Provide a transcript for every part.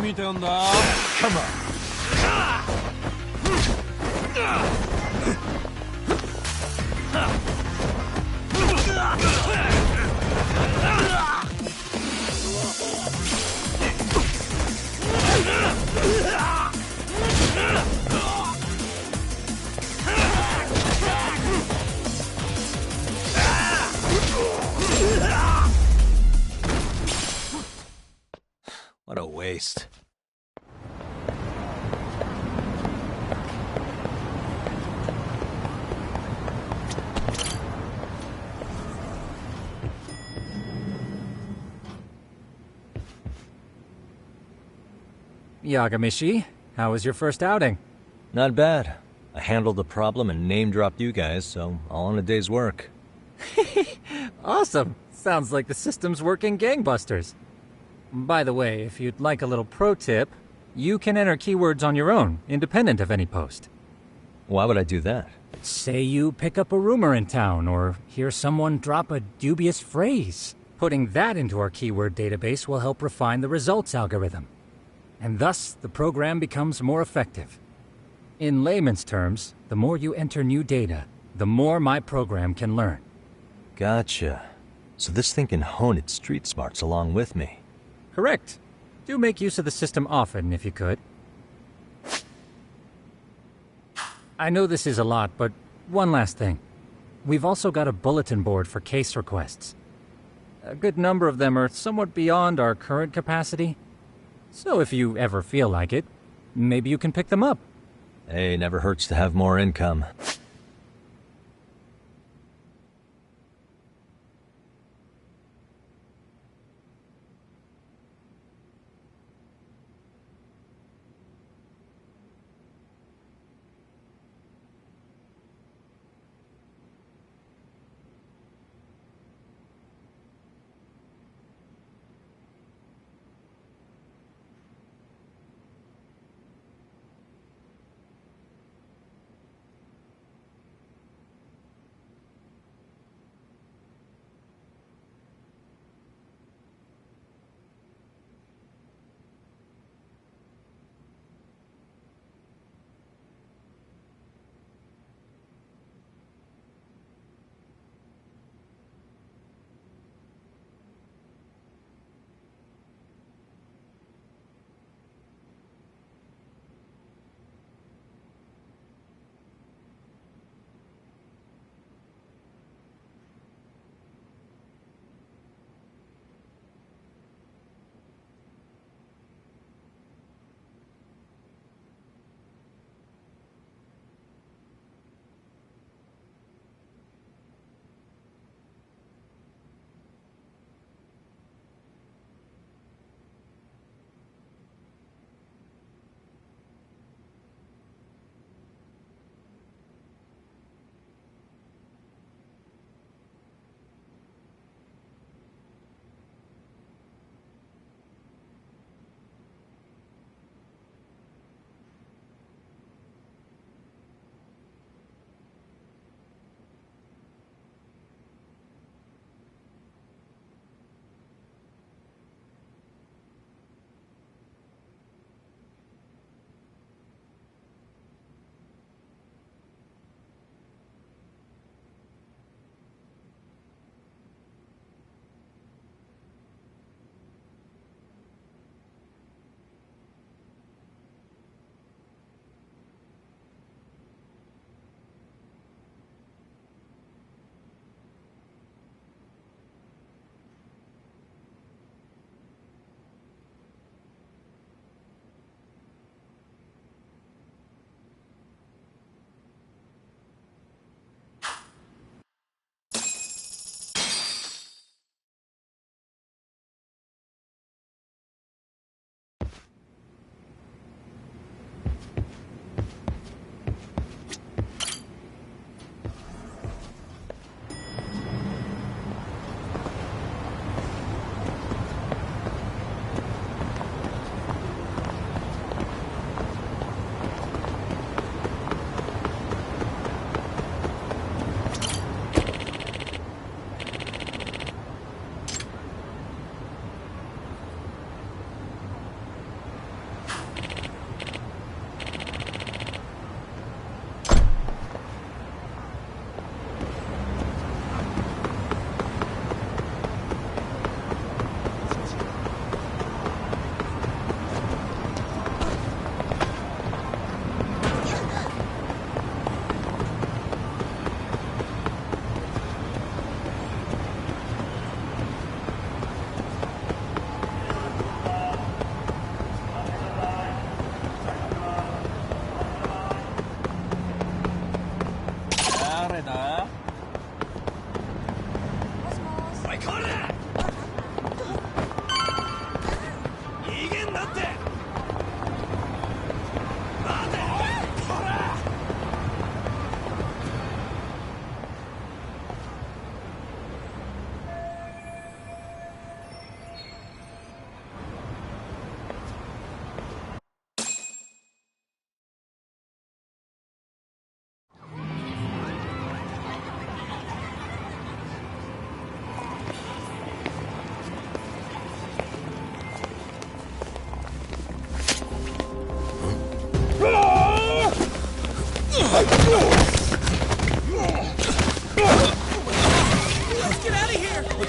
見てんだ。Come on. What a waste. Yagamishi, how was your first outing? Not bad. I handled the problem and name-dropped you guys, so all in a day's work. Awesome! Sounds like the system's working gangbusters. By the way, if you'd like a little pro tip, you can enter keywords on your own, independent of any post. Why would I do that? Say you pick up a rumor in town, or hear someone drop a dubious phrase. Putting that into our keyword database will help refine the results algorithm. And thus, the program becomes more effective. In layman's terms, the more you enter new data, the more my program can learn. Gotcha. So this thing can hone its street smarts along with me. Correct. Do make use of the system often, if you could. I know this is a lot, but one last thing. We've also got a bulletin board for case requests. A good number of them are somewhat beyond our current capacity. So if you ever feel like it, maybe you can pick them up. Hey, never hurts to have more income.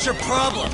your problem?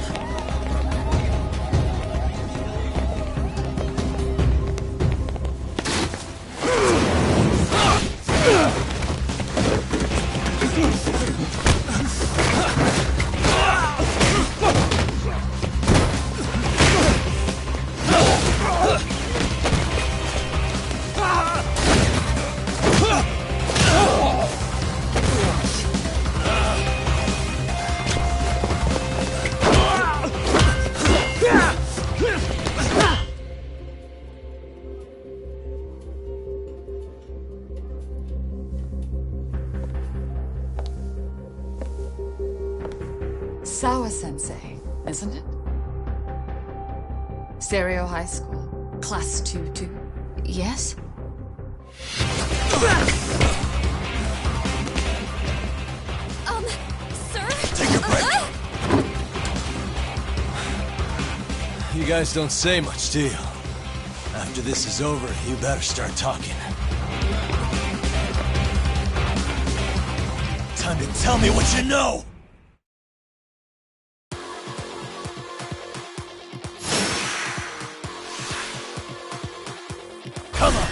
Sawa-sensei, isn't it? Stereo High School, Class 2-2. Yes? Sir? Take a break. You guys don't say much, do you? After this is over, you better start talking. Time to tell me what you know! Come on!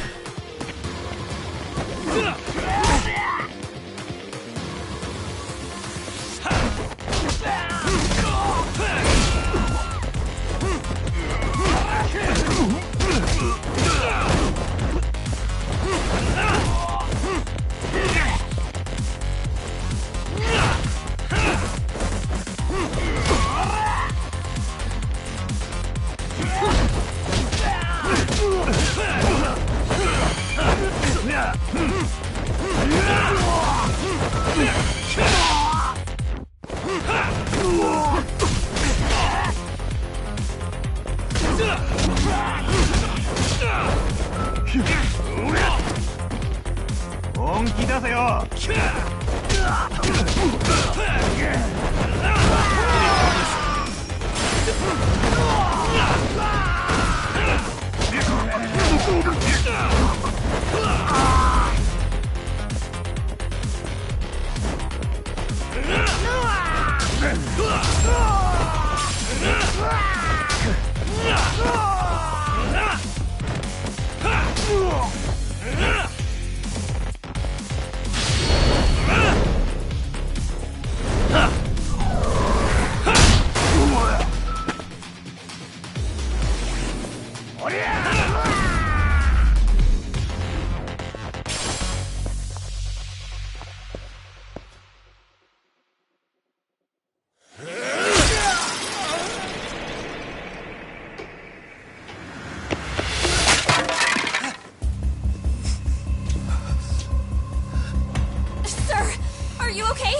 Sir, are you okay?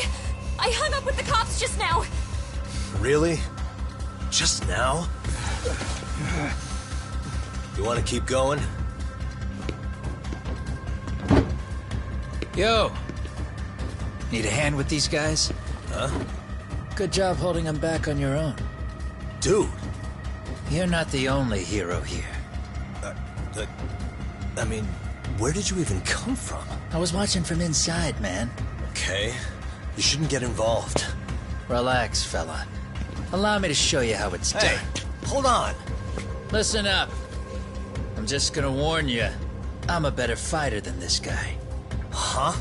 I hung up with the cops just now. Really? Just now? You want to keep going? Yo! Need a hand with these guys? Huh? Good job holding them back on your own. Dude! You're not the only hero here. I mean, where did you even come from? I was watching from inside, man. Okay. You shouldn't get involved. Relax, fella. Allow me to show you how it's Hey, done. hold on! Listen up. I'm just gonna warn you. I'm a better fighter than this guy. Huh?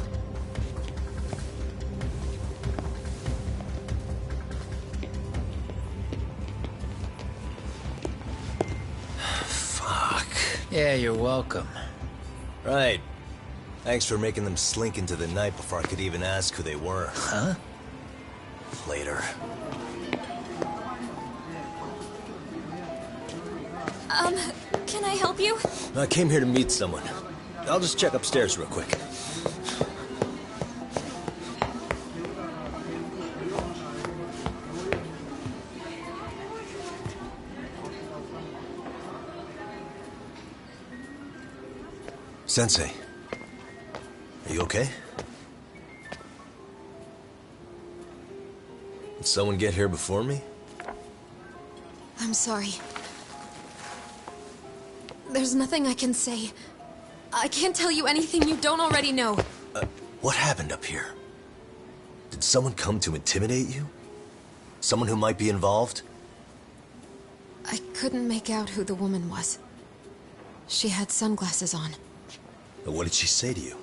Fuck. Yeah, you're welcome. Right. Thanks for making them slink into the night before I could even ask who they were. Huh? Later. Can I help you? I came here to meet someone. I'll just check upstairs real quick. Sensei, are you okay? Did someone get here before me? I'm sorry. There's nothing I can say. I can't tell you anything you don't already know. What happened up here? Did someone come to intimidate you? Someone who might be involved? I couldn't make out who the woman was. She had sunglasses on. What did she say to you?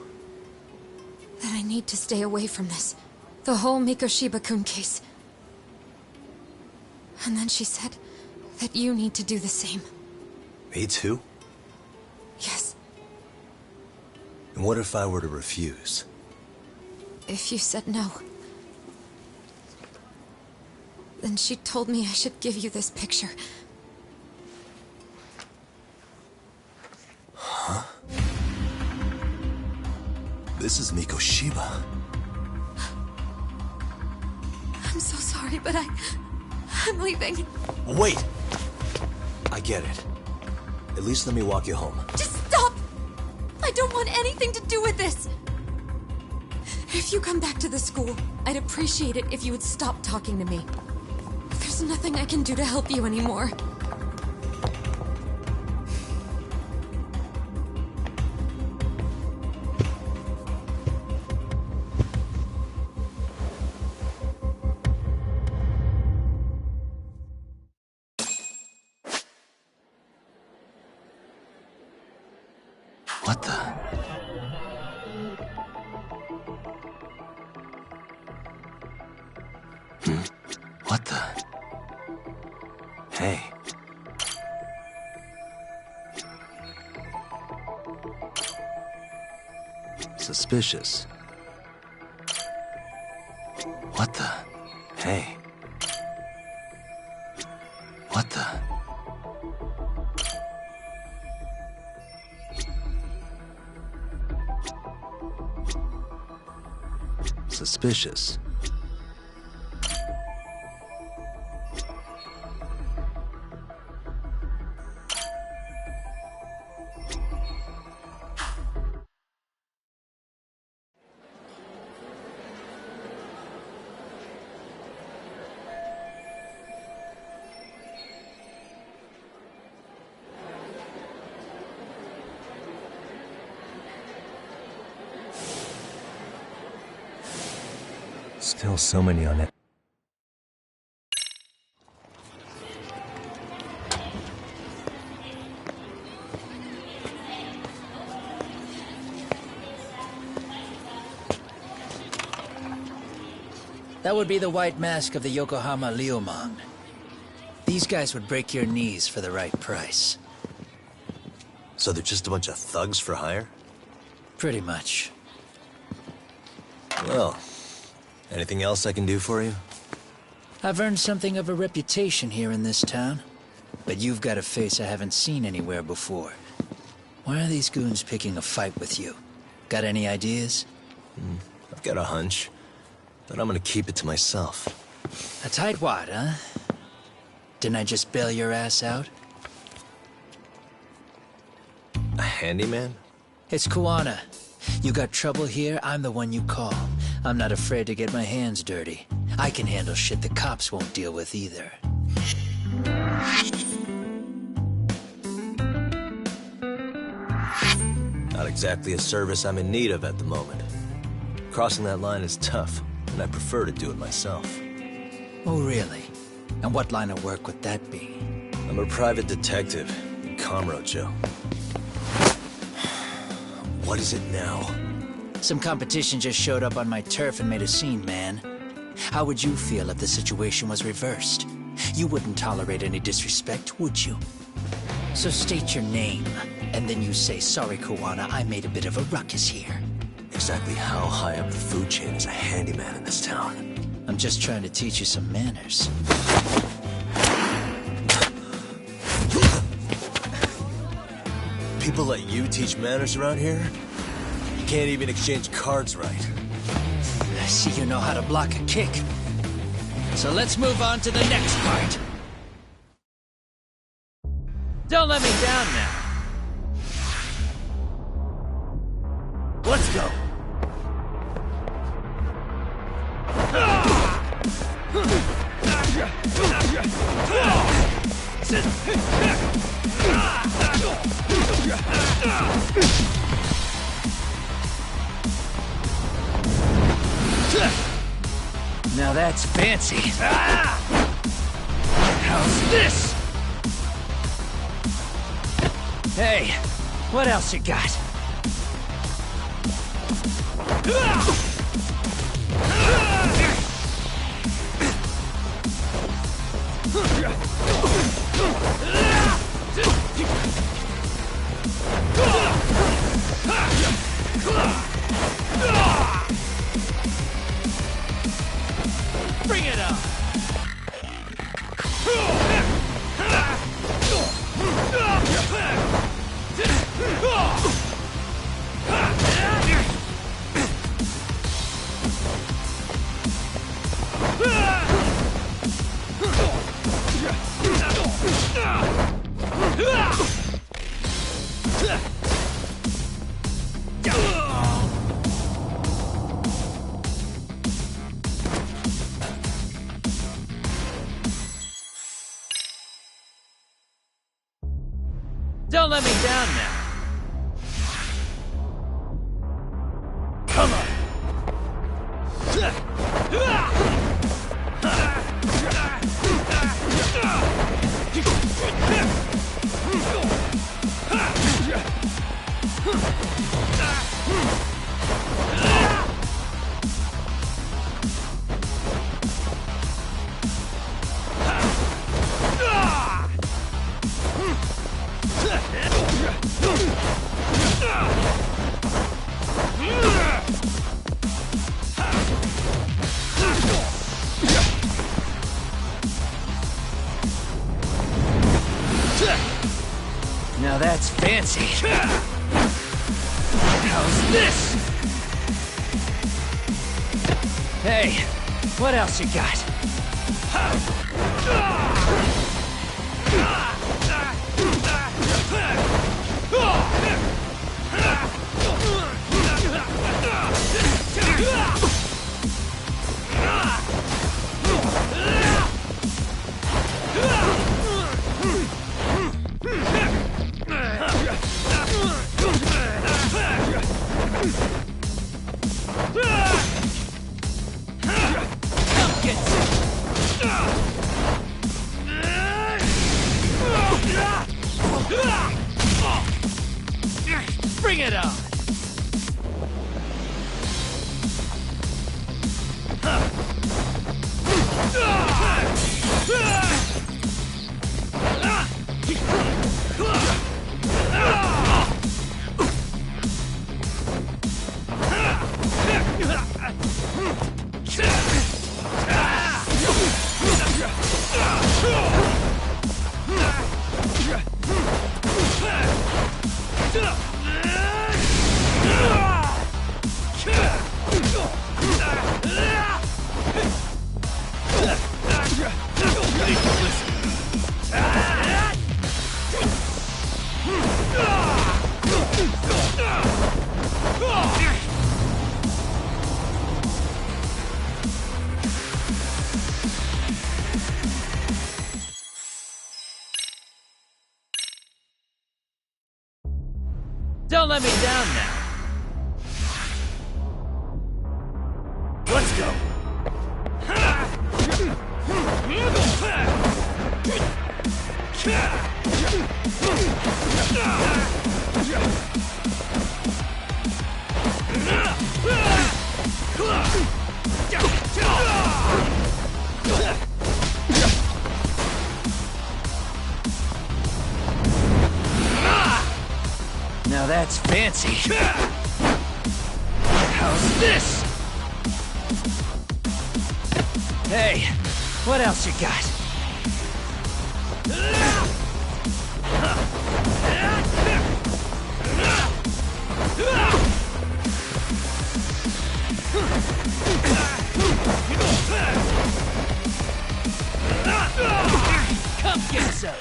That I need to stay away from this. The whole Mikoshiba-kun case. And then she said that you need to do the same. Me too? Yes. And what if I were to refuse? If you said no. Then she told me I should give you this picture. Huh? This is Mikoshiba. I'm so sorry, but I'm leaving. Wait! I get it. At least let me walk you home. Just stop! I don't want anything to do with this! If you come back to the school, I'd appreciate it if you would stop talking to me. There's nothing I can do to help you anymore. What the? What the? Hey. Suspicious. What the? Hey. What the? Suspicious. Still so many on it. That would be the white mask of the Yokohama Liumang. These guys would break your knees for the right price. So they're just a bunch of thugs for hire? Pretty much. Well, anything else I can do for you? I've earned something of a reputation here in this town. But you've got a face I haven't seen anywhere before. Why are these goons picking a fight with you? Got any ideas? I've got a hunch, but I'm gonna keep it to myself. A tightwad, huh? Didn't I just bail your ass out? A handyman? It's Kuwana. You got trouble here, I'm the one you call. I'm not afraid to get my hands dirty. I can handle shit the cops won't deal with either. Not exactly a service I'm in need of at the moment. Crossing that line is tough, and I prefer to do it myself. Oh, really? And what line of work would that be? I'm a private detective in Kamurocho. What is it now? Some competition just showed up on my turf and made a scene, man. How would you feel if the situation was reversed? You wouldn't tolerate any disrespect, would you? So state your name, and then you say, sorry, Kuwana, I made a bit of a ruckus here. Exactly how high up the food chain is a handyman in this town? I'm just trying to teach you some manners. People let you teach manners around here? You can't even exchange cards right. I see you know how to block a kick. So let's move on to the next part. Don't let me down now. Let's go! Now that's that's fancy. How's this? Hey, what else you got? Bring it on! Don't let me down now. Come on. Now that's fancy. How's this? Hey, what else you got? Bring it on! Don't let me down now. Let's go. Now that's fancy. How's this? Hey, what else you got? Come get some.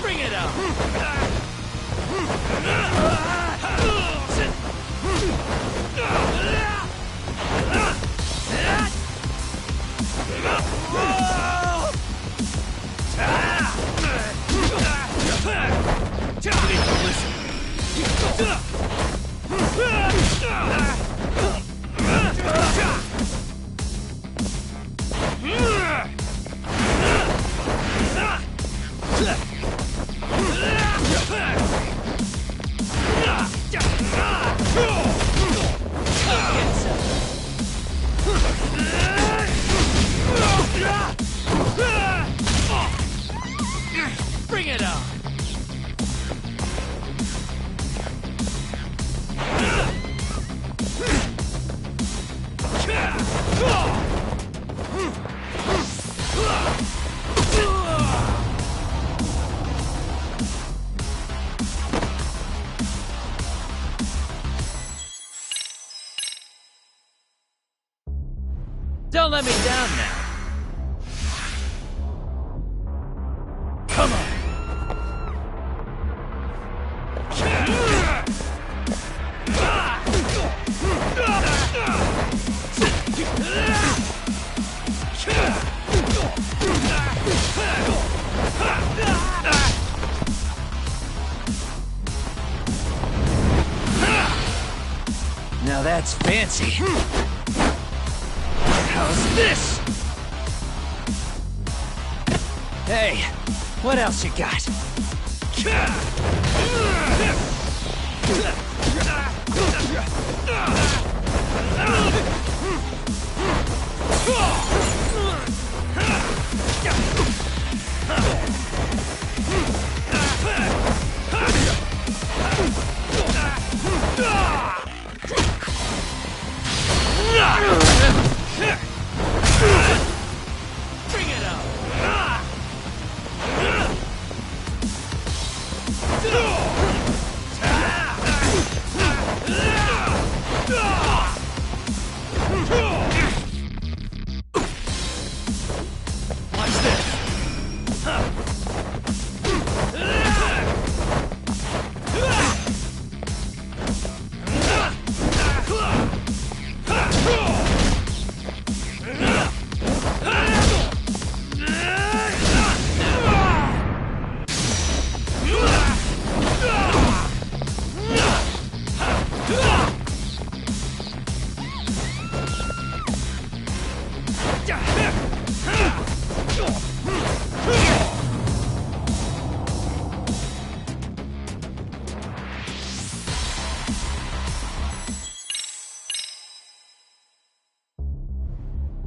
Bring it on. Don't let me down now. Come on. Now that's fancy. How's this? Hey, what else you got? Bring it up! Watch this!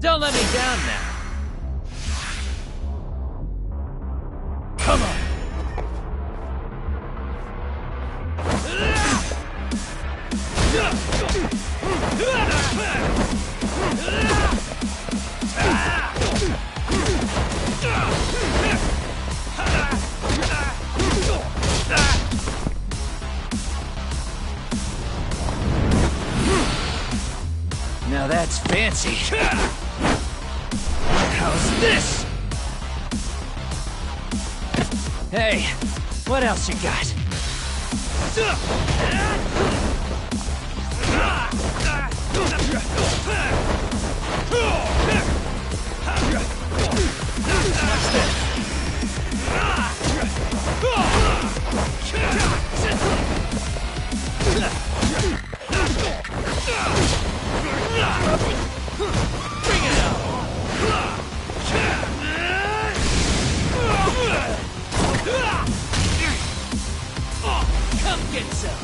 Don't let me down now. Come on. Now that's fancy. How's this? Hey, what else you got? What's this? Bring it up! Come get some!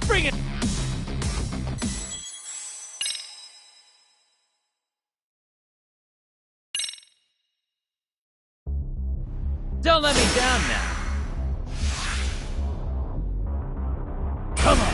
Bring it! Don't let me down now. Come on.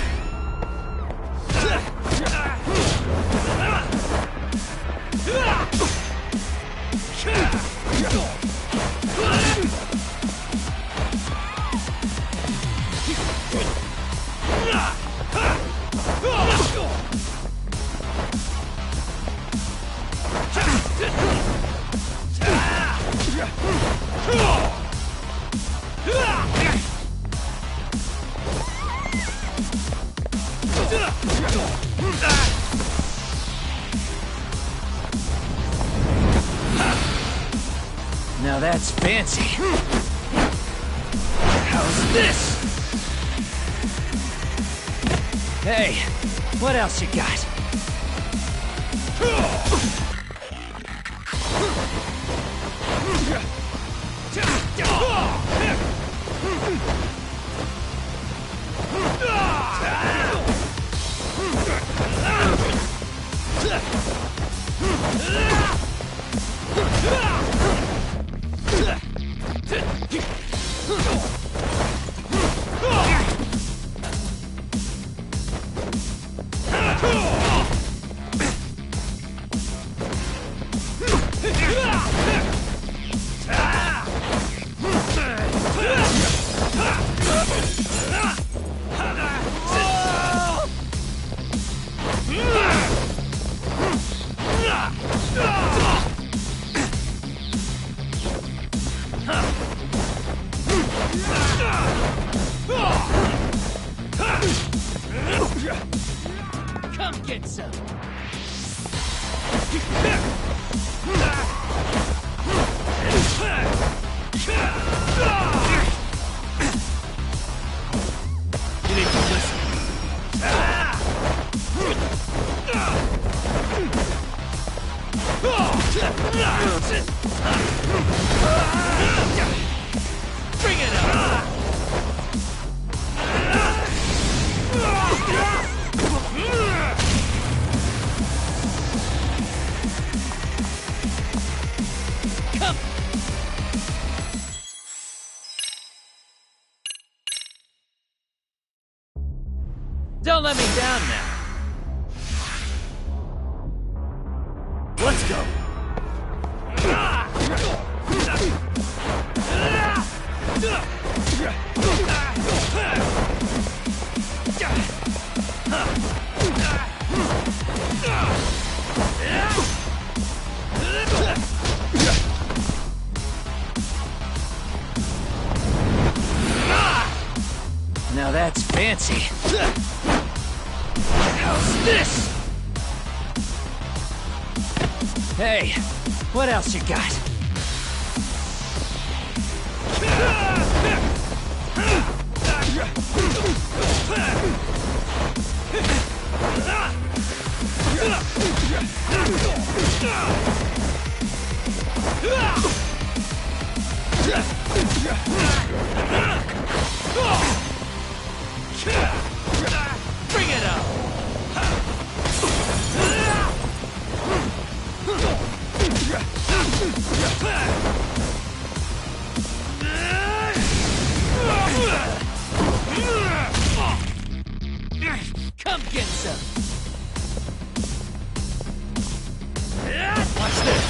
Now that's fancy. How's this? Hey, what else you got? Come get some! You need to listen. Bring it on! Come! Don't let me down now. Let's go. Now that's fancy. How's this? Hey, what else you got? Bring it on! Come get some! Watch this!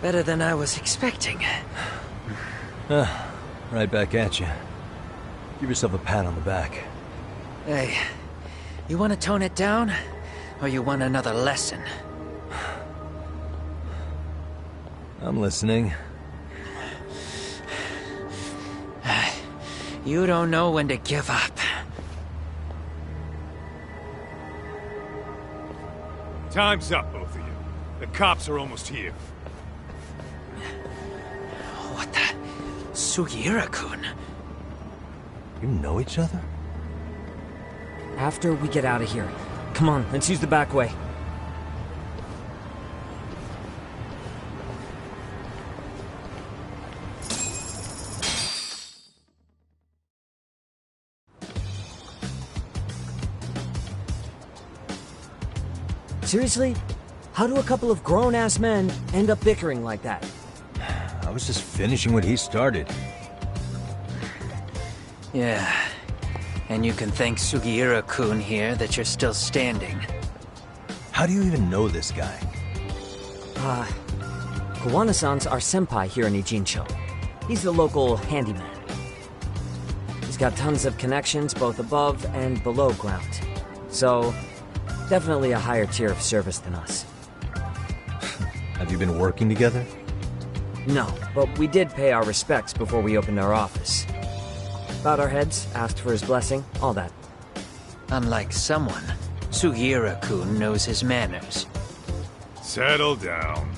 Better than I was expecting. Right back at you. Give yourself a pat on the back. Hey, you want to tone it down? Or you want another lesson? I'm listening. You don't know when to give up. Time's up, both of you. The cops are almost here. What the? Sugiura-kun? You know each other? After we get out of here. Come on, let's use the back way. Seriously? How do a couple of grown-ass men end up bickering like that? I was just finishing what he started. Yeah. And you can thank Sugiura-kun here that you're still standing. How do you even know this guy? Kawana-san's our senpai here in Ijincho. He's the local handyman. He's got tons of connections both above and below ground. So, definitely a higher tier of service than us. Have you been working together? No, but we did pay our respects before we opened our office. Bowed our heads, asked for his blessing, all that. Unlike someone, Sugiura-kun knows his manners. Settle down.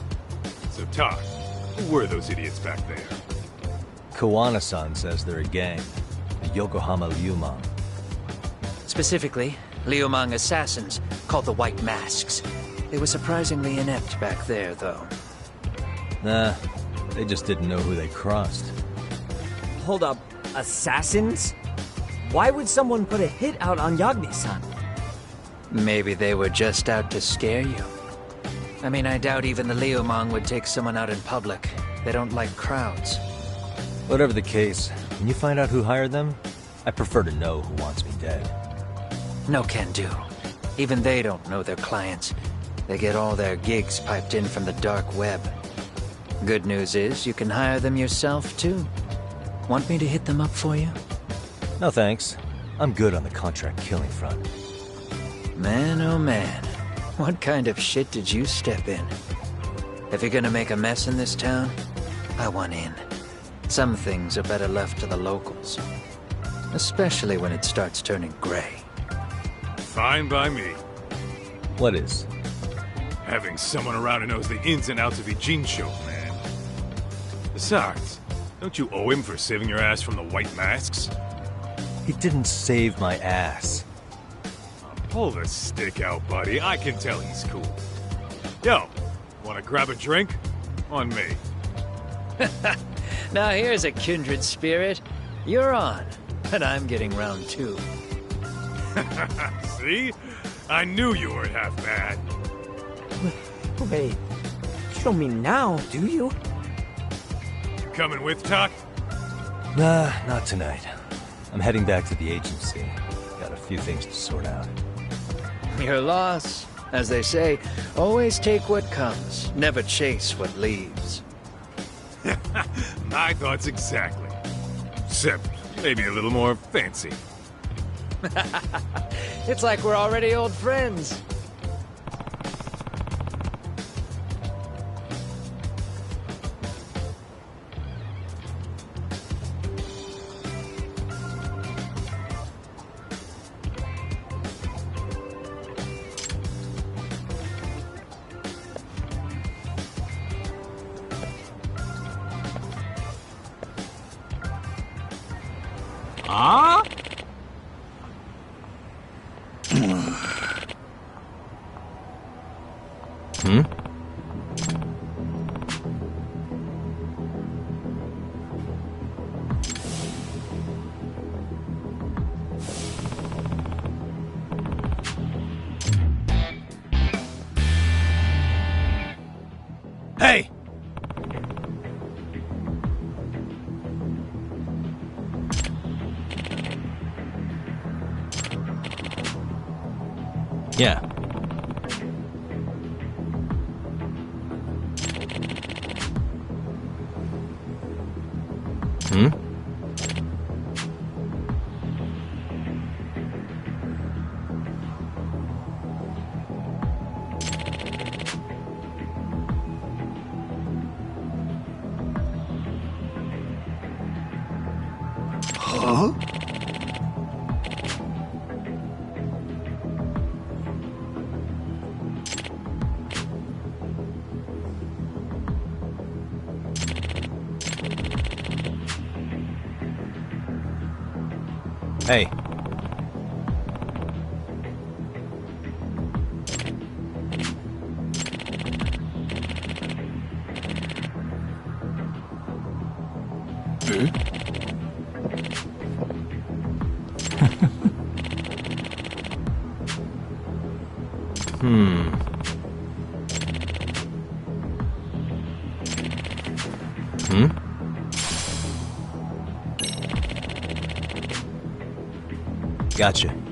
So, Tak, who were those idiots back there? Kawana-san says they're a gang. The Yokohama Liumang. Specifically, Liumang assassins, called the White Masks. They were surprisingly inept back there, though. Nah, they just didn't know who they crossed. Hold up, assassins? Why would someone put a hit out on Yagni-san? Maybe they were just out to scare you. I mean, I doubt even the Liumang would take someone out in public. They don't like crowds. Whatever the case, when you find out who hired them, I prefer to know who wants me dead. No can do. Even they don't know their clients. They get all their gigs piped in from the dark web. Good news is, you can hire them yourself, too. Want me to hit them up for you? No thanks. I'm good on the contract killing front. Man, oh man. What kind of shit did you step in? If you're gonna make a mess in this town, I want in. Some things are better left to the locals. Especially when it starts turning gray. Fine by me. What is? Having someone around who knows the ins and outs of Ijincho, man. Besides, don't you owe him for saving your ass from the White Masks? He didn't save my ass. Pull the stick out, buddy. I can tell he's cool. Yo, wanna grab a drink? On me. Now here's a kindred spirit. You're on, and I'm getting round two. See? I knew you weren't half bad. Wait, you don't mean now, do you? You coming with, Tak? Nah, not tonight. I'm heading back to the agency. Got a few things to sort out. Your loss. As they say, always take what comes, never chase what leaves. My thoughts exactly. Except maybe a little more fancy. It's like we're already old friends. Hey! Yeah. Hmm? Huh? Hey. Gotcha.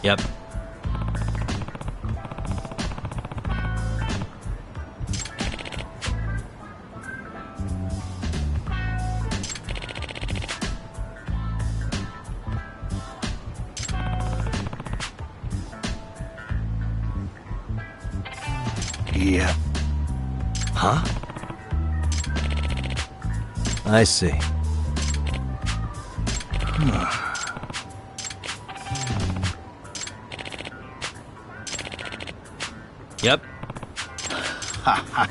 Yep. Yeah. Huh? I see. Yep. Huh.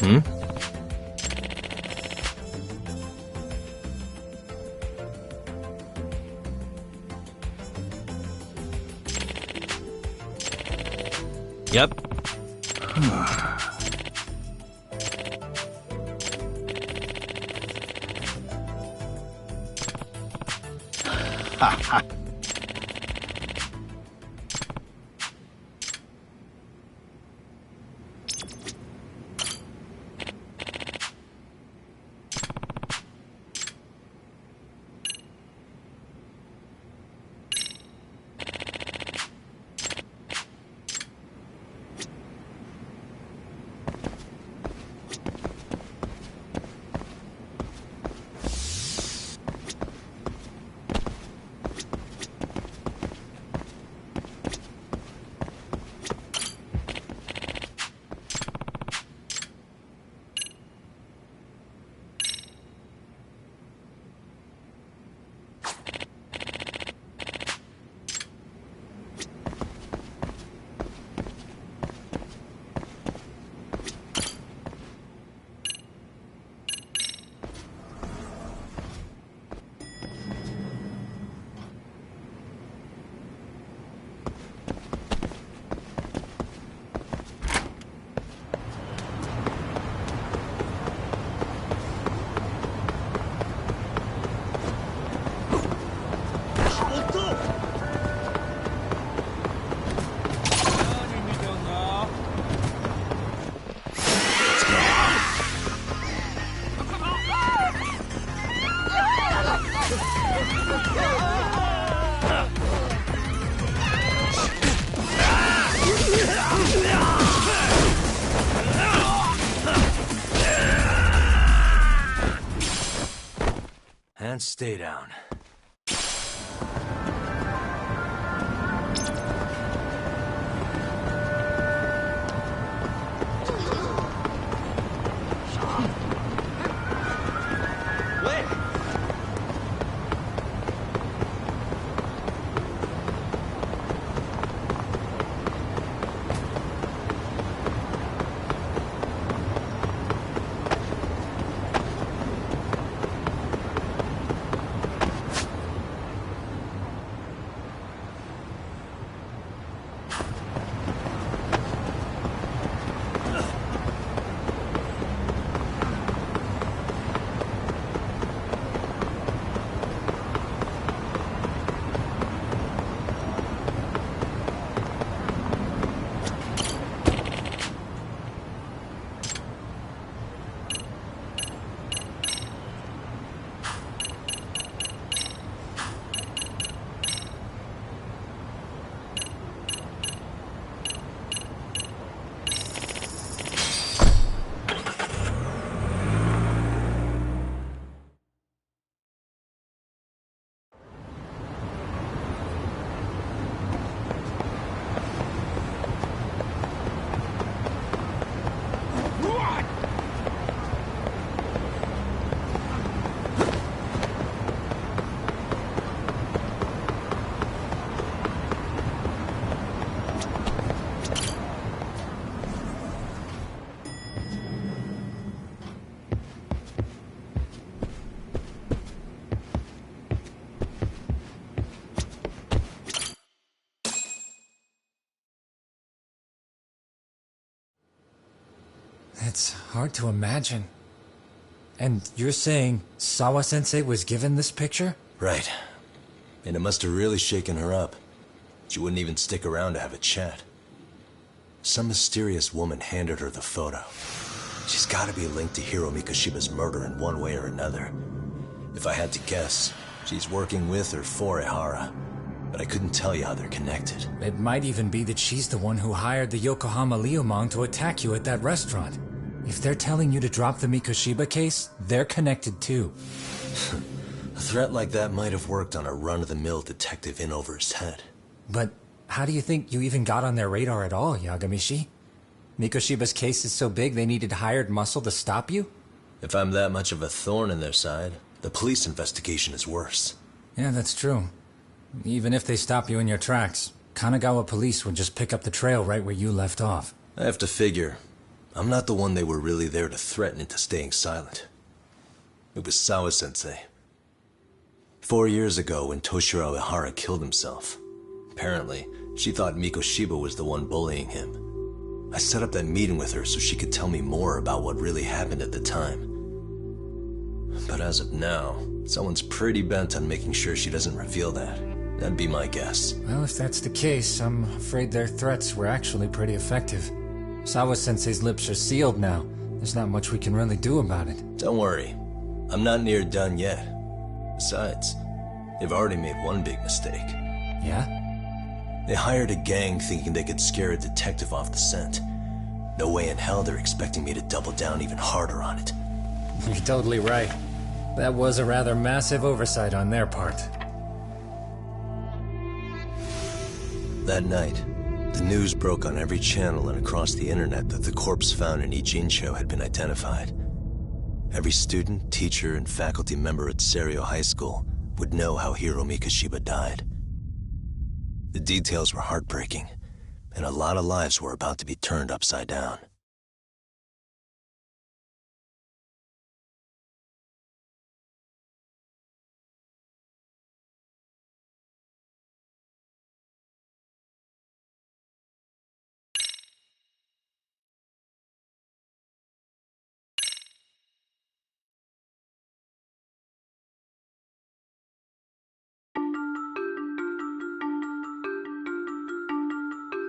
Hmm? Yep. and stay down. It's hard to imagine. And you're saying Sawa-sensei was given this picture? Right. And it must have really shaken her up. She wouldn't even stick around to have a chat. Some mysterious woman handed her the photo. She's gotta be linked to Hiro Mikoshiba's murder in one way or another. If I had to guess, she's working with or for Ehara. But I couldn't tell you how they're connected. It might even be that she's the one who hired the Yokohama Liumang to attack you at that restaurant. If they're telling you to drop the Mikoshiba case, they're connected too. A threat like that might have worked on a run-of-the-mill detective in over his head. But how do you think you even got on their radar at all, Yagamishi? Mikoshiba's case is so big they needed hired muscle to stop you? If I'm that much of a thorn in their side, the police investigation is worse. Yeah, that's true. Even if they stop you in your tracks, Kanagawa police would just pick up the trail right where you left off. I have to figure, I'm not the one they were really there to threaten into staying silent. It was Sawa-sensei. 4 years ago when Toshiro Ehara killed himself, apparently, she thought Mikoshiba was the one bullying him. I set up that meeting with her so she could tell me more about what really happened at the time. But as of now, someone's pretty bent on making sure she doesn't reveal that. That'd be my guess. Well, if that's the case, I'm afraid their threats were actually pretty effective. Sawa-sensei's lips are sealed now. There's not much we can really do about it. Don't worry. I'm not near done yet. Besides, they've already made one big mistake. Yeah? They hired a gang thinking they could scare a detective off the scent. No way in hell they're expecting me to double down even harder on it. You're totally right. That was a rather massive oversight on their part. That night, the news broke on every channel and across the internet that the corpse found in Ijincho had been identified. Every student, teacher, and faculty member at Serio High School would know how Hiro Mikoshiba died. The details were heartbreaking, and a lot of lives were about to be turned upside down.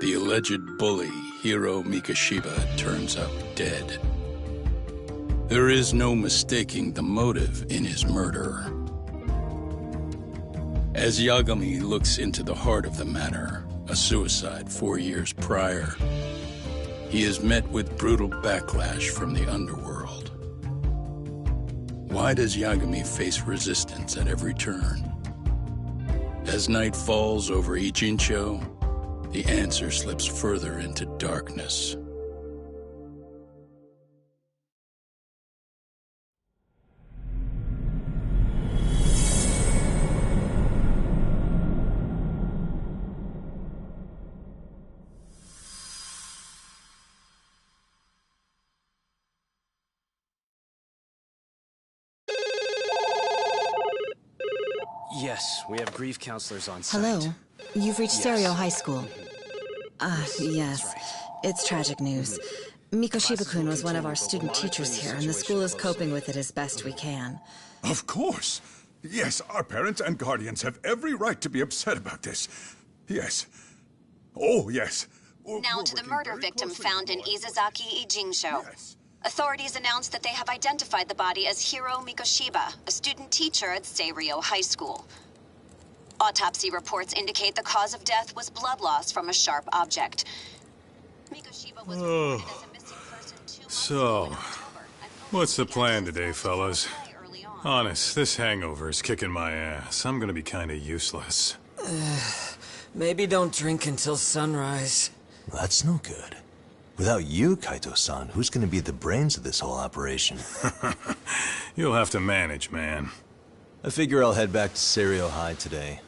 The alleged bully, Hiro Mikoshiba, turns up dead. There is no mistaking the motive in his murder. As Yagami looks into the heart of the matter, a suicide 4 years prior, he is met with brutal backlash from the underworld. Why does Yagami face resistance at every turn? As night falls over Ichincho, the answer slips further into darkness. Yes, we have grief counselors on site. Hello. You've reached Yes. Stereo High School. Yes. That's right. It's tragic news. Mikoshiba-kun was one of our student teachers here, and the school is coping with it as best we can. Of course. Yes, our parents and guardians have every right to be upset about this. Yes. Oh, yes. Now to the murder victim found in Izazaki Ijinsho. Yes. Authorities announced that they have identified the body as Hiro Mikoshiba, a student teacher at Seirio High School. Autopsy reports indicate the cause of death was blood loss from a sharp object. Mikoshiba was reported as a missing person 2 months ago in October, and What's the plan police today, fellas? early on. Honest, this hangover is kicking my ass. I'm gonna be kinda useless. Maybe don't drink until sunrise. That's no good. Without you, Kaito-san, who's gonna be the brains of this whole operation? You'll have to manage, man. I figure I'll head back to Seirio High today.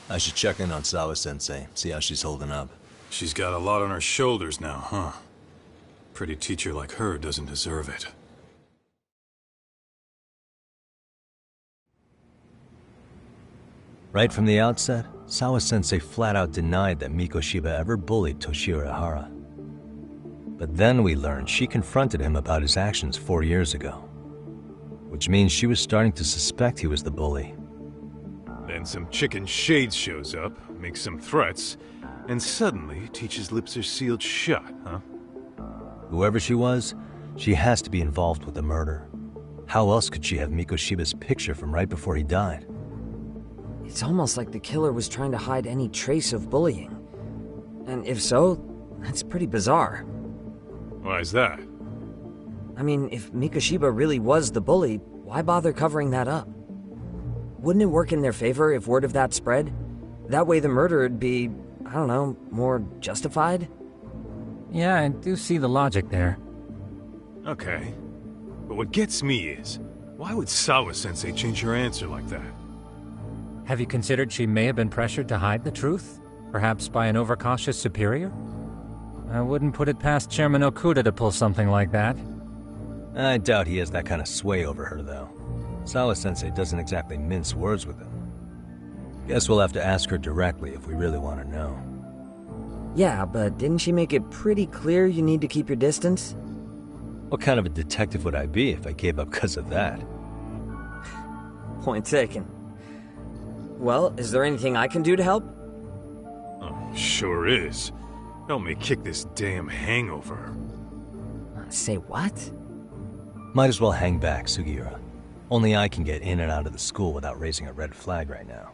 I should check in on Sawa-sensei, see how she's holding up. She's got a lot on her shoulders now, huh? Pretty teacher like her doesn't deserve it. Right from the outset, Sawa-sensei flat out denied that Mikoshiba ever bullied Toshiro Ihara. But then we learned she confronted him about his actions 4 years ago. Which means she was starting to suspect he was the bully. Then some chicken shades shows up, makes some threats, and suddenly teacher's lips are sealed shut, huh? Whoever she was, she has to be involved with the murder. How else could she have Mikoshiba's picture from right before he died? It's almost like the killer was trying to hide any trace of bullying. And if so, that's pretty bizarre. Why is that? I mean, if Mikoshiba really was the bully, why bother covering that up? Wouldn't it work in their favor if word of that spread? That way the murder would be, I don't know, more justified? Yeah, I do see the logic there. Okay. But what gets me is, why would Sawa-sensei change her answer like that? Have you considered she may have been pressured to hide the truth? Perhaps by an overcautious superior? I wouldn't put it past Chairman Okuda to pull something like that. I doubt he has that kind of sway over her, though. Sawa-sensei doesn't exactly mince words with him. Guess we'll have to ask her directly if we really want to know. Yeah, but didn't she make it pretty clear you need to keep your distance? What kind of a detective would I be if I gave up because of that? Point taken. Well, is there anything I can do to help? Oh, sure is. Help me kick this damn hangover. Say what? Might as well hang back, Sugiura. Only I can get in and out of the school without raising a red flag right now.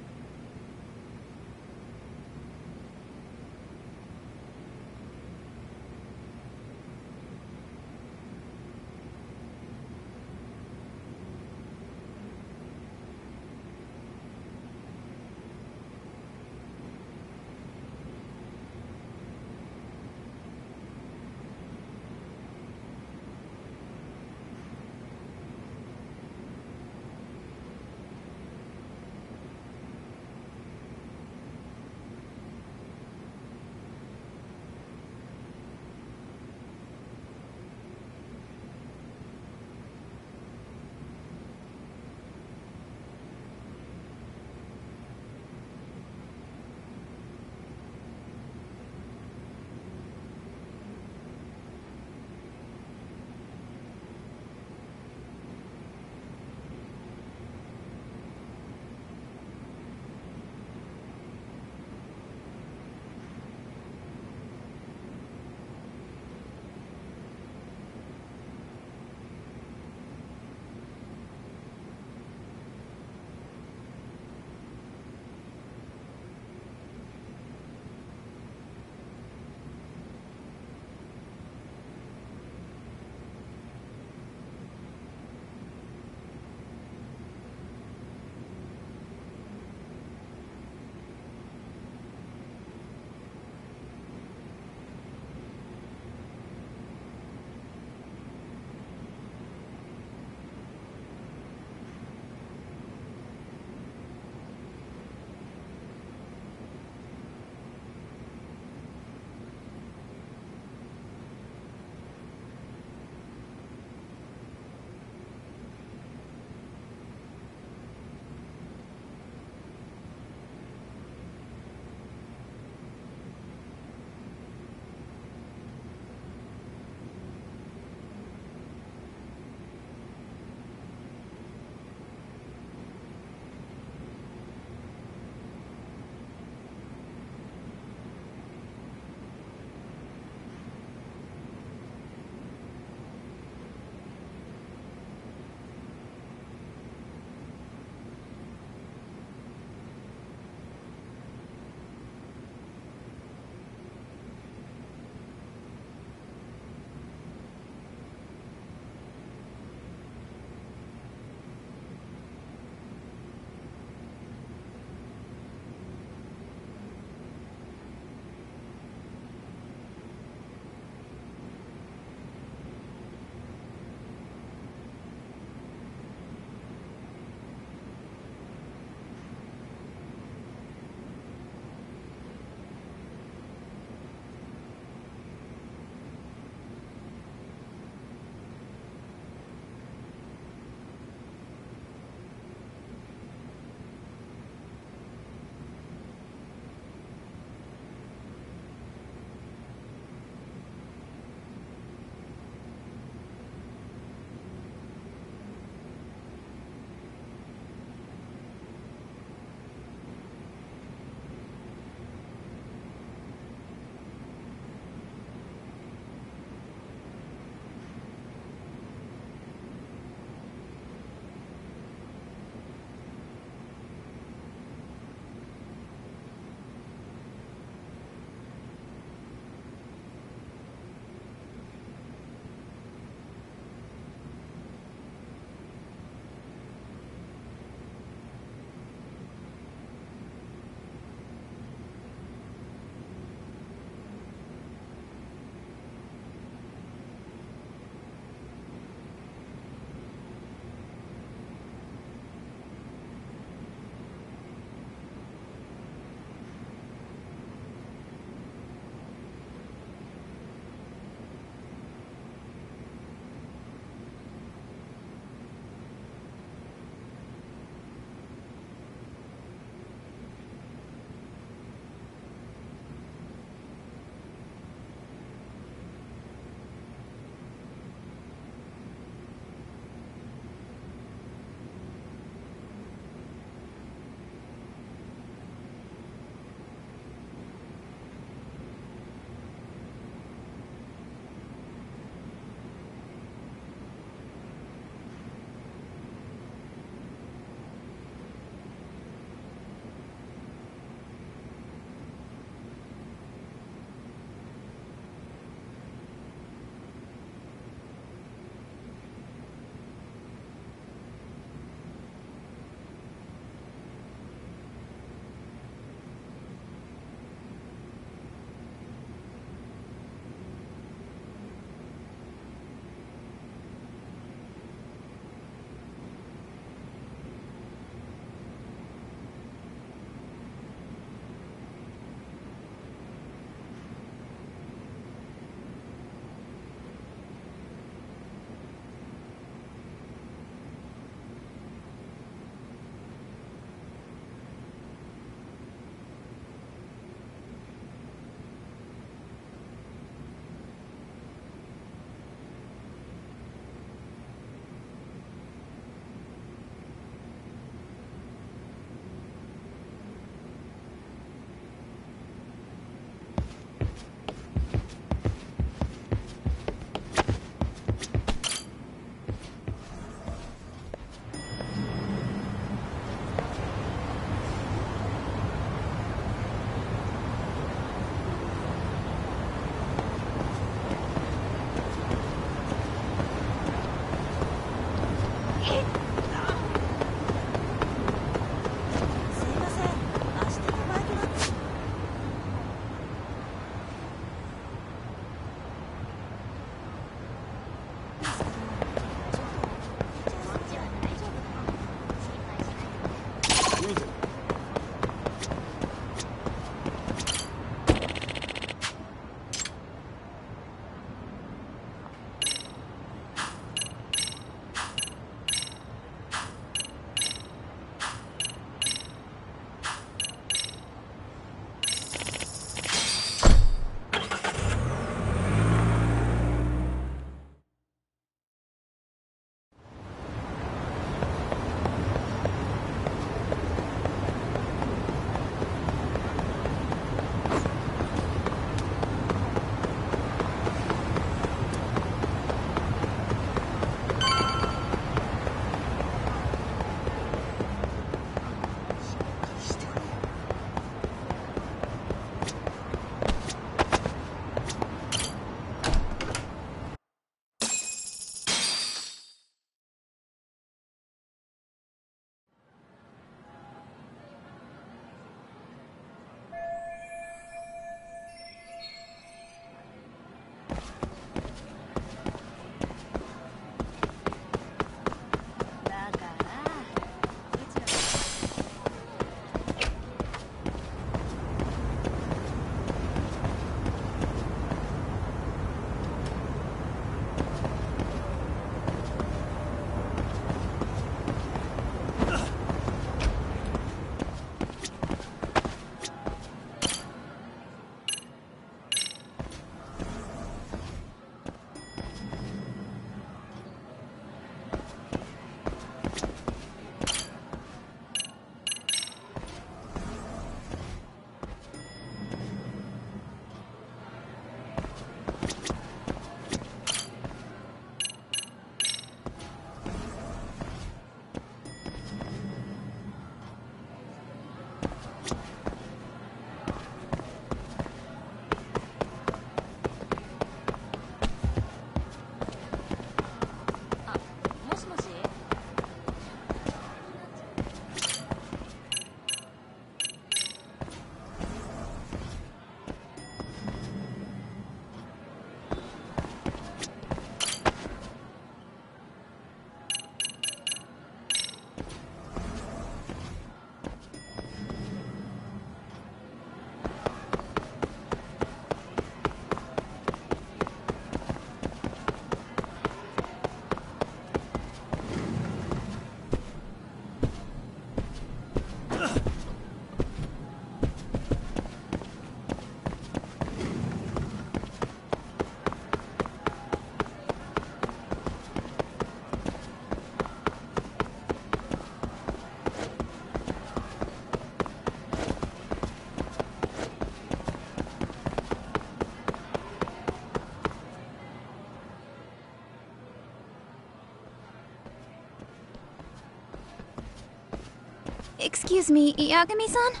Excuse me, Yagami-san?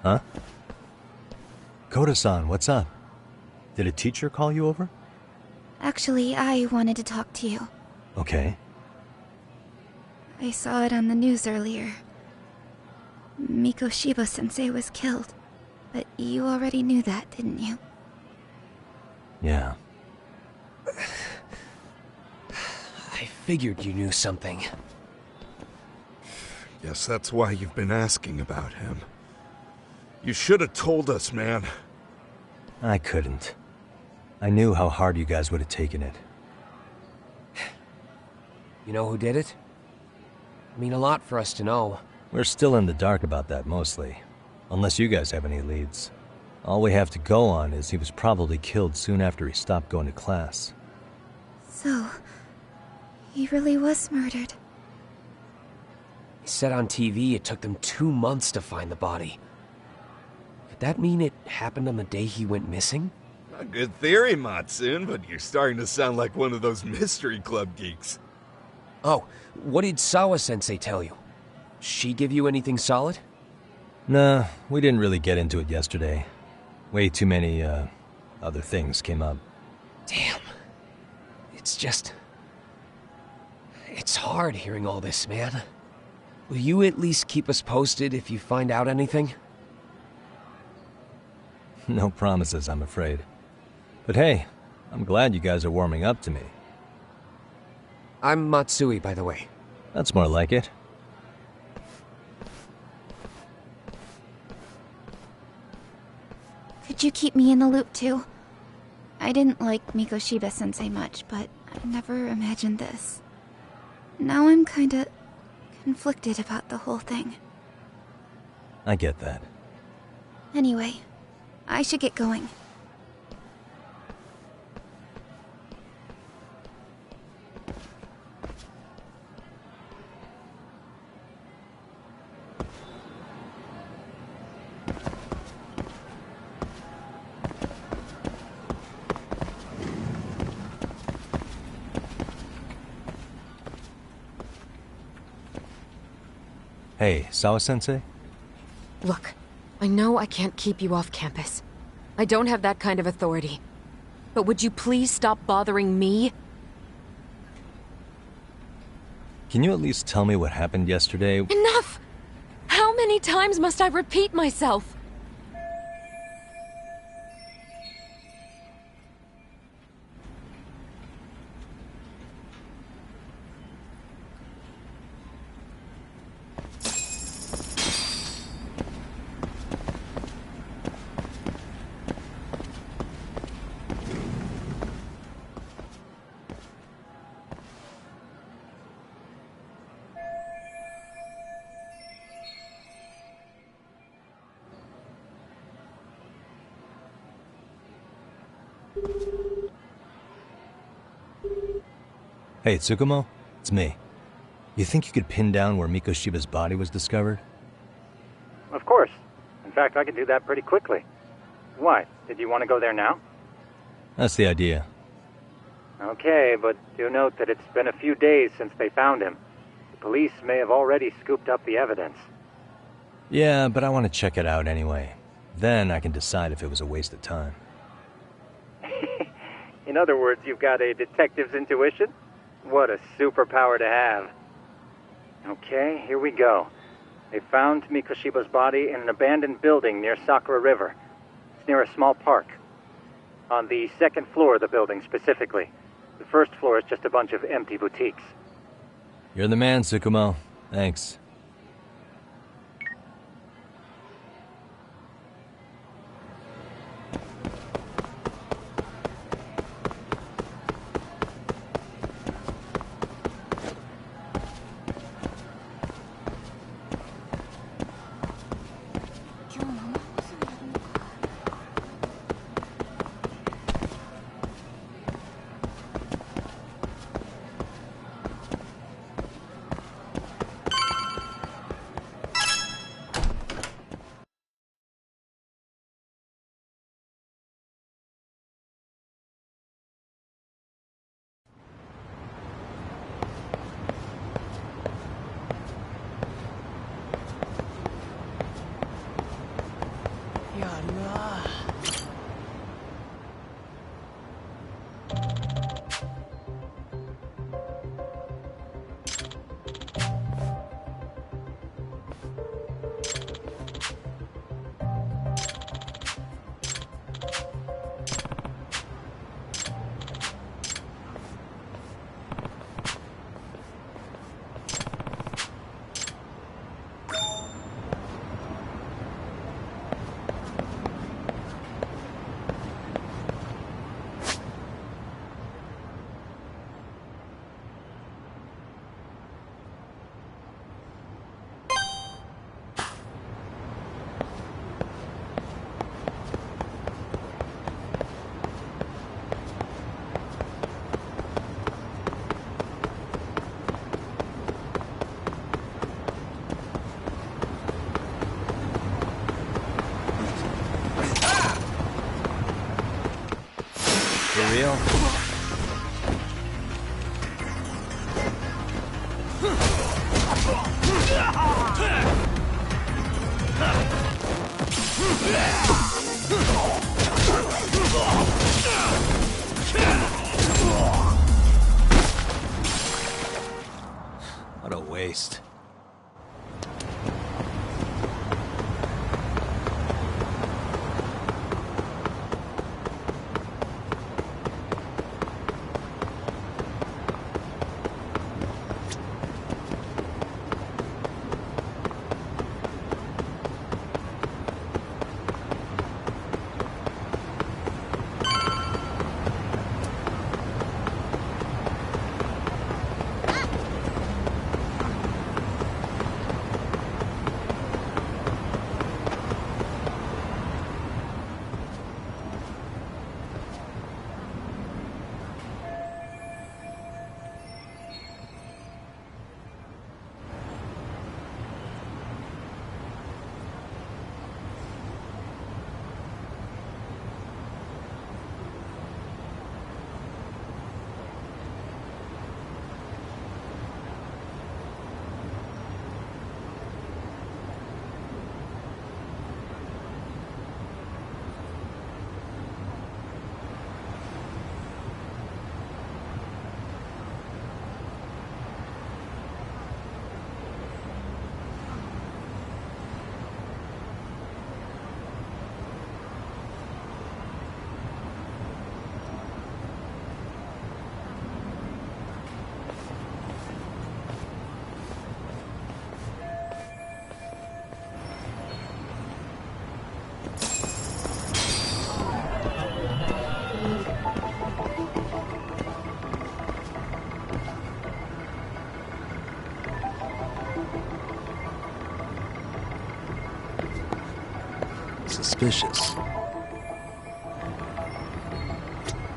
Huh? Koda-san, what's up? Did a teacher call you over? Actually, I wanted to talk to you. Okay. I saw it on the news earlier. Mikoshiba-sensei was killed. But you already knew that, didn't you? Yeah. I figured you knew something. Guess that's why you've been asking about him. You should have told us, man. I couldn't. I knew how hard you guys would have taken it. You know who did it? I mean, a lot for us to know. We're still in the dark about that, mostly. Unless you guys have any leads. All we have to go on is he was probably killed soon after he stopped going to class. So, he really was murdered. He said on TV it took them 2 months to find the body. Could that mean it happened on the day he went missing? A good theory, Matsun, but you're starting to sound like one of those mystery club geeks. Oh, what did Sawa-sensei tell you? She give you anything solid? Nah, we didn't really get into it yesterday. Way too many, other things came up. Damn. It's just... It's hard hearing all this, man. Will you at least keep us posted if you find out anything? No promises, I'm afraid. But hey, I'm glad you guys are warming up to me. I'm Matsui, by the way. That's more like it. Could you keep me in the loop too? I didn't like Mikoshiba-sensei much, but I never imagined this. Now I'm kinda conflicted about the whole thing. I get that. Anyway, I should get going. Hey, Sawa-sensei? Look, I know I can't keep you off campus. I don't have that kind of authority. But would you please stop bothering me? Can you at least tell me what happened yesterday? Enough! How many times must I repeat myself? Hey, Tsukumo? It's me. You think you could pin down where Mikoshiba's body was discovered? Of course. In fact, I could do that pretty quickly. Why? Did you want to go there now? That's the idea. Okay, but do note that it's been a few days since they found him. The police may have already scooped up the evidence. Yeah, but I want to check it out anyway. Then I can decide if it was a waste of time. In other words, you've got a detective's intuition? What a superpower to have. Okay, here we go. They found Mikoshiba's body in an abandoned building near Sakura River. It's near a small park. On the second floor of the building, specifically. The first floor is just a bunch of empty boutiques. You're the man, Tsukumo. Thanks. For real? What a waste. Suspicious.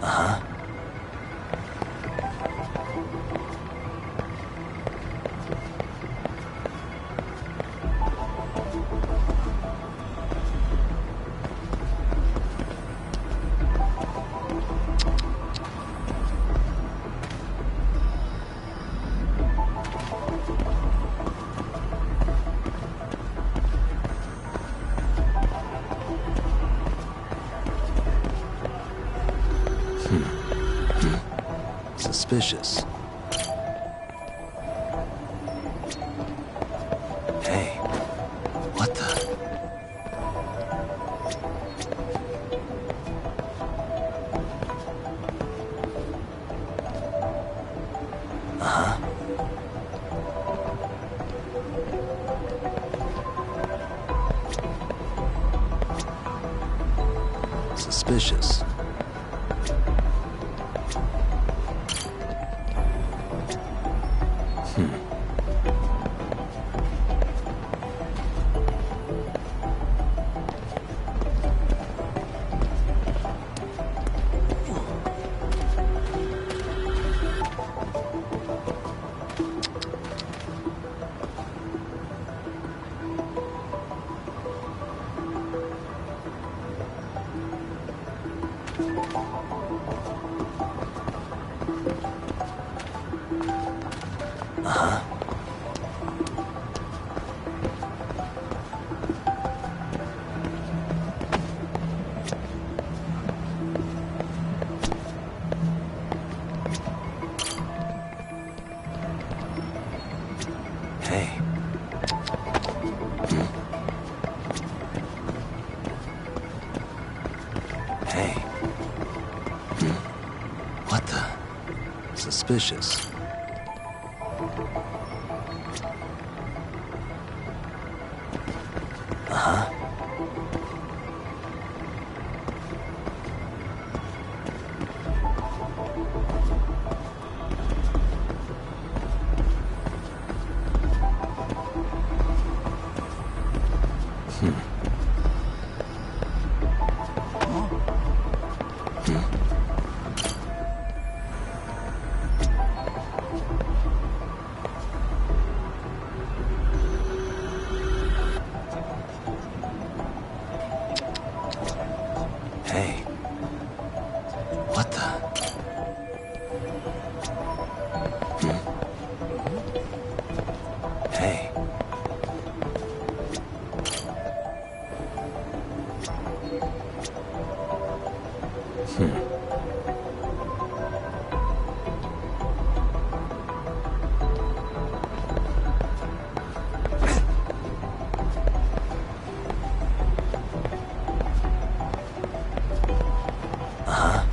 Uh-huh. Suspicious. Hey, what the? Uh-huh. Suspicious. Uh-huh. Hey. What the? Suspicious. Uh-huh. Hey. What the? Hey. Uh-huh.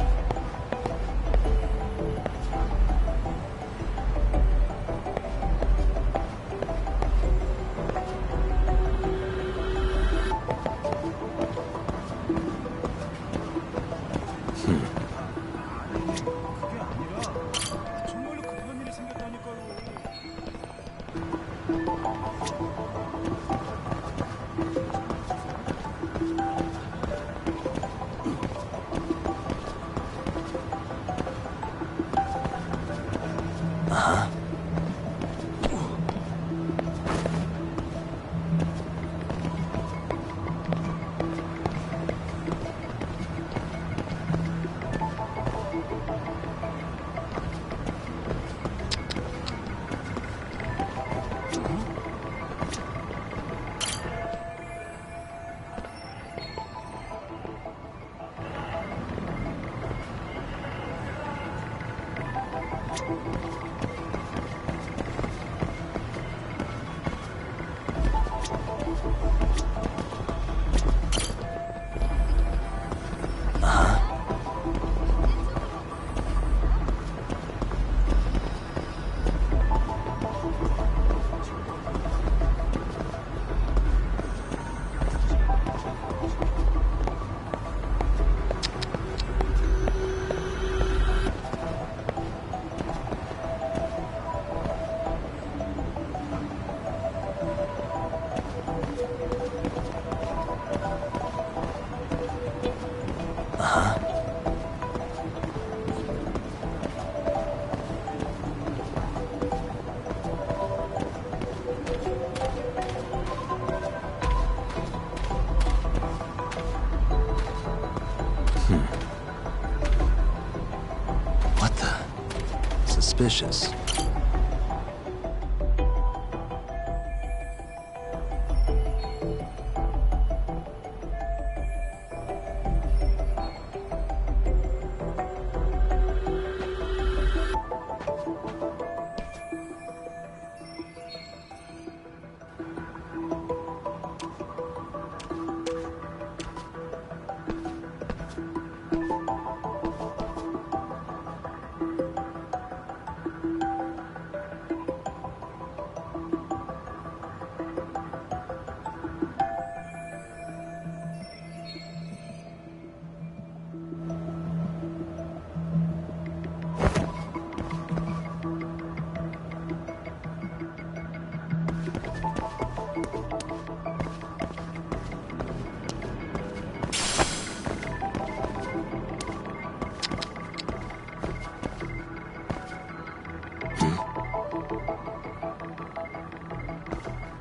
Uh-huh. Uh-huh. What the? Suspicious.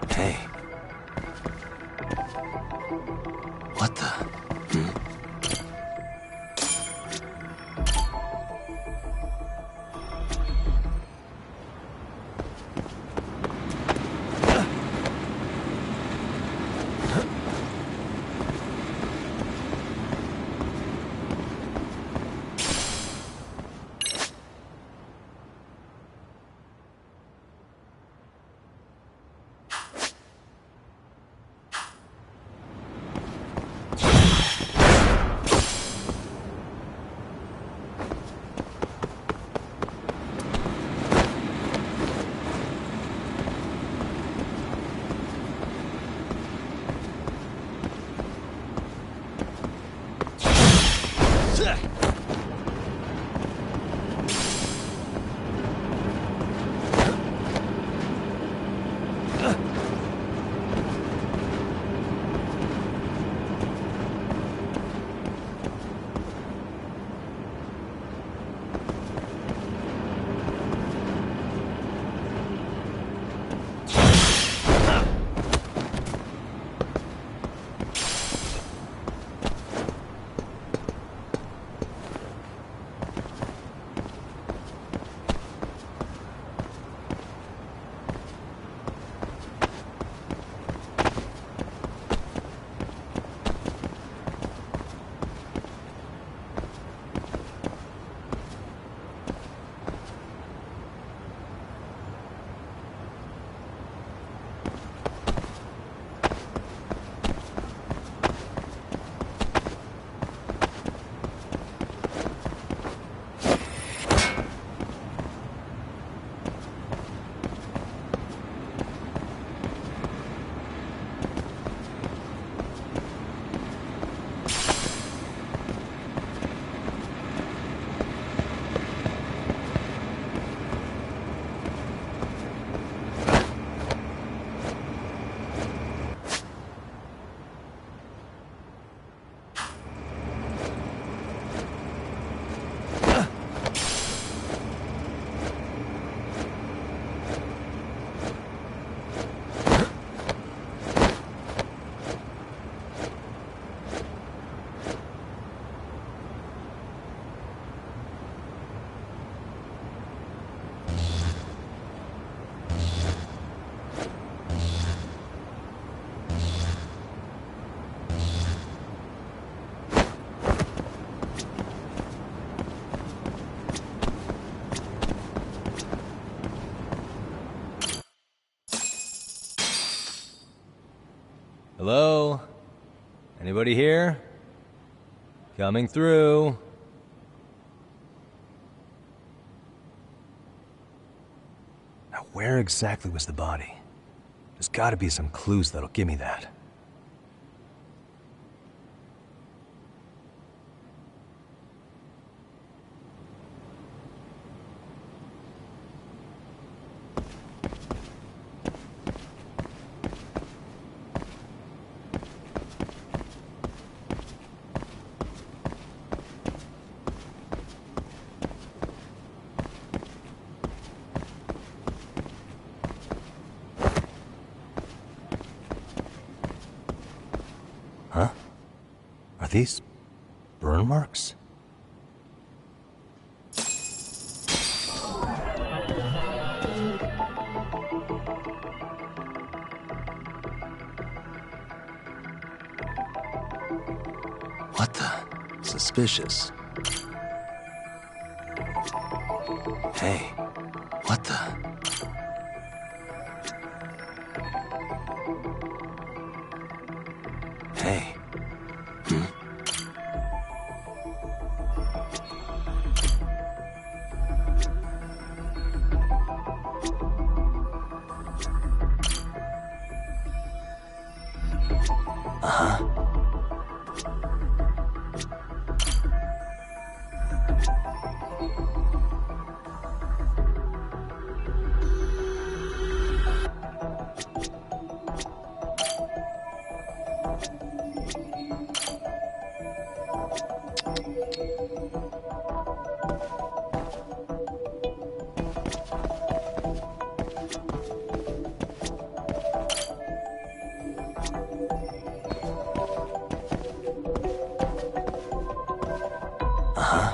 Hey. What the? Hello? Anybody here? Coming through. Now, where exactly was the body? There's gotta be some clues that'll give me that. Huh? Are these burn marks? What the? Suspicious. Hey, what the? Hey. Uh-huh. Uh-huh.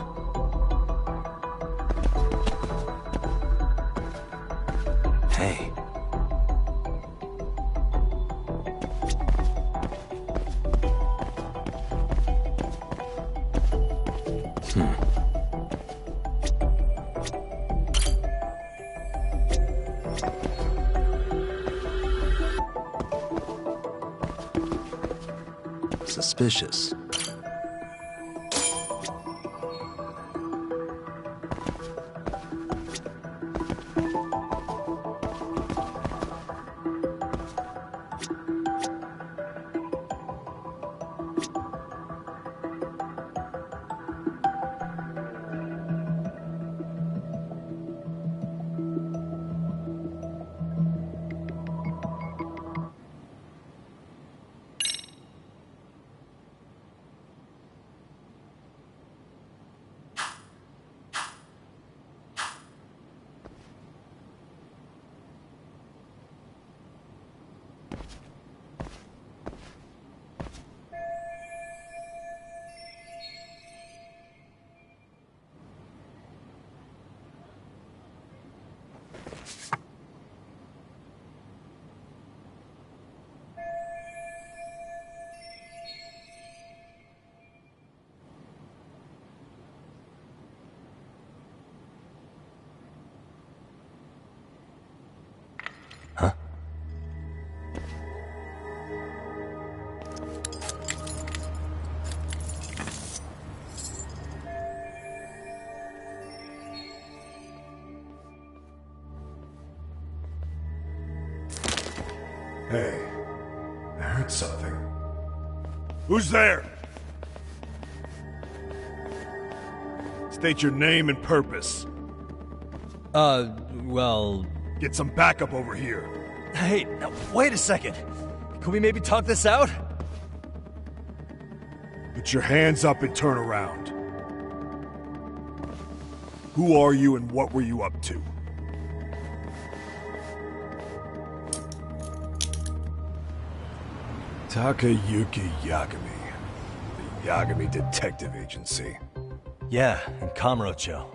Hey. Suspicious. Who's there? State your name and purpose. Well... Get some backup over here. Hey, now, wait a second. Can we maybe talk this out? Put your hands up and turn around. Who are you and what were you up to? Takayuki Yagami. The Yagami Detective Agency. Yeah, in Kamurocho.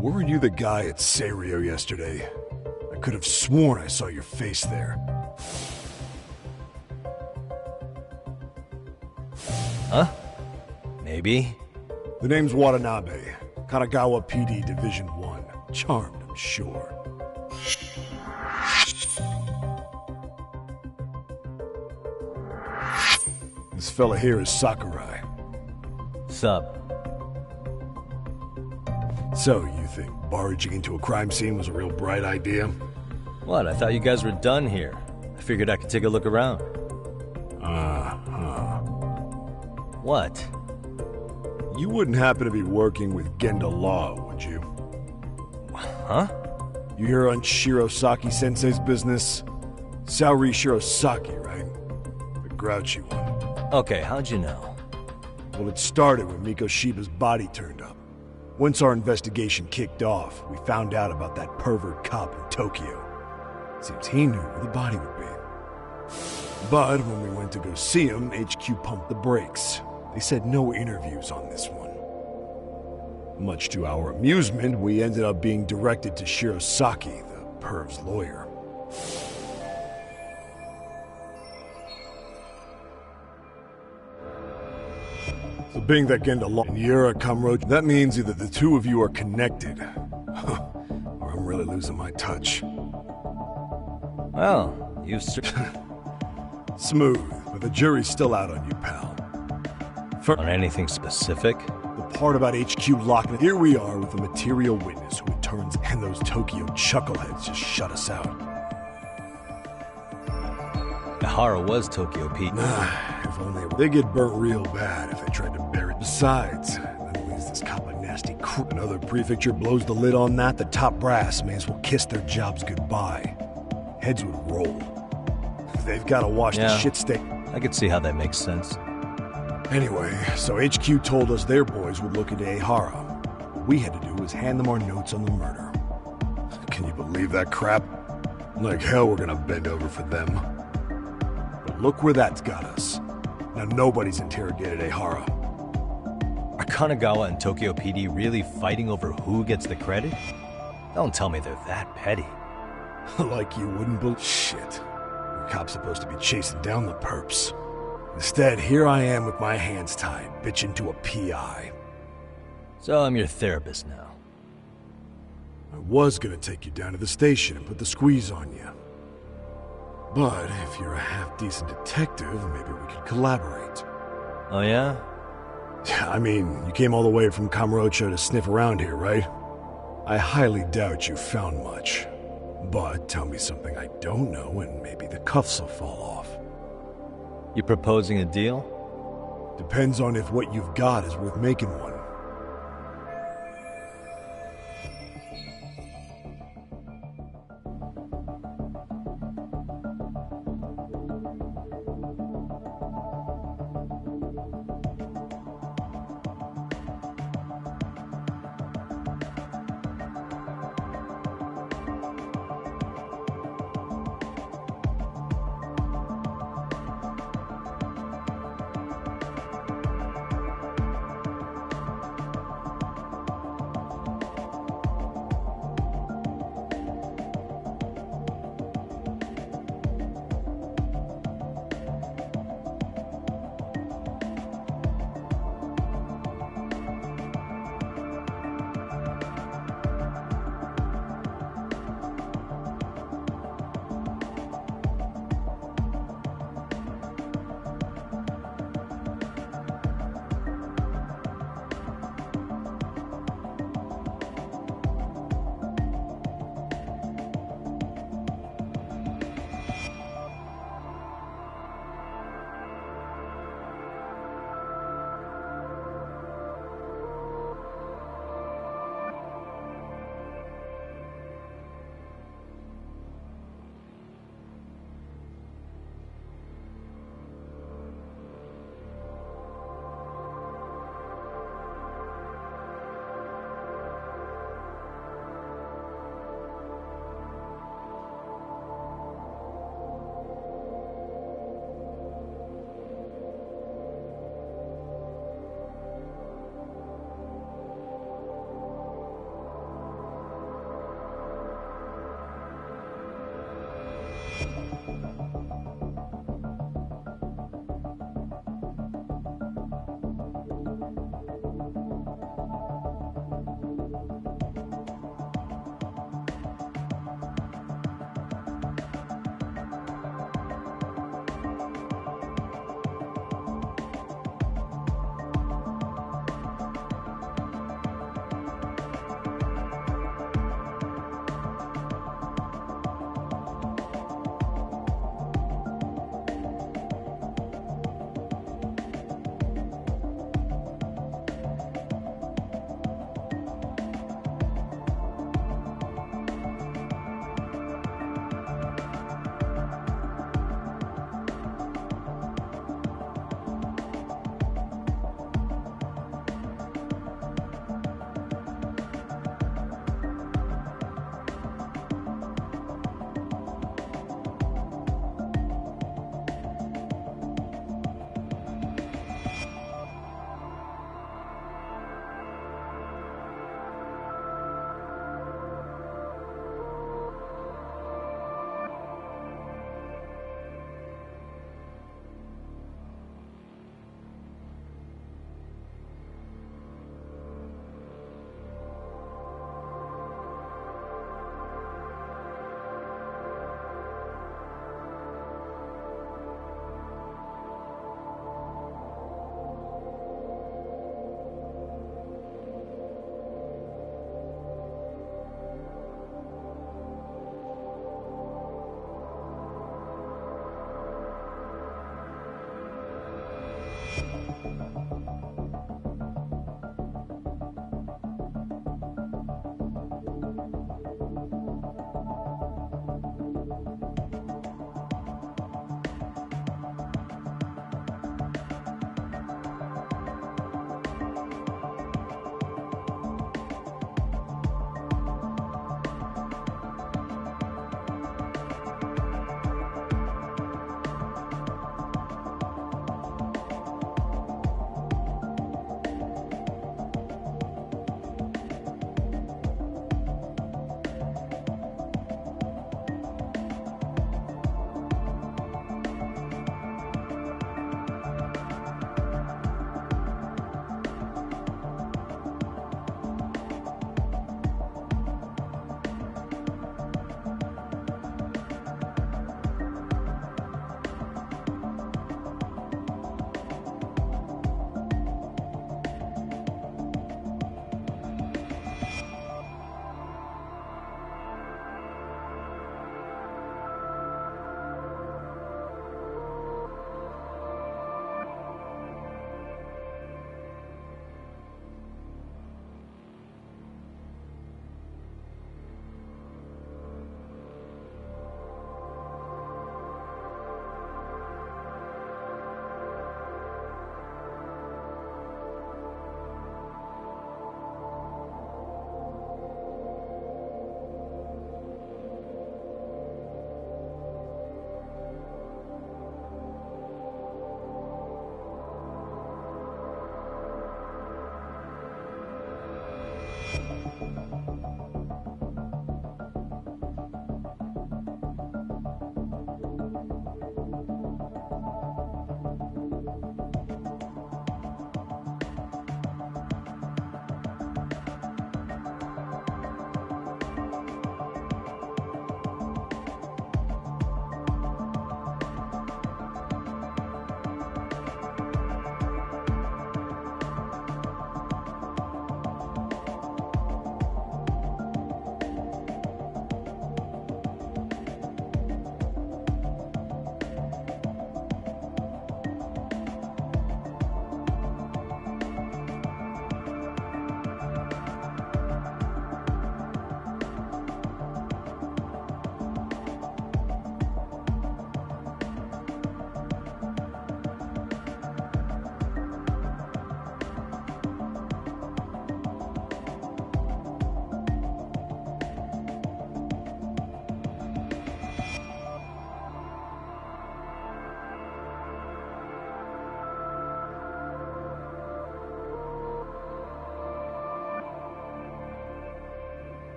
Weren't you the guy at Serio yesterday? I could have sworn I saw your face there. Huh? Maybe. The name's Watanabe. Kanagawa PD Division 1. Charmed, I'm sure. This fella here is Sakurai. Sup? So, you think barging into a crime scene was a real bright idea? What? I thought you guys were done here. I figured I could take a look around. What? You wouldn't happen to be working with Genda Law, would you? Huh? You hear on Shirosaki-sensei's business? Saori Shirosaki, right? The grouchy one. Okay, how'd you know? Well, it started when Mikoshiba's body turned up. Once our investigation kicked off, we found out about that pervert cop in Tokyo. Seems he knew where the body would be. But when we went to go see him, HQ pumped the brakes. They said no interviews on this one. Much to our amusement, we ended up being directed to Shirosaki, the perv's lawyer. So being that Genda Law and you're a Kamurocho, that means either the two of you are connected, or I'm really losing my touch. Well, you Smooth, but the jury's still out on you, pal. On anything specific? The part about HQ locking it. Here we are with a material witness who it turns, and those Tokyo chuckleheads just shut us out. Ihara was Tokyo Pete. If only they get burnt real bad if they tried to bury it. Besides, then leaves this cop a nasty crook. Another prefecture blows the lid on that, the top brass may as well kiss their jobs goodbye. Heads would roll. They've got to wash the shit state. I could see how that makes sense. Anyway, so HQ told us their boys would look into Ihara. What we had to do was hand them our notes on the murder. Can you believe that crap? Like hell we're gonna bend over for them. But look where that's got us. Now nobody's interrogated Ihara. Are Kanagawa and Tokyo PD really fighting over who gets the credit? Don't tell me they're that petty. Like you wouldn't believe. Shit. The cop's supposed to be chasing down the perps. Instead, here I am with my hands tied, bitching to a PI. So I'm your therapist now. I was gonna take you down to the station and put the squeeze on you. But if you're a half-decent detective, maybe we could collaborate. Oh yeah? I mean, you came all the way from Kamurocho to sniff around here, right? I highly doubt you found much. But tell me something I don't know and maybe the cuffs will fall off. You proposing a deal? Depends on if what you've got is worth making one.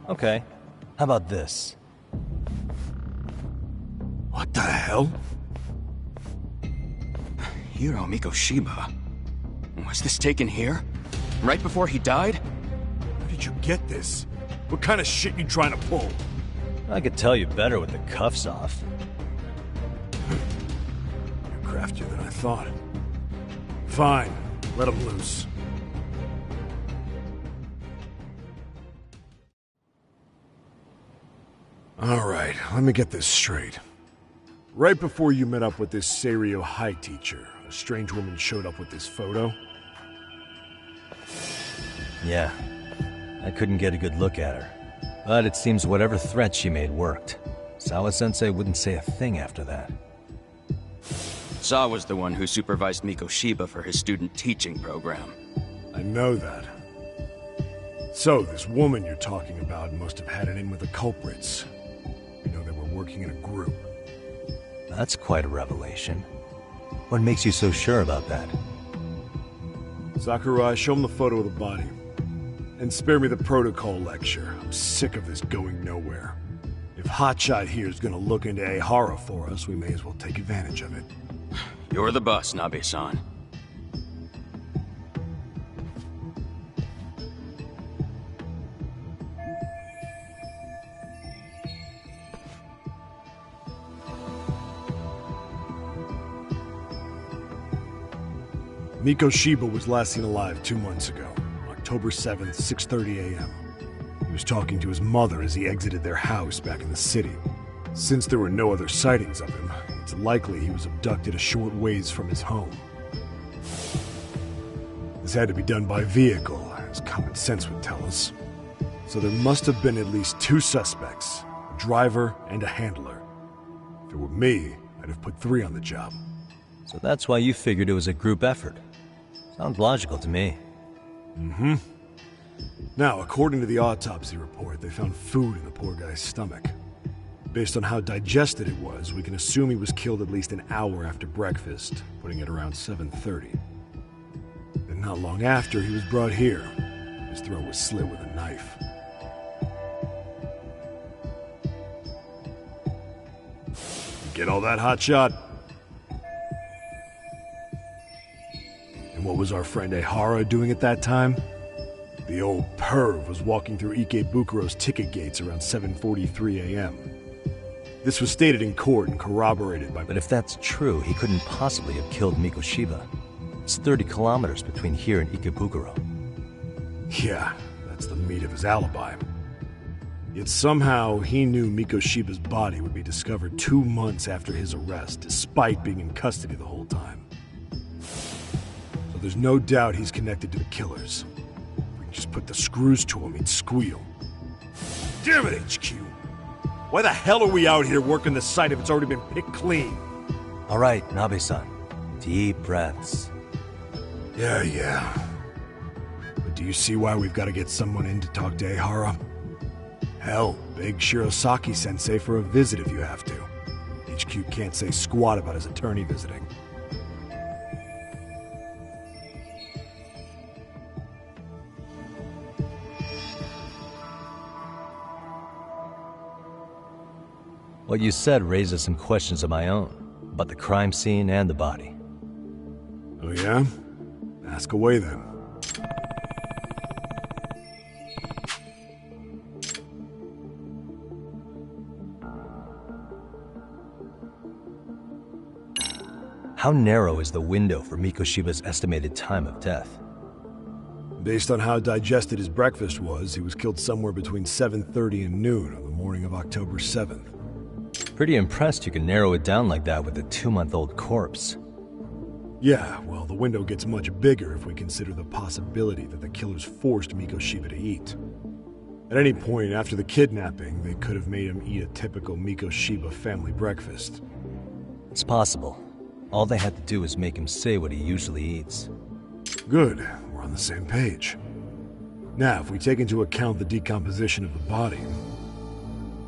Okay, how about this? What the hell? Hiro Mikoshiba. Was this taken here? Right before he died? Where did you get this? What kind of shit you trying to pull? I could tell you better with the cuffs off. You're craftier than I thought. Fine, let him loose. Alright, let me get this straight. Right before you met up with this Seiryo High teacher, a strange woman showed up with this photo? Yeah, I couldn't get a good look at her. But it seems whatever threat she made worked. Sawa-sensei wouldn't say a thing after that. Saw was the one who supervised Mikoshiba for his student teaching program. I know that. So, this woman you're talking about must have had it in with the culprits. You know, they were working in a group. That's quite a revelation. What makes you so sure about that? Sakurai, show him the photo of the body. And spare me the protocol lecture. I'm sick of this going nowhere. If Hotshot here is gonna look into Ehara for us, we may as well take advantage of it. You're the boss, Nabe-san. Mikoshiba was last seen alive 2 months ago, October 7th, 6:30 a.m. He was talking to his mother as he exited their house back in the city. Since there were no other sightings of him, it's likely he was abducted a short ways from his home. This had to be done by vehicle, as common sense would tell us. So there must have been at least 2 suspects, a driver and a handler. If it were me, I'd have put 3 on the job. So that's why you figured it was a group effort. Sounds logical to me. Mm-hmm. Now, according to the autopsy report, they found food in the poor guy's stomach. Based on how digested it was, we can assume he was killed at least an hour after breakfast, putting it around 7:30. And not long after, he was brought here. His throat was slit with a knife. You get all that, Hotshot? And what was our friend Ehara doing at that time? The old perv was walking through Ikebukuro's ticket gates around 7:43 a.m. This was stated in court and corroborated by... But if that's true, he couldn't possibly have killed Mikoshiba. It's 30 kilometers between here and Ikebukuro. Yeah, that's the meat of his alibi. Yet somehow he knew Mikoshiba's body would be discovered 2 months after his arrest, despite being in custody the whole time. So there's no doubt he's connected to the killers. If we can just put the screws to him, he'd squeal. Damn it, HQ! Why the hell are we out here working the site if it's already been picked clean? All right, Nabe-san. Deep breaths. Yeah. But do you see why we've got to get someone in to talk to Ehara? Hell, beg Shirosaki-sensei for a visit if you have to. HQ can't say squat about his attorney visiting. What you said raises some questions of my own, about the crime scene and the body. Oh yeah? Ask away then. How narrow is the window for Mikoshiba's estimated time of death? Based on how digested his breakfast was, he was killed somewhere between 7:30 and noon on the morning of October 7th. Pretty impressed you can narrow it down like that with a 2-month-old corpse. Yeah, well, the window gets much bigger if we consider the possibility that the killers forced Mikoshiba to eat. At any point after the kidnapping, they could have made him eat a typical Mikoshiba family breakfast. It's possible. All they had to do was make him say what he usually eats. Good, we're on the same page. Now, if we take into account the decomposition of the body,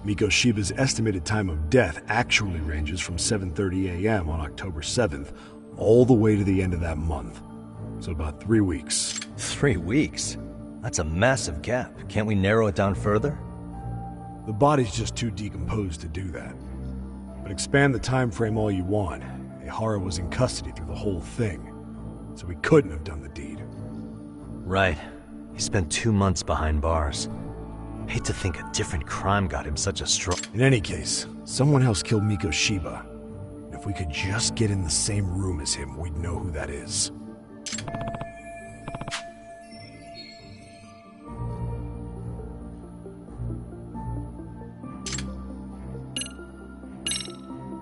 Mikoshiba's estimated time of death actually ranges from 7:30 a.m. on October 7th all the way to the end of that month. So about 3 weeks. 3 weeks? That's a massive gap. Can't we narrow it down further? The body's just too decomposed to do that. But expand the time frame all you want. Ehara was in custody through the whole thing, so he couldn't have done the deed. Right. He spent 2 months behind bars. Hate to think a different crime got him such a strong... In any case, someone else killed Mikoshiba. If we could just get in the same room as him, we'd know who that is.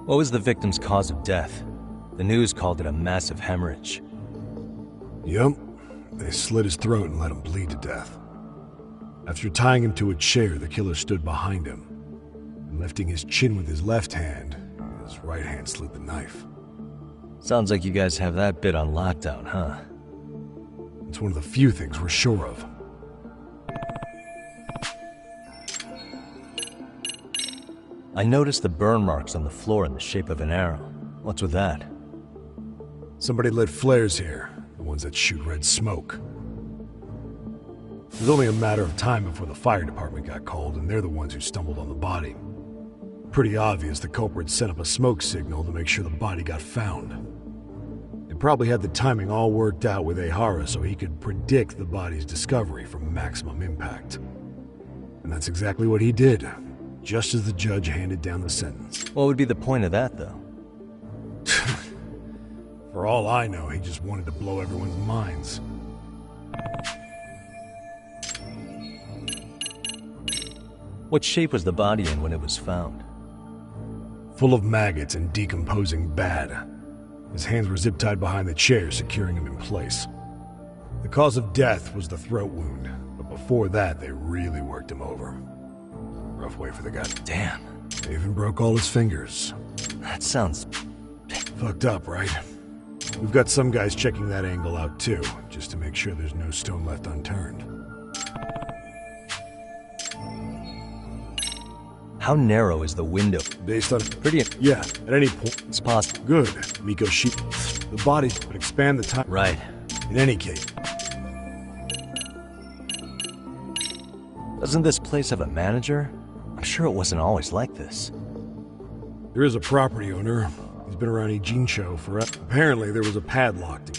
What was the victim's cause of death? The news called it a massive hemorrhage. Yep. They slit his throat and let him bleed to death. After tying him to a chair, the killer stood behind him. And lifting his chin with his left hand, his right hand slid the knife. Sounds like you guys have that bit on lockdown, huh? It's one of the few things we're sure of. I noticed the burn marks on the floor in the shape of an arrow. What's with that? Somebody lit flares here, the ones that shoot red smoke. It was only a matter of time before the fire department got called, and they're the ones who stumbled on the body. Pretty obvious the culprit set up a smoke signal to make sure the body got found. They probably had the timing all worked out with Ehara so he could predict the body's discovery from maximum impact. And that's exactly what he did, just as the judge handed down the sentence. What would be the point of that, though? For all I know, he just wanted to blow everyone's minds. What shape was the body in when it was found? Full of maggots and decomposing bad. His hands were zip-tied behind the chair, securing him in place. The cause of death was the throat wound, but before that, they really worked him over. Rough way for the guy. Damn. They even broke all his fingers. That sounds... fucked up, right? We've got some guys checking that angle out too, just to make sure there's no stone left unturned. How narrow is the window? Based on... Pretty... Yeah, at any point. It's possible. Good. Mikoshiba. The body would expand the time... Right. In any case. Doesn't this place have a manager? I'm sure it wasn't always like this. There is a property owner. He's been around Ijincho forever. Apparently, there was a padlock to...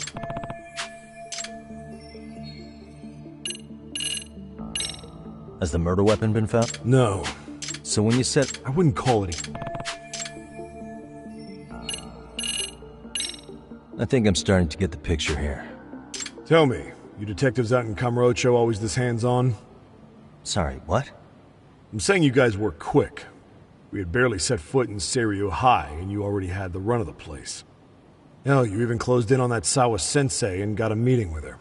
Has the murder weapon been found? No. So when you said... I wouldn't call it... I think I'm starting to get the picture here. Tell me, you detectives out in Kamurocho always this hands-on? Sorry, what? I'm saying you guys work quick. We had barely set foot in Seiryu High, and you already had the run of the place. Hell, you even closed in on that Sawa-sensei and got a meeting with her.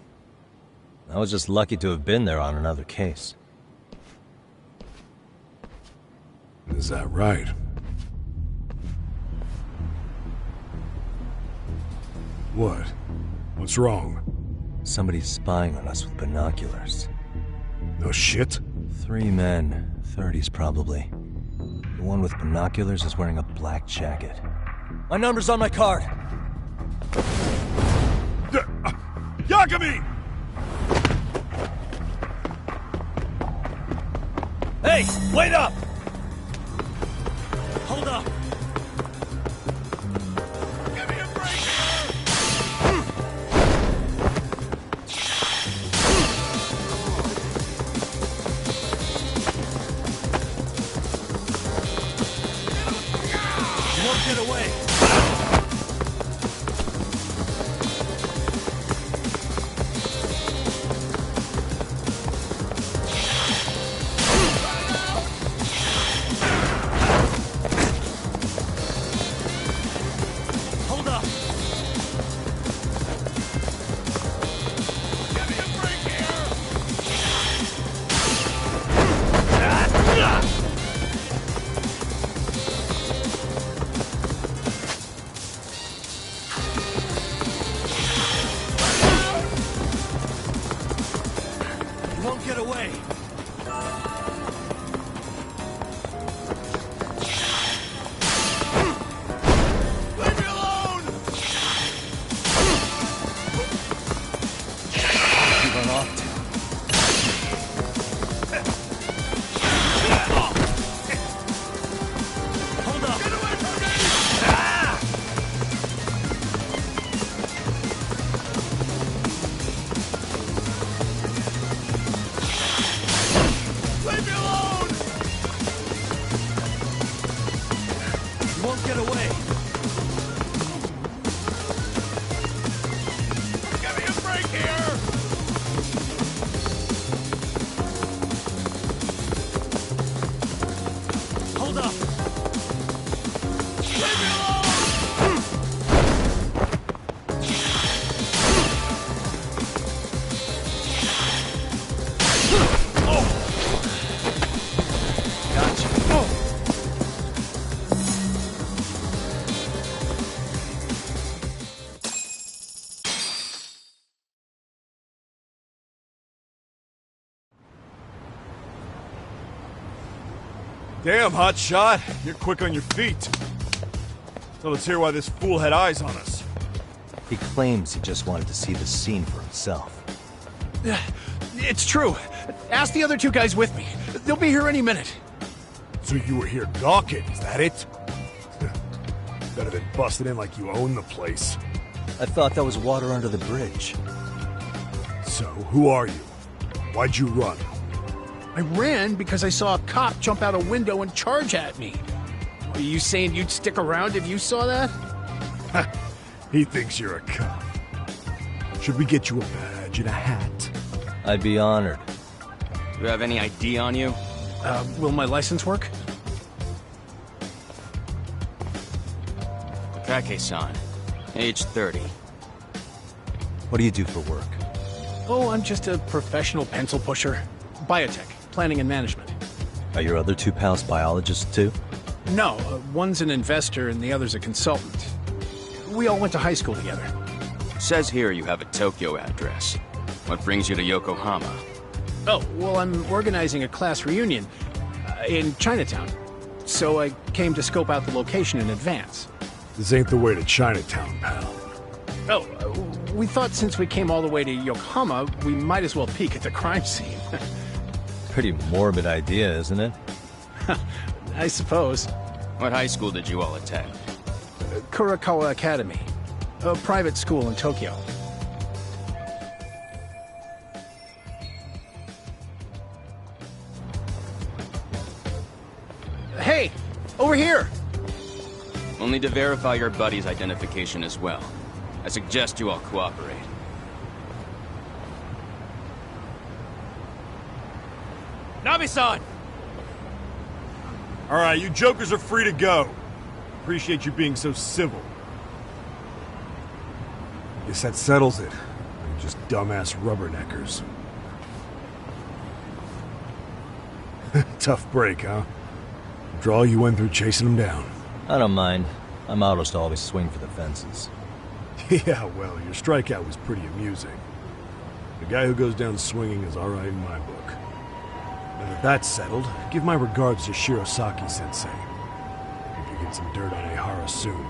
I was just lucky to have been there on another case. Is that right? What? What's wrong? Somebody's spying on us with binoculars. No shit? 3 men, 30s probably. The one with binoculars is wearing a black jacket. My number's on my card! Yagami! Hey, wait up! Hold up! Give me a break! You won't get away! won't get away. Give me a break here! Hold up. Damn, hotshot. You're quick on your feet. So let's hear why this fool had eyes on us. He claims he just wanted to see the scene for himself. It's true. Ask the other two guys with me. They'll be here any minute. So you were here gawking, is that it? Better than busting in like you own the place. I thought that was water under the bridge. So, who are you? Why'd you run? I ran because I saw a cop jump out a window and charge at me. Are you saying you'd stick around if you saw that? He thinks you're a cop. Should we get you a badge and a hat? I'd be honored. Do you have any ID on you? Will my license work? Kake-san, age 30. What do you do for work? Oh, I'm just a professional pencil pusher. Biotech, planning and management. Are your other two pals biologists too? No, one's an investor and the other's a consultant. We all went to high school together. Says here you have a Tokyo address. What brings you to Yokohama? Oh, well, I'm organizing a class reunion in Chinatown. So I came to scope out the location in advance. This ain't the way to Chinatown, pal. Oh, we thought since we came all the way to Yokohama, we might as well peek at the crime scene. Pretty morbid idea, isn't it? I suppose. What high school did you all attend? Kurakawa Academy, a private school in Tokyo. Hey, over here! We'll need to verify your buddy's identification as well. I suggest you all cooperate. Nabi-san! Alright, you jokers are free to go. Appreciate you being so civil. Guess that settles it. You're just dumbass rubberneckers. Tough break, huh? After all you went through chasing them down. I don't mind. I'm autos to always swing for the fences. Yeah, well, your strikeout was pretty amusing. The guy who goes down swinging is alright in my book. Now that that's settled, give my regards to Shirosaki-sensei. Hope you get some dirt on Ehara soon.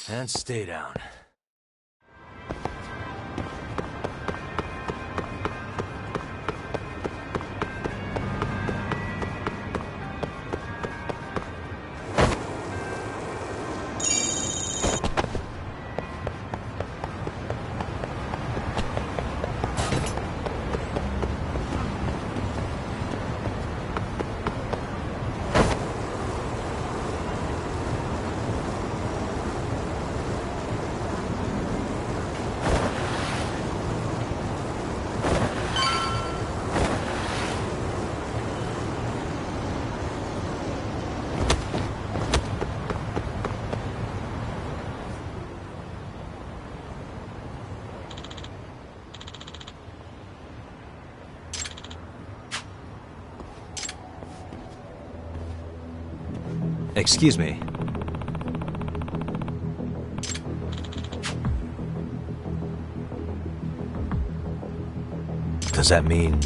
And stay down. Excuse me. Does that mean...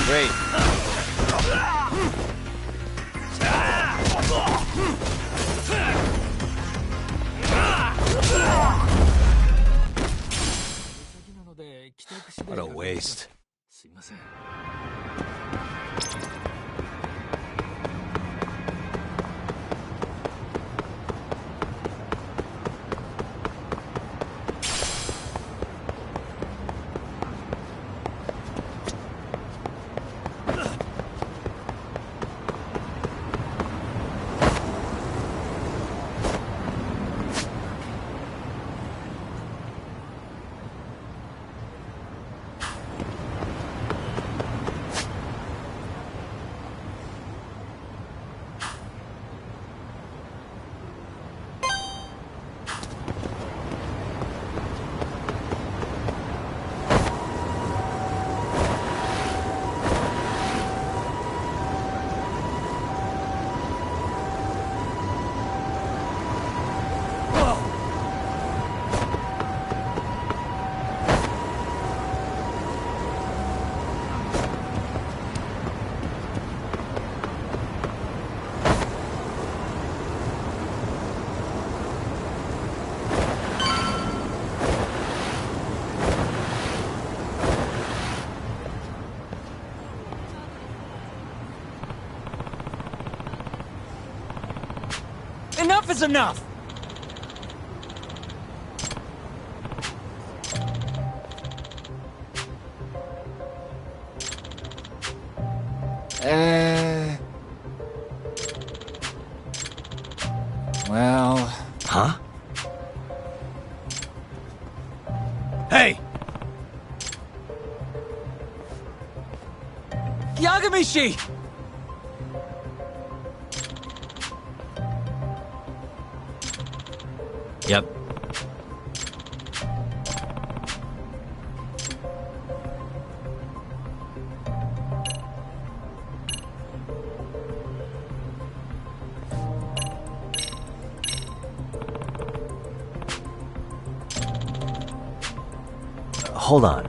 Great. What a waste. Enough is enough! Well... Huh? Hey! Yagamishi! Yep. Hold on.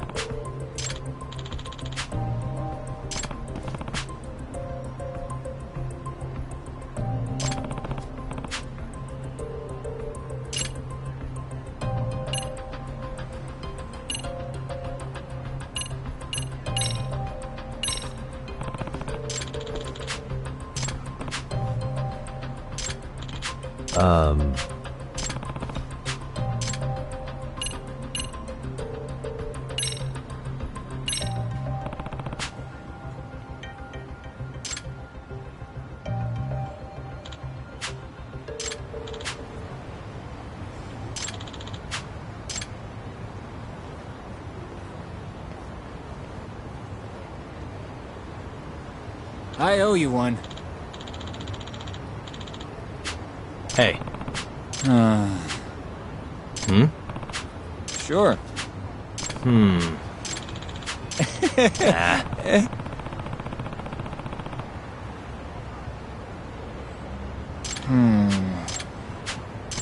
I owe you one. Hey. Hmm? Sure.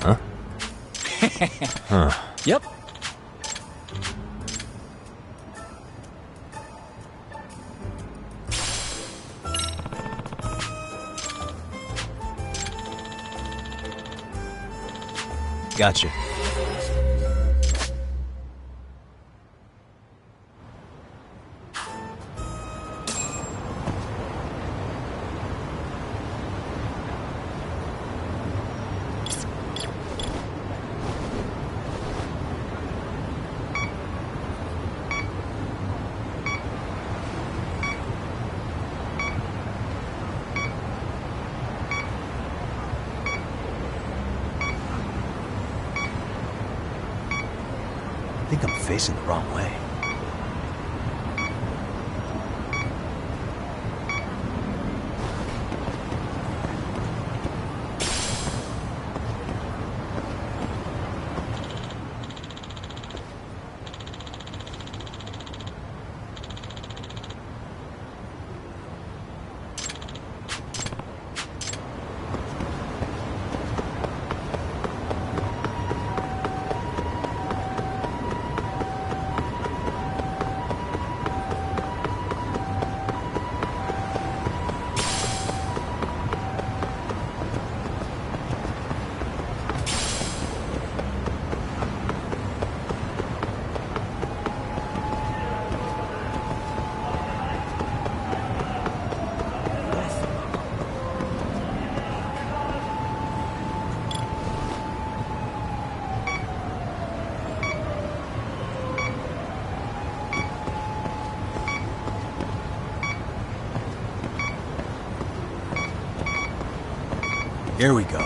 Huh? Huh. Yep. Gotcha. I think I'm facing the wrong way. Here we go.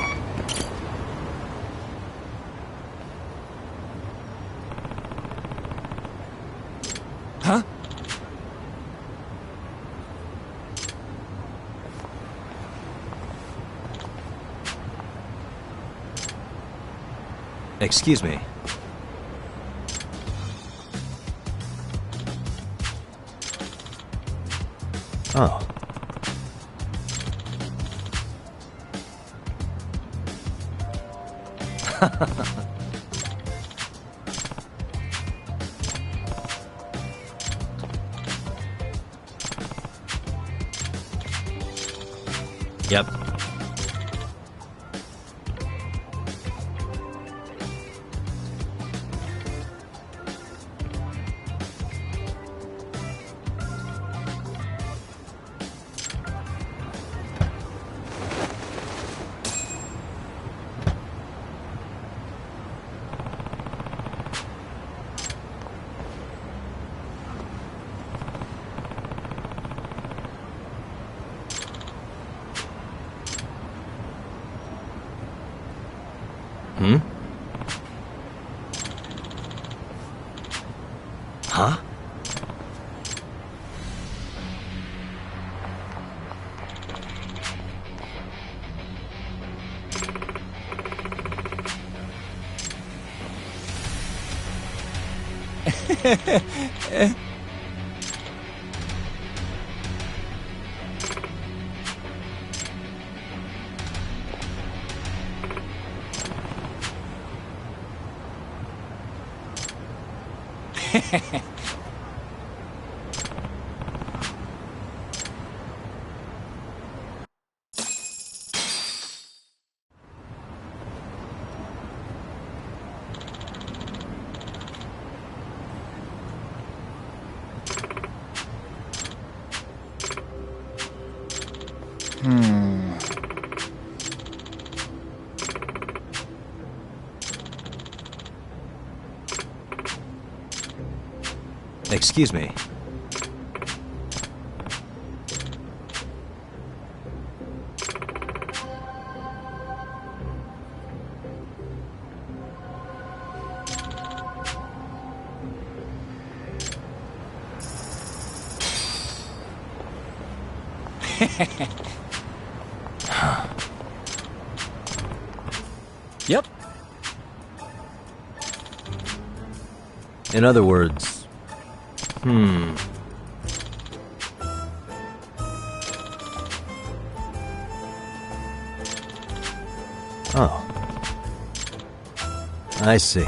Huh? Excuse me. Oh. Yep. Hmm? Huh? Excuse me. Yep. In other words, Oh. I see.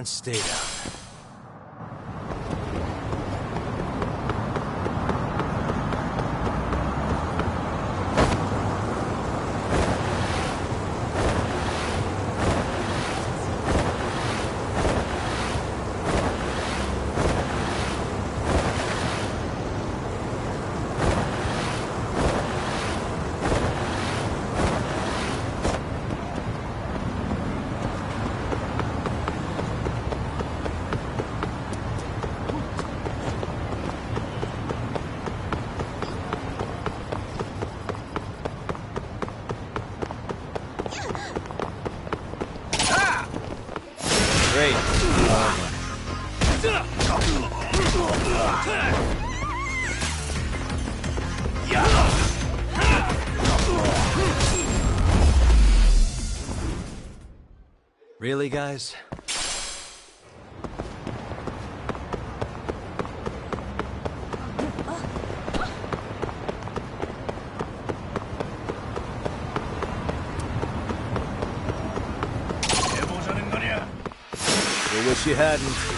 And stay down. Great. Really, guys? I wish you hadn't.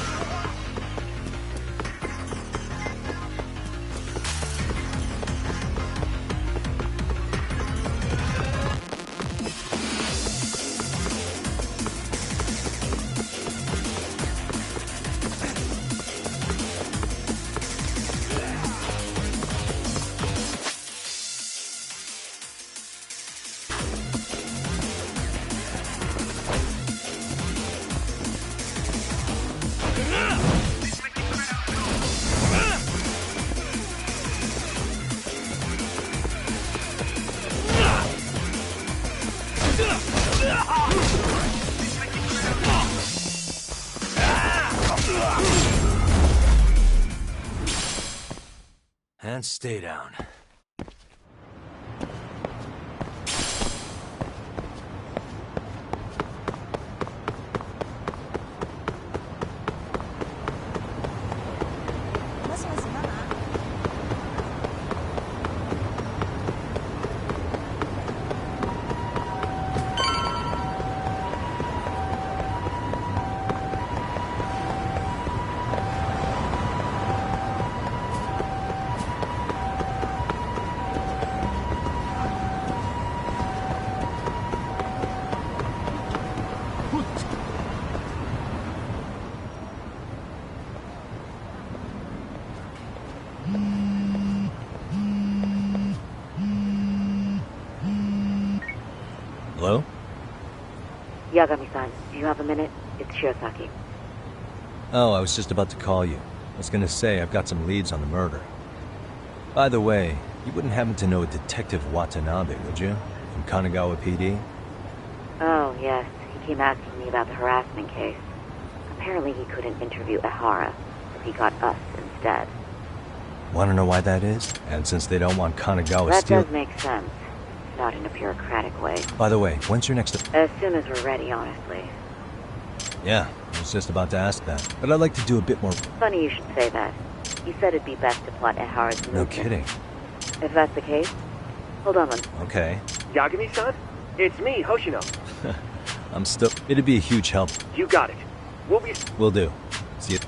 And stay down. Hello? Yagami-san, do you have a minute? It's Shirosaki. Oh, I was just about to call you. I was gonna say, I've got some leads on the murder. By the way, you wouldn't happen to know a Detective Watanabe, would you? From Kanagawa PD? Oh, yes. He came asking me about the harassment case. Apparently he couldn't interview Ehara, so he got us instead. Wanna know why that is? And since they don't want Kanagawa That steal- does make sense. Not in a bureaucratic way. By the way, when's your next... As soon as we're ready, honestly. Yeah, I was just about to ask that. But I'd like to do a bit more... Funny you should say that. He said it'd be best to plot Ehara's movement. No kidding. If that's the case, hold on one. Okay. Yagami-san? It's me, Hoshino. I'm still... It'd be a huge help. You got it. We'll be... Will do. See you...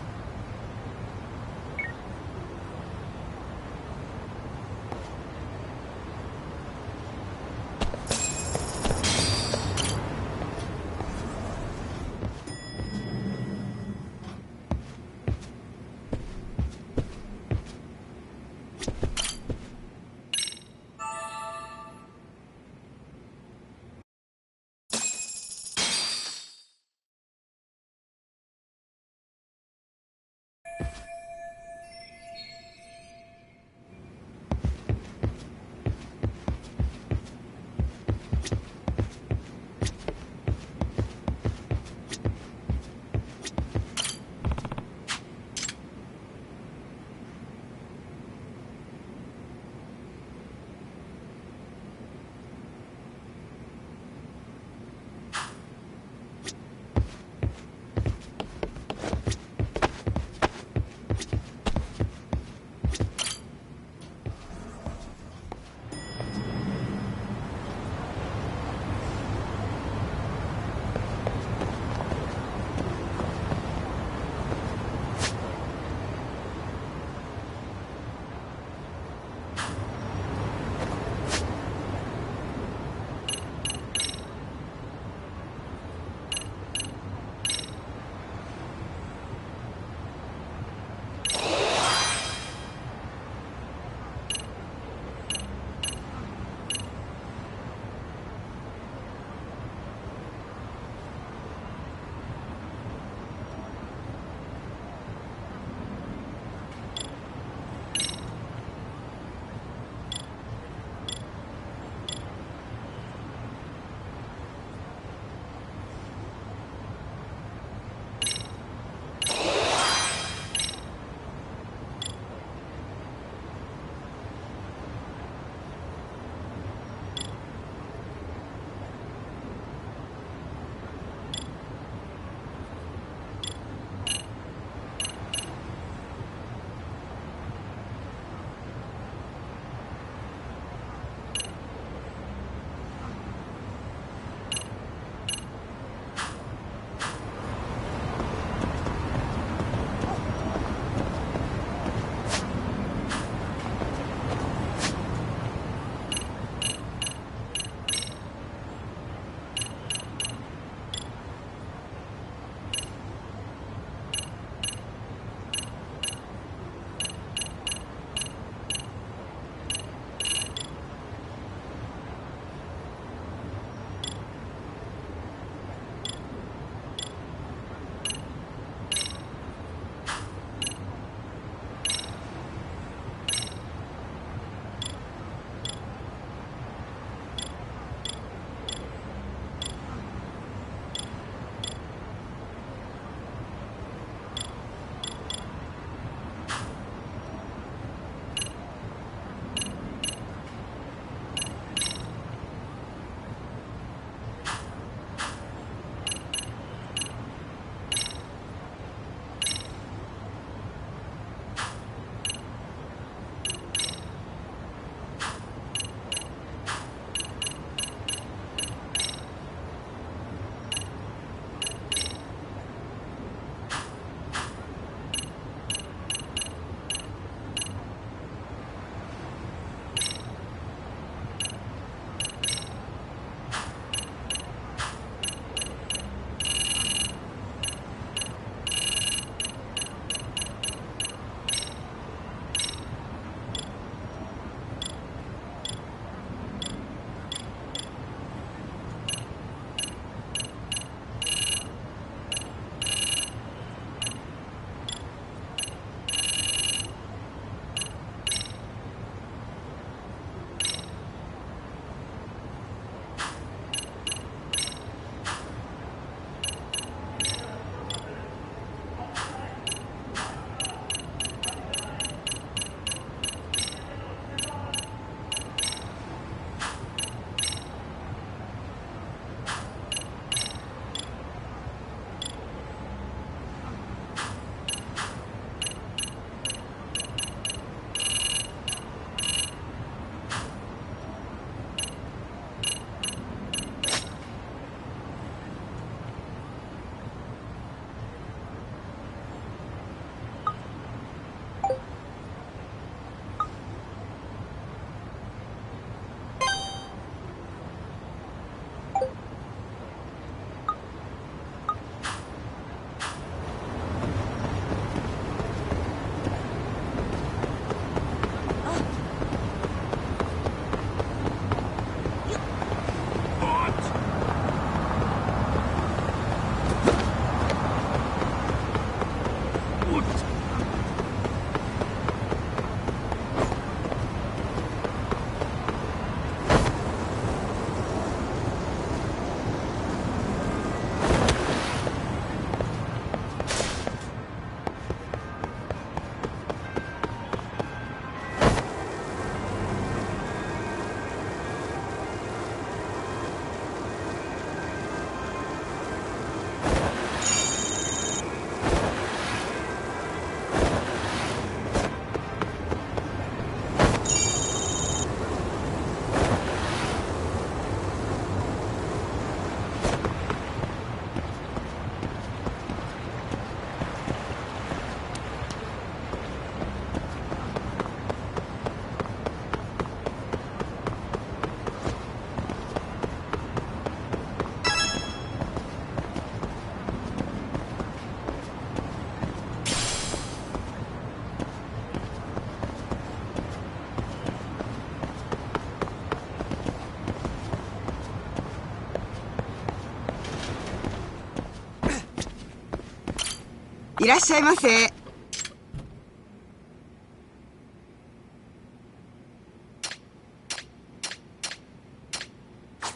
いらっしゃいませ。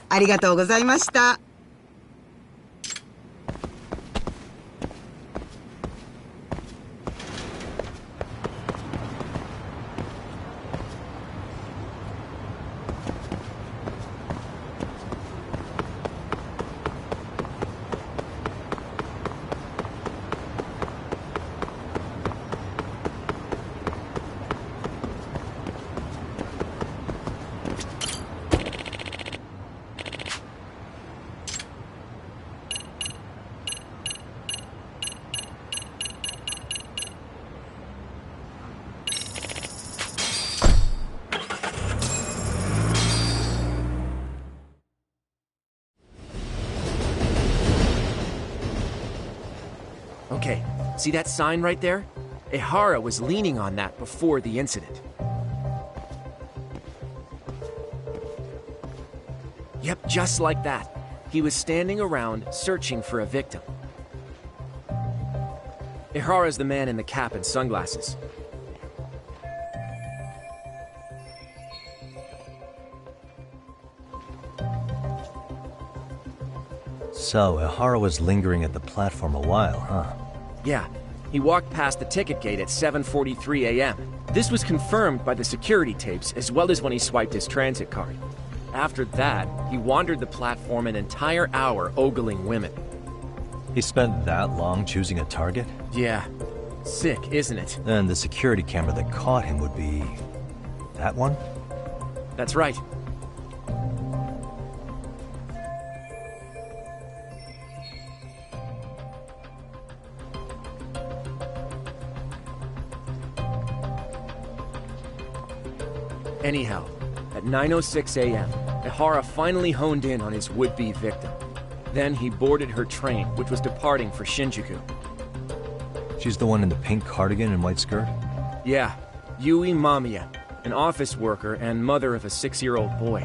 ありがとうございました。Okay, see that sign right there? Ehara was leaning on that before the incident. Yep, just like that. He was standing around searching for a victim. Ehara's the man in the cap and sunglasses. So, Ehara was lingering at the platform a while, huh? Yeah, he walked past the ticket gate at 7:43 a.m. This was confirmed by the security tapes as well as when he swiped his transit card. After that, he wandered the platform an entire hour ogling women. He spent that long choosing a target? Yeah. Sick, isn't it? And the security camera that caught him would be... that one? That's right. Anyhow, at 9:06 a.m., Ehara finally honed in on his would-be victim. Then he boarded her train, which was departing for Shinjuku. She's the one in the pink cardigan and white skirt? Yeah, Yui Mamiya, an office worker and mother of a 6-year-old boy.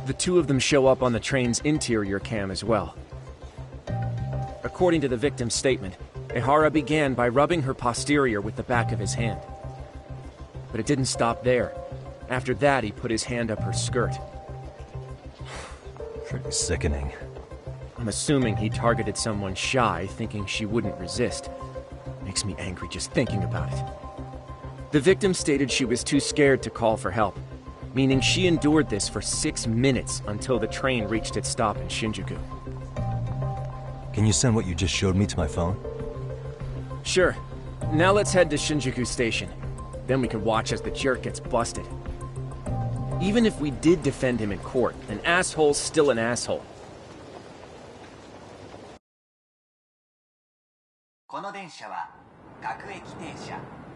The two of them show up on the train's interior cam as well. According to the victim's statement, Ehara began by rubbing her posterior with the back of his hand. But it didn't stop there. After that, he put his hand up her skirt. Pretty sickening. I'm assuming he targeted someone shy, thinking she wouldn't resist. Makes me angry just thinking about it. The victim stated she was too scared to call for help, meaning she endured this for 6 minutes until the train reached its stop in Shinjuku. Can you send what you just showed me to my phone? Sure. Now let's head to Shinjuku Station. Then we can watch as the jerk gets busted. Even if we did defend him in court, an asshole's still an asshole.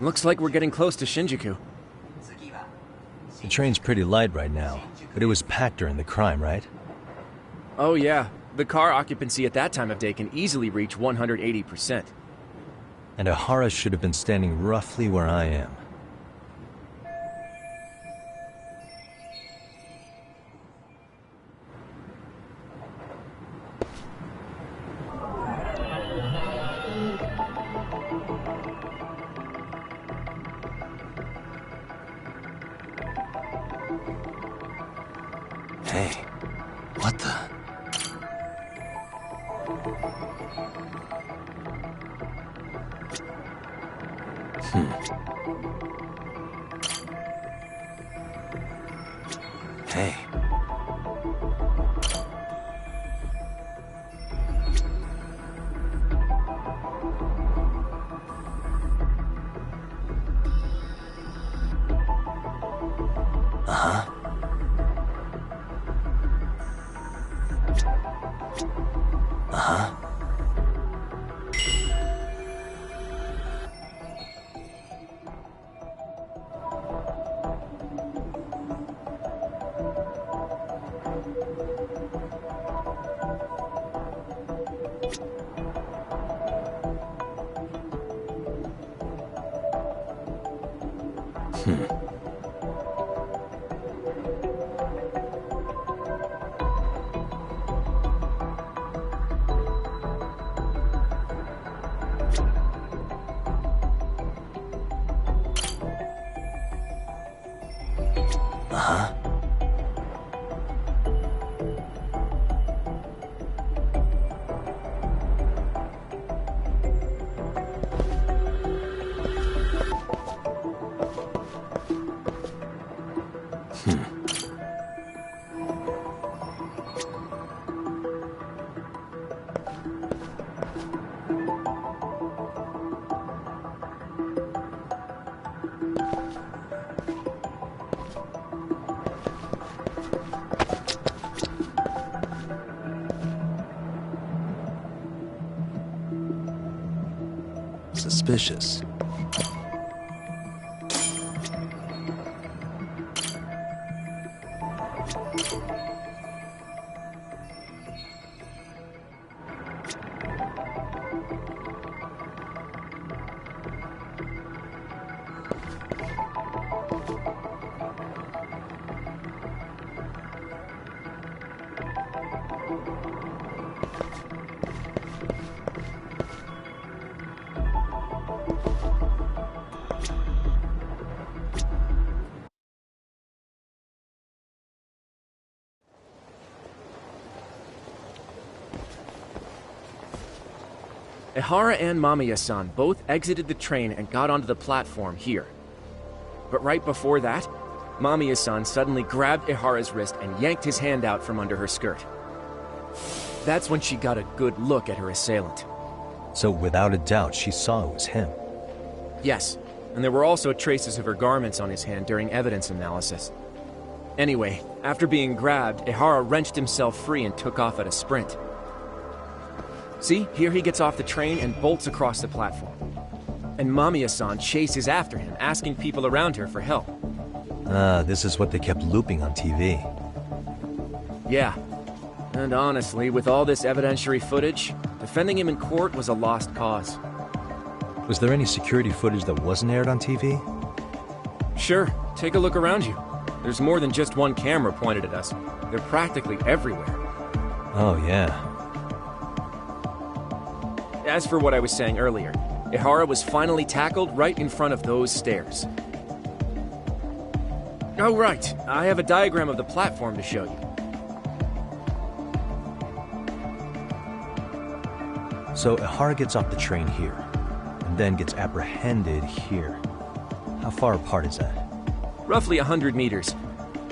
Looks like we're getting close to Shinjuku. The train's pretty light right now, but it was packed during the crime, right? Oh yeah, the car occupancy at that time of day can easily reach 180%. And Ehara should have been standing roughly where I am. Hey, what the... Hey. Uh-huh. Uh-huh. Uh-huh. Suspicious. Ihara and Mamiya-san both exited the train and got onto the platform here. But right before that, Mamiya-san suddenly grabbed Ihara's wrist and yanked his hand out from under her skirt. That's when she got a good look at her assailant. So without a doubt, she saw it was him. Yes, and there were also traces of her garments on his hand during evidence analysis. Anyway, after being grabbed, Ihara wrenched himself free and took off at a sprint. See, here he gets off the train and bolts across the platform. And Mamiya-san chases after him, asking people around her for help. Ah, this is what they kept looping on TV. Yeah. And honestly, with all this evidentiary footage, defending him in court was a lost cause. Was there any security footage that wasn't aired on TV? Sure, take a look around you. There's more than just one camera pointed at us. They're practically everywhere. Oh, yeah. As for what I was saying earlier, Ihara was finally tackled right in front of those stairs. Oh, right. I have a diagram of the platform to show you. So Ihara gets off the train here, and then gets apprehended here. How far apart is that? Roughly 100 meters.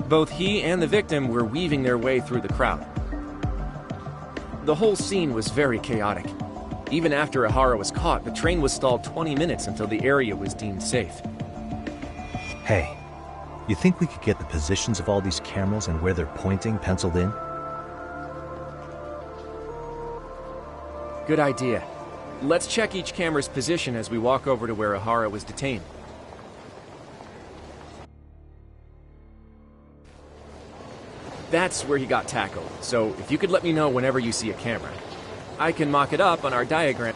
Both he and the victim were weaving their way through the crowd. The whole scene was very chaotic. Even after Ihara was caught, the train was stalled 20 minutes until the area was deemed safe. Hey, you think we could get the positions of all these cameras and where they're pointing penciled in? Good idea. Let's check each camera's position as we walk over to where Ihara was detained. That's where he got tackled, so if you could let me know whenever you see a camera. I can mock it up on our diagram.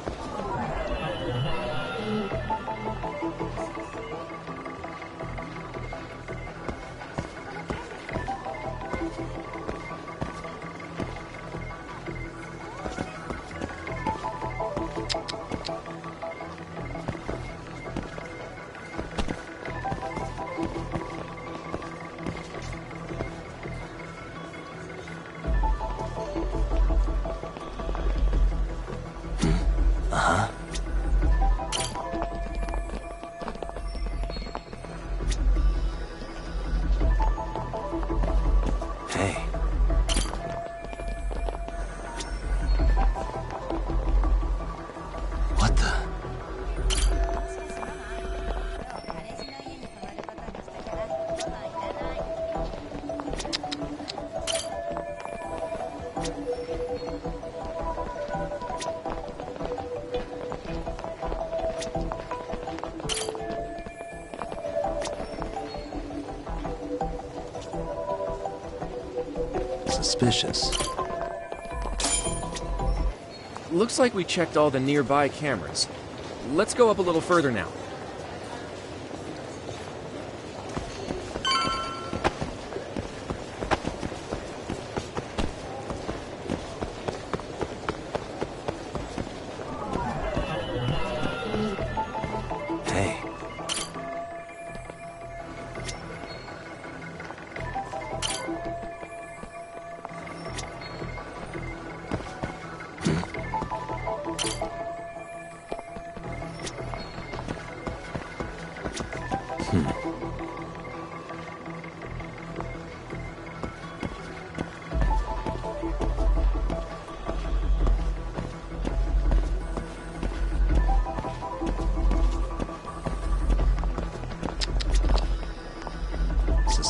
Suspicious. Looks like we checked all the nearby cameras. Let's go up a little further now.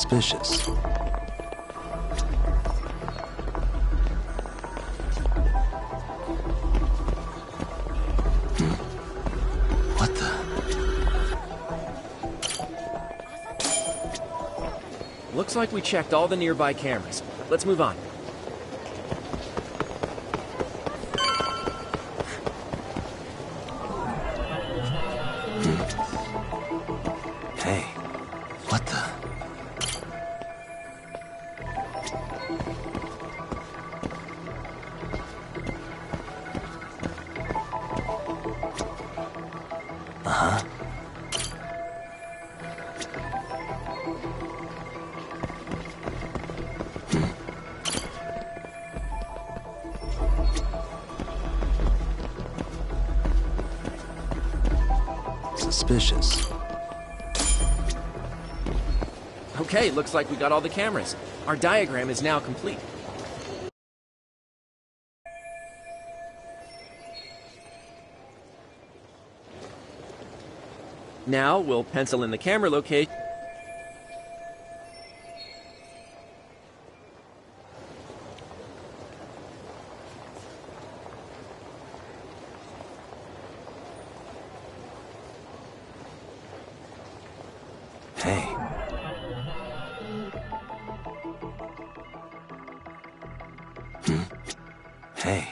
Suspicious. What the? Looks like we checked all the nearby cameras. Let's move on. Hey, what the? Uh-huh. Suspicious. Okay, looks like we got all the cameras. Our diagram is now complete. Now we'll pencil in the camera location. Hey. Hey.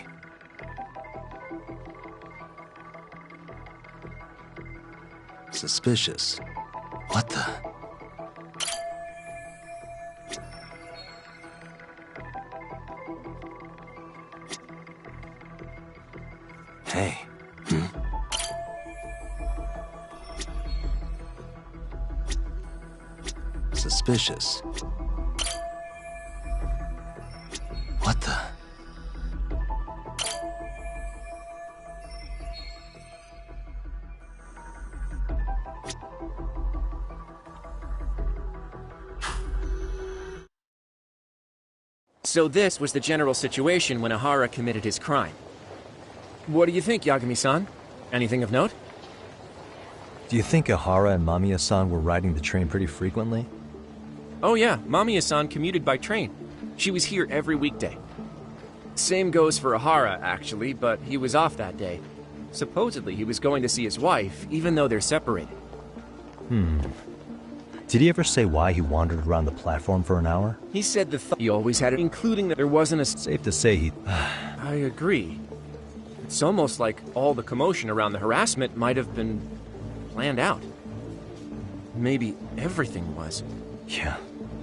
Suspicious. What the? Hey. Suspicious. What the? So this was the general situation when Ihara committed his crime. What do you think, Yagami-san? Anything of note? Do you think Ihara and Mamiya-san were riding the train pretty frequently? Oh yeah, Mamiya-san commuted by train. She was here every weekday. Same goes for Ihara, actually, but he was off that day. Supposedly he was going to see his wife, even though they're separated. Did he ever say why he wandered around the platform for an hour? He said he always had it, including that there wasn't a... Safe to say he... I agree. It's almost like all the commotion around the harassment might have been planned out. Maybe everything was. Yeah,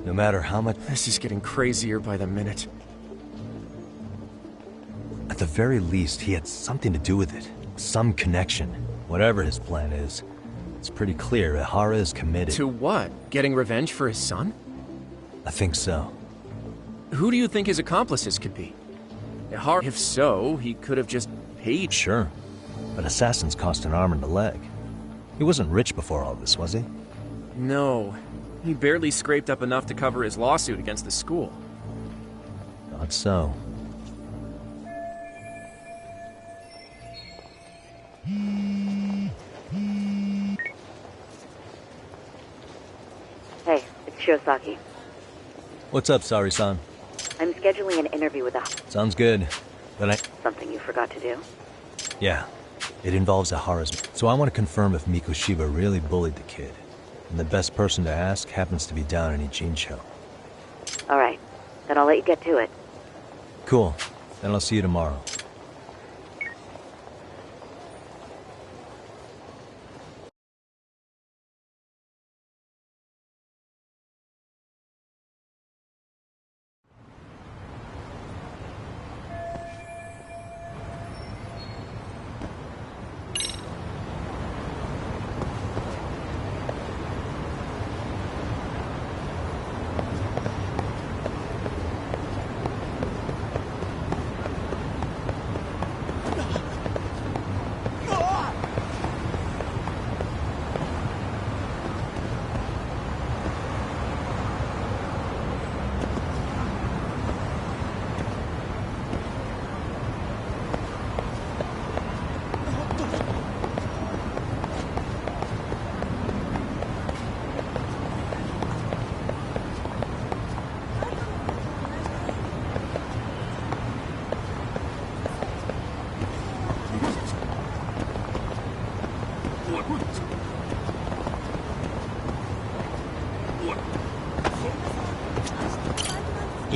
no matter how much... This is getting crazier by the minute. At the very least, he had something to do with it. Some connection. Whatever his plan is. It's pretty clear Ihara is committed. To what? Getting revenge for his son? I think so. Who do you think his accomplices could be? Ihara, if so, he could have just paid. Sure. But assassins cost an arm and a leg. He wasn't rich before all this, was he? No. He barely scraped up enough to cover his lawsuit against the school. Not so. Hey, it's Shiosaki. What's up, Sari-san? I'm scheduling an interview with a... Sounds good, but Something you forgot to do? Yeah. It involves Ihara's... So I want to confirm if Mikoshiba really bullied the kid. And the best person to ask happens to be down in Ijincho. Alright, then I'll let you get to it. Cool. Then I'll see you tomorrow.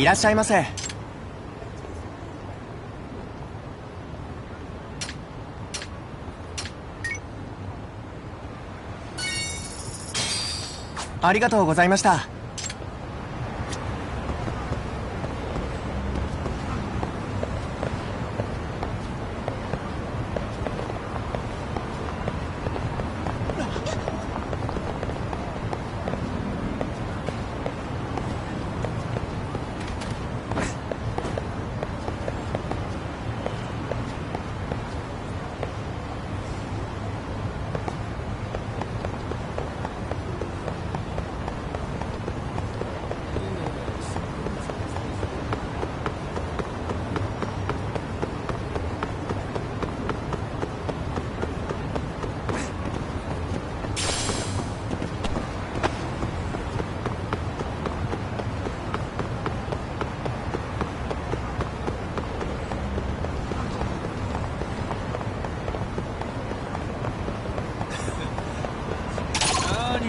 いらっしゃいませ。ありがとうございました。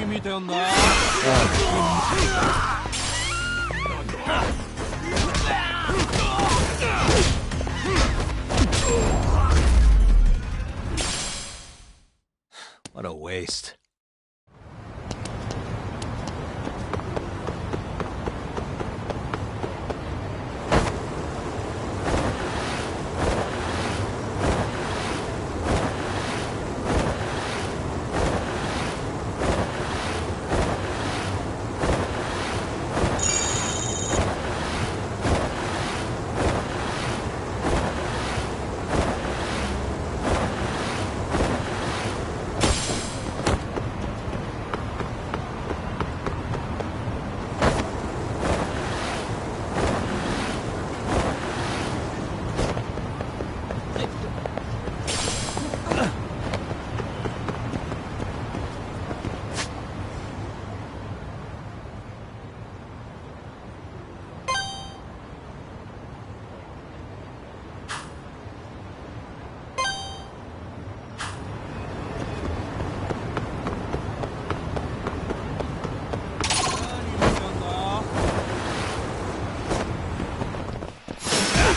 見てんだ。What a waste.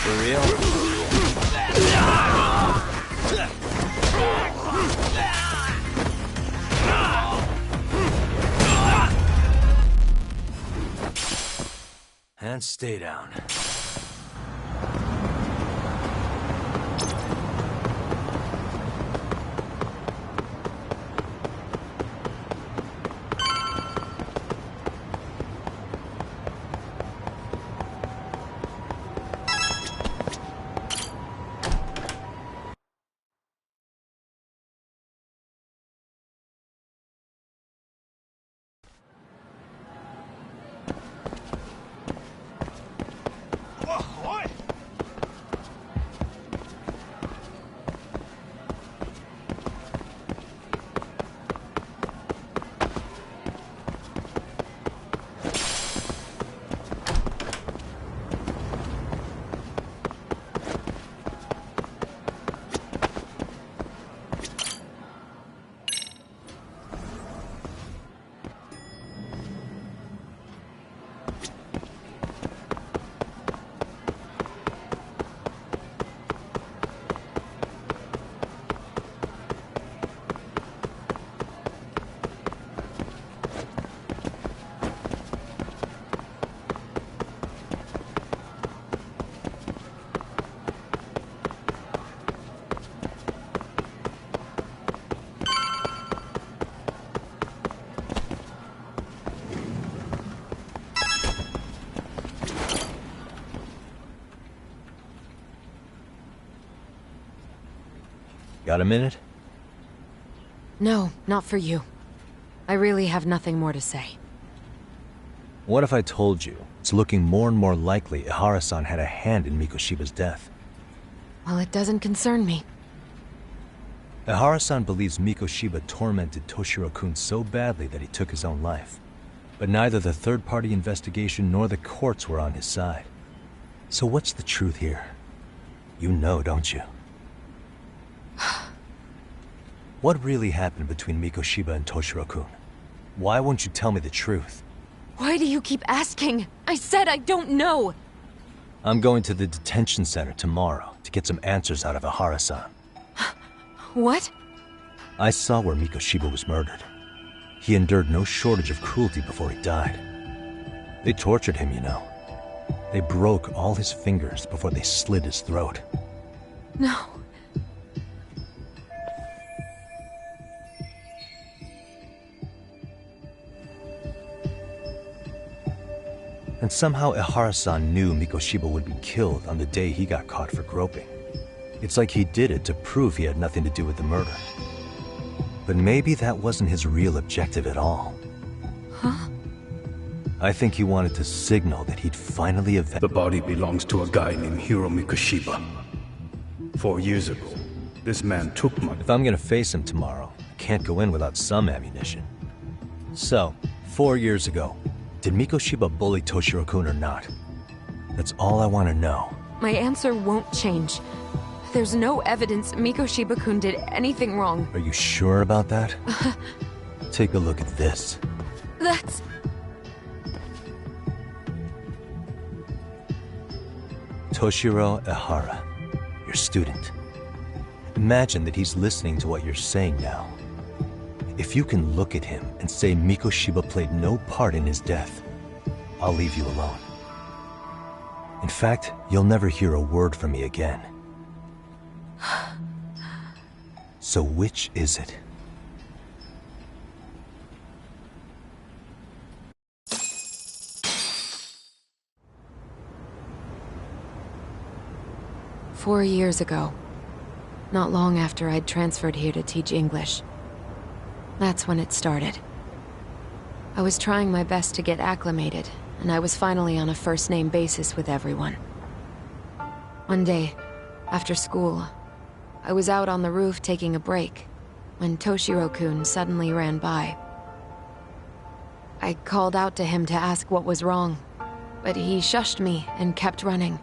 For real? And stay down. Got a minute? No, not for you. I really have nothing more to say. What if I told you it's looking more and more likely Ihara-san had a hand in Mikoshiba's death? Well, it doesn't concern me. Ihara-san believes Mikoshiba tormented Toshiro-kun so badly that he took his own life. But neither the third-party investigation nor the courts were on his side. So what's the truth here? You know, don't you? What really happened between Mikoshiba and Toshiro-kun? Why won't you tell me the truth? Why do you keep asking? I said I don't know! I'm going to the detention center tomorrow to get some answers out of Ihara-san. What? I saw where Mikoshiba was murdered. He endured no shortage of cruelty before he died. They tortured him, you know. They broke all his fingers before they slit his throat. No. And somehow Ihara-san knew Mikoshiba would be killed on the day he got caught for groping. It's like he did it to prove he had nothing to do with the murder. But maybe that wasn't his real objective at all. Huh? I think he wanted to signal that he'd finally avenged. The body belongs to a guy named Hiro Mikoshiba. 4 years ago, this man took my... If I'm gonna face him tomorrow, I can't go in without some ammunition. So, 4 years ago, did Mikoshiba bully Toshiro-kun or not? That's all I want to know. My answer won't change. There's no evidence Mikoshiba-kun did anything wrong. Are you sure about that? Take a look at this. That's... Toshiro Ihara, your student. Imagine that he's listening to what you're saying now. If you can look at him and say Mikoshiba played no part in his death, I'll leave you alone. In fact, you'll never hear a word from me again. So which is it? "4 years ago, not long after I'd transferred here to teach English. That's when it started. I was trying my best to get acclimated, and I was finally on a first-name basis with everyone. One day, after school, I was out on the roof taking a break, when Toshiro-kun suddenly ran by. I called out to him to ask what was wrong, but he shushed me and kept running.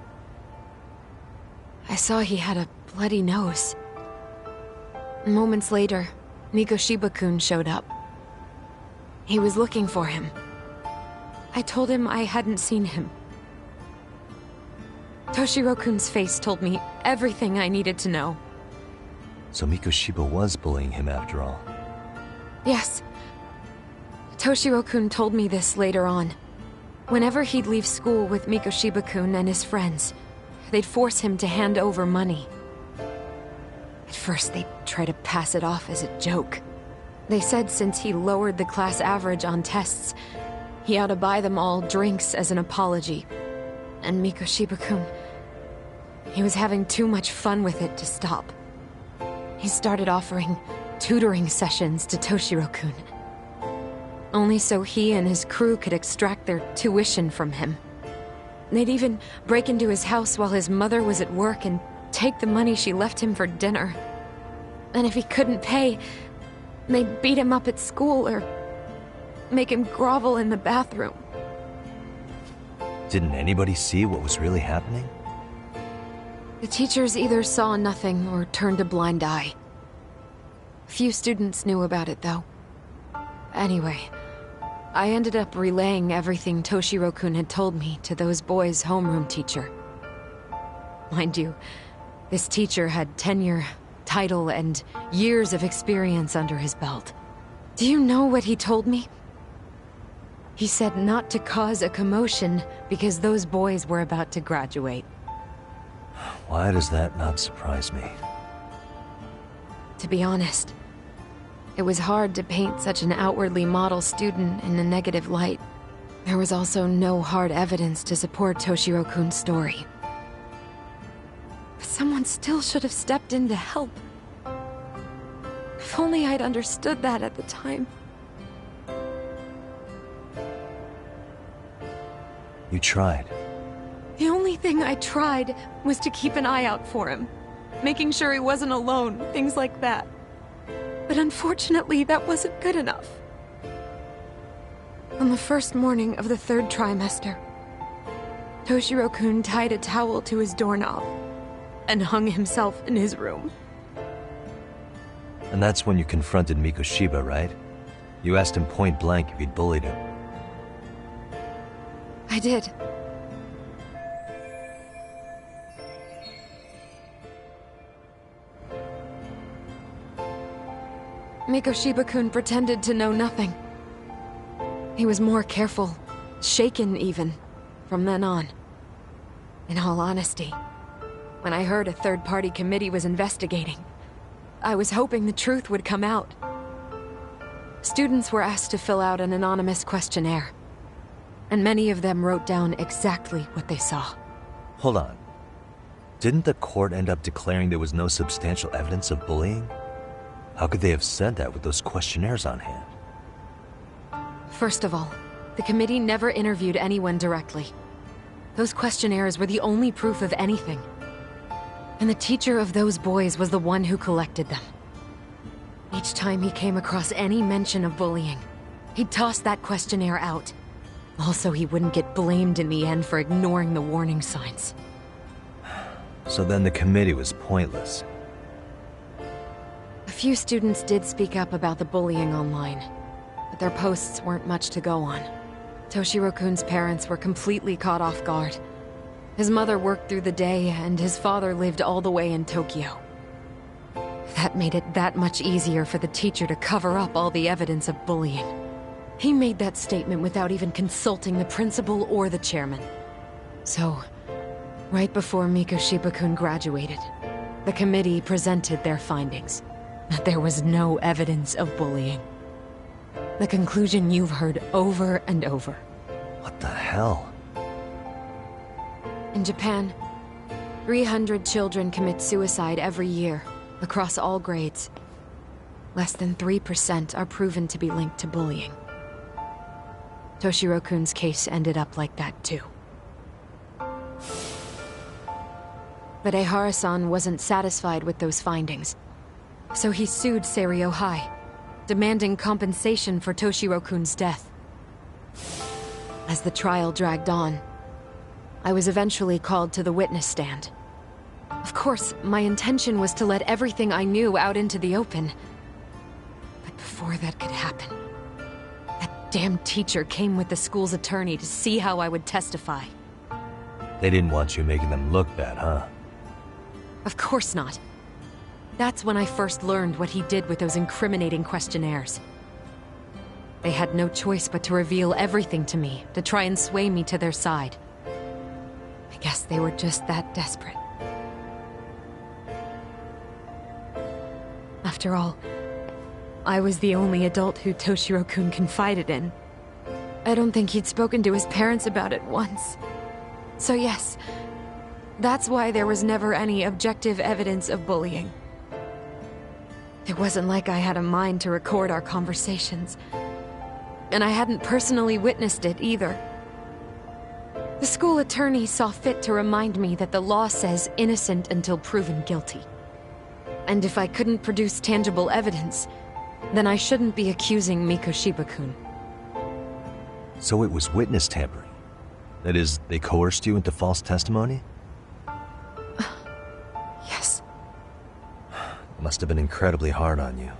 I saw he had a bloody nose. Moments later, Mikoshiba-kun showed up. He was looking for him. I told him I hadn't seen him. Toshiro-kun's face told me everything I needed to know. So Mikoshiba was bullying him after all. Yes. Toshiro-kun told me this later on. Whenever he'd leave school with Mikoshiba-kun and his friends, they'd force him to hand over money. At first, they'd try to pass it off as a joke. They said since he lowered the class average on tests, he ought to buy them all drinks as an apology. And Mikoshiba-kun, he was having too much fun with it to stop. He started offering tutoring sessions to Toshiro-kun. Only so he and his crew could extract their tuition from him. They'd even break into his house while his mother was at work and take the money she left him for dinner. And if he couldn't pay, they'd beat him up at school or make him grovel in the bathroom. Didn't anybody see what was really happening? The teachers either saw nothing or turned a blind eye. Few students knew about it, though. Anyway, I ended up relaying everything Toshiro-kun had told me to those boys' homeroom teacher. Mind you, this teacher had tenure, title, and years of experience under his belt. Do you know what he told me? He said not to cause a commotion because those boys were about to graduate. Why does that not surprise me? To be honest, it was hard to paint such an outwardly model student in a negative light. There was also no hard evidence to support Toshiro-kun's story. But someone still should have stepped in to help. If only I'd understood that at the time. You tried. The only thing I tried was to keep an eye out for him, making sure he wasn't alone, things like that. But unfortunately, that wasn't good enough. On the first morning of the 3rd trimester, Toshiro-kun tied a towel to his doorknob and hung himself in his room. And that's when you confronted Mikoshiba, right? You asked him point blank if he'd bullied him. I did. Mikoshiba-kun pretended to know nothing. He was more careful, shaken even, from then on. In all honesty, when I heard a third-party committee was investigating, I was hoping the truth would come out. Students were asked to fill out an anonymous questionnaire, and many of them wrote down exactly what they saw. Hold on. Didn't the court end up declaring there was no substantial evidence of bullying? How could they have said that with those questionnaires on hand? First of all, the committee never interviewed anyone directly. Those questionnaires were the only proof of anything. And the teacher of those boys was the one who collected them. Each time he came across any mention of bullying, he'd toss that questionnaire out. Also, he wouldn't get blamed in the end for ignoring the warning signs. So then the committee was pointless. A few students did speak up about the bullying online, but their posts weren't much to go on. Toshiro-kun's parents were completely caught off guard. His mother worked through the day, and his father lived all the way in Tokyo. That made it that much easier for the teacher to cover up all the evidence of bullying. He made that statement without even consulting the principal or the chairman. So, right before Mikoshiba-kun graduated, the committee presented their findings, that there was no evidence of bullying. The conclusion you've heard over and over. What the hell? In Japan, 300 children commit suicide every year, across all grades. Less than 3% are proven to be linked to bullying. Toshiro-kun's case ended up like that too. But Ehara-san wasn't satisfied with those findings, so he sued Seiryo High, demanding compensation for Toshiro-kun's death. As the trial dragged on, I was eventually called to the witness stand. Of course, my intention was to let everything I knew out into the open. But before that could happen, that damn teacher came with the school's attorney to see how I would testify. They didn't want you making them look bad, huh? Of course not. That's when I first learned what he did with those incriminating questionnaires. They had no choice but to reveal everything to me, to try and sway me to their side. I guess they were just that desperate. After all, I was the only adult who Toshiro-kun confided in. I don't think he'd spoken to his parents about it once. So yes, that's why there was never any objective evidence of bullying. It wasn't like I had a mind to record our conversations. And I hadn't personally witnessed it either. The school attorney saw fit to remind me that the law says innocent until proven guilty. And if I couldn't produce tangible evidence, then I shouldn't be accusing Mikoshiba-kun. So it was witness tampering? That is, they coerced you into false testimony? Yes. It must have been incredibly hard on you.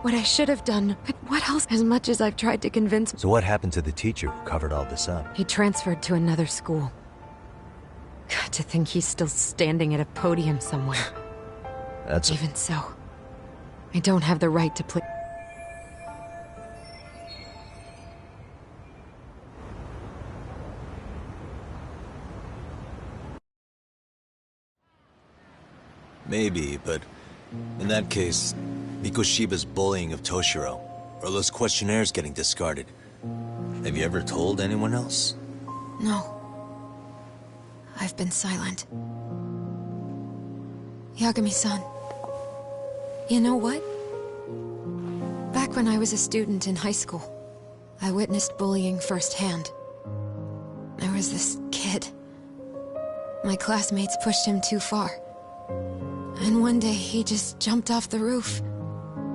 What I should have done, but what else? As much as I've tried to convince... So what happened to the teacher who covered all this up? He transferred to another school. God, to think he's still standing at a podium somewhere. That's... Even so, I don't have the right to play... Maybe, but in that case, Mikoshiba's bullying of Toshiro, or those questionnaires getting discarded. Have you ever told anyone else? No. I've been silent. Yagami-san, you know what? Back when I was a student in high school, I witnessed bullying firsthand. There was this kid. My classmates pushed him too far. And one day he just jumped off the roof.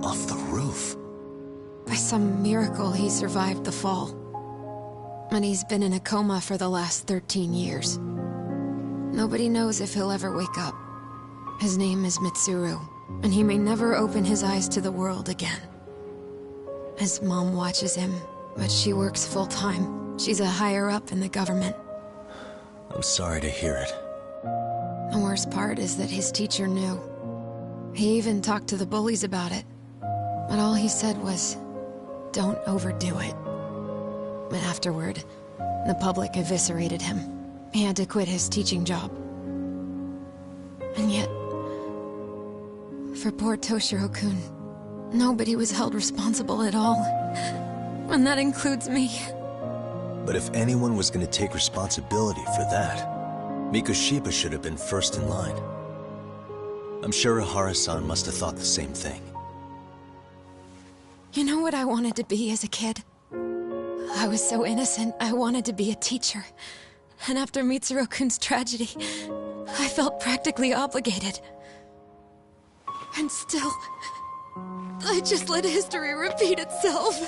Off the roof? By some miracle, he survived the fall. And he's been in a coma for the last 13 years. Nobody knows if he'll ever wake up. His name is Mitsuru, and he may never open his eyes to the world again. His mom watches him, but she works full-time. She's a higher-up in the government. I'm sorry to hear it. The worst part is that his teacher knew. He even talked to the bullies about it. But all he said was, don't overdo it. And afterward, the public eviscerated him. He had to quit his teaching job. And yet, for poor Toshiro-kun, nobody was held responsible at all. And that includes me. But if anyone was going to take responsibility for that, Mikoshiba should have been first in line. I'm sure Ihara-san must have thought the same thing. You know what I wanted to be as a kid? I was so innocent, I wanted to be a teacher. And after Mitsuru-kun's tragedy, I felt practically obligated. And still, I just let history repeat itself.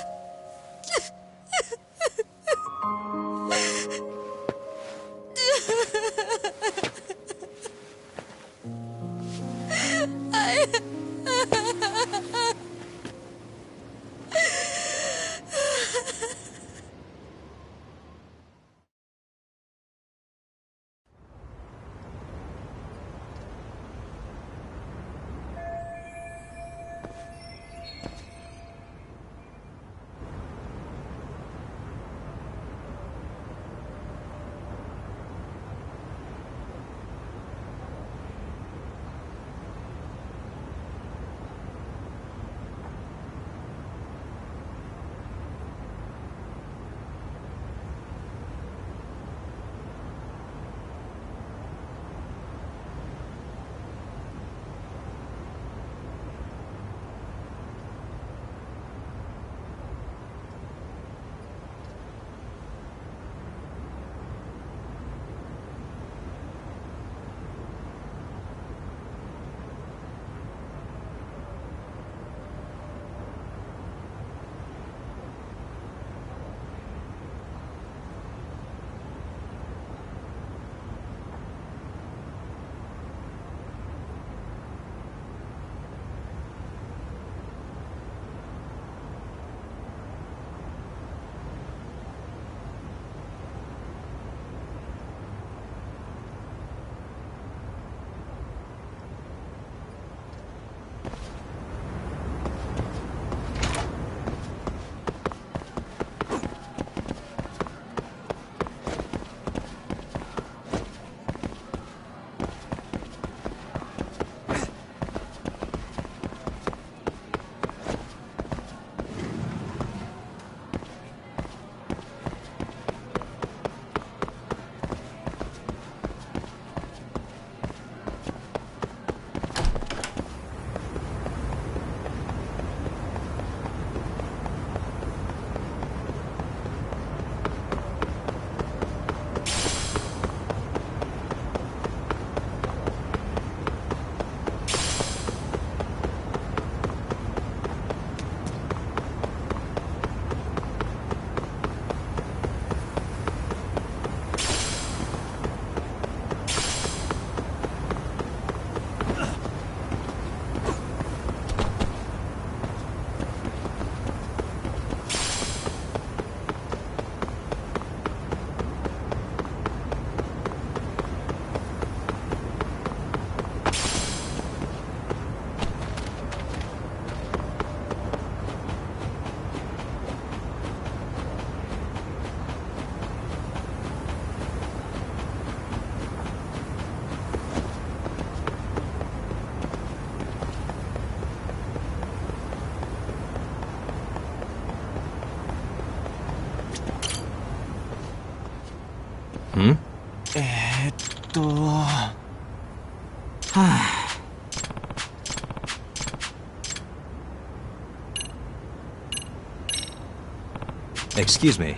Excuse me,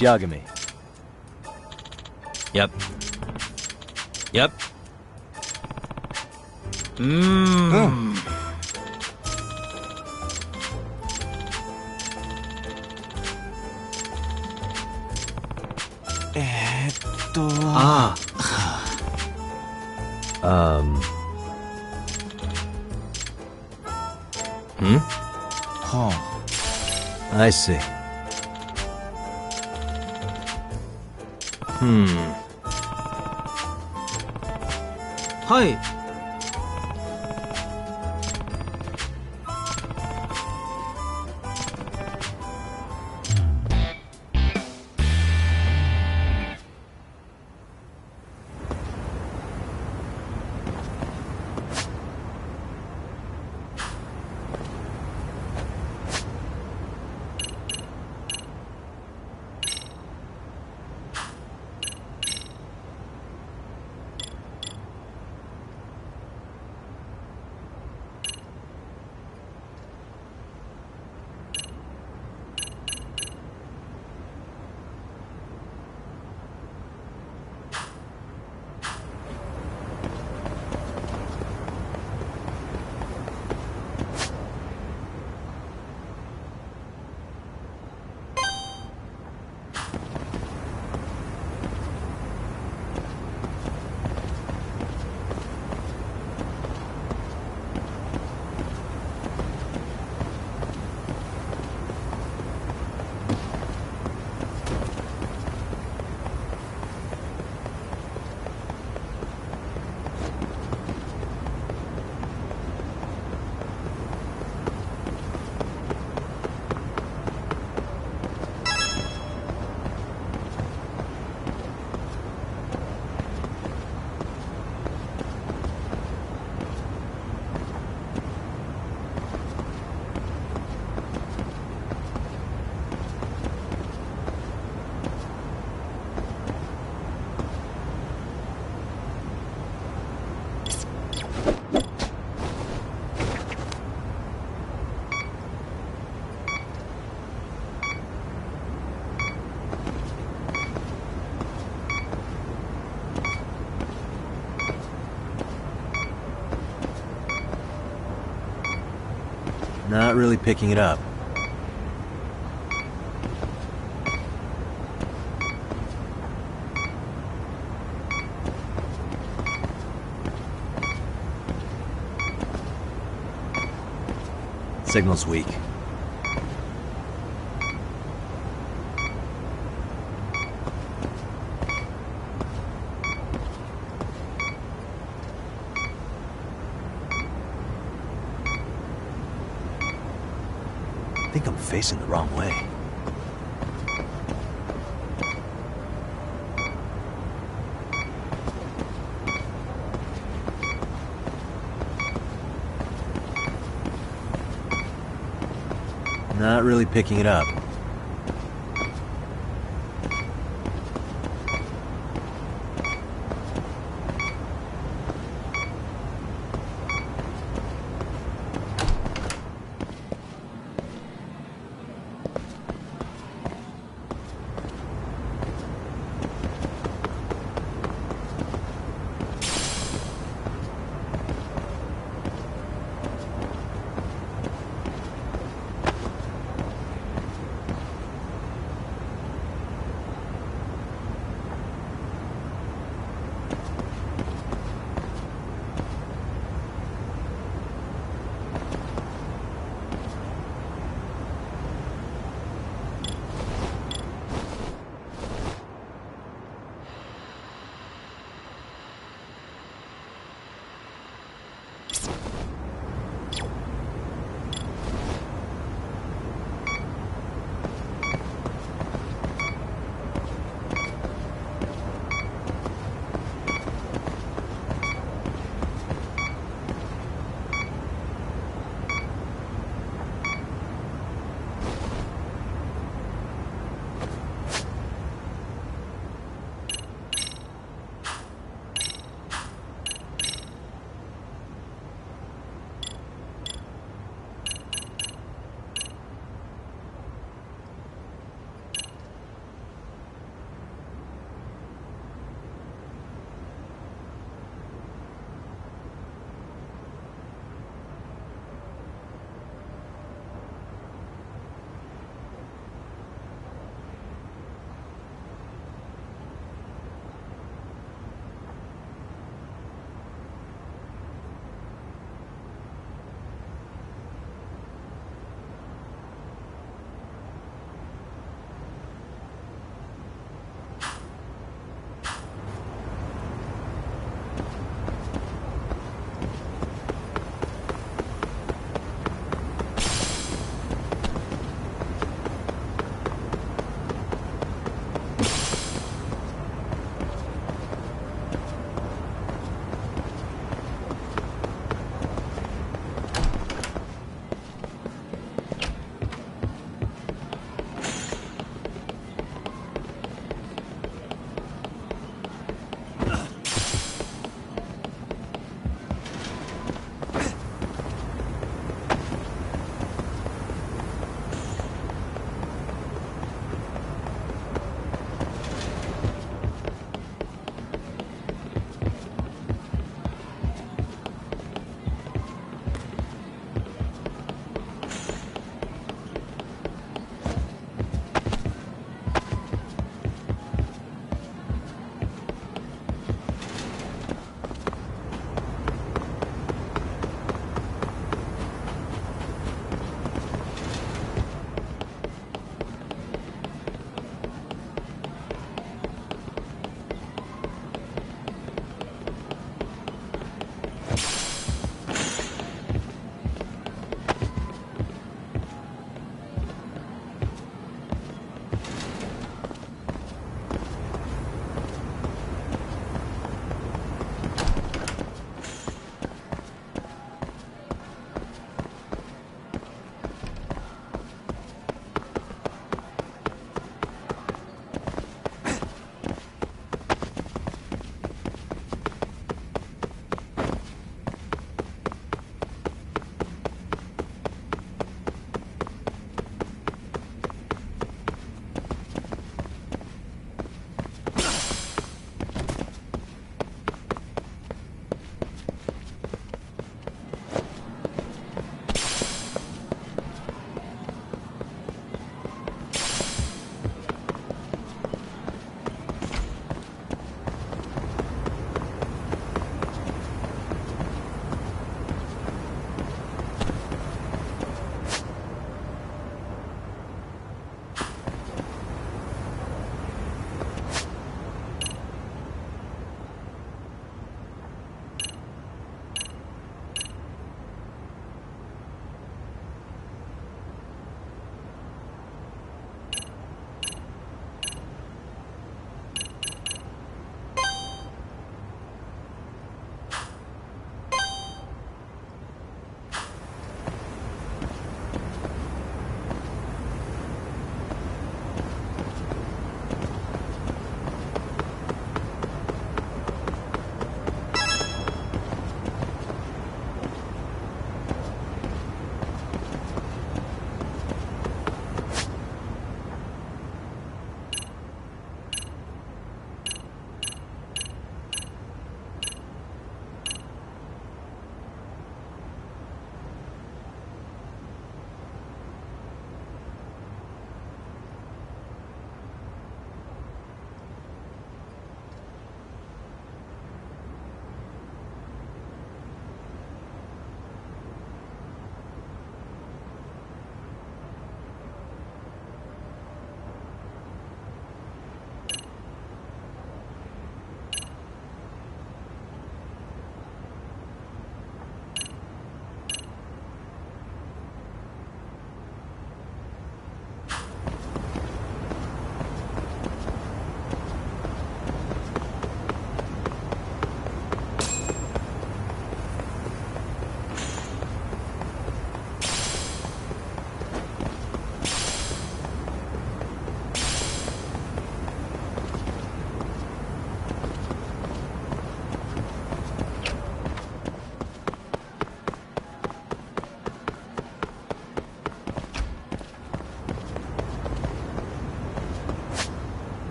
Yagami. Yep. Yep. I see. Not really picking it up. Signal's weak. I think I'm facing the wrong way. Not really picking it up.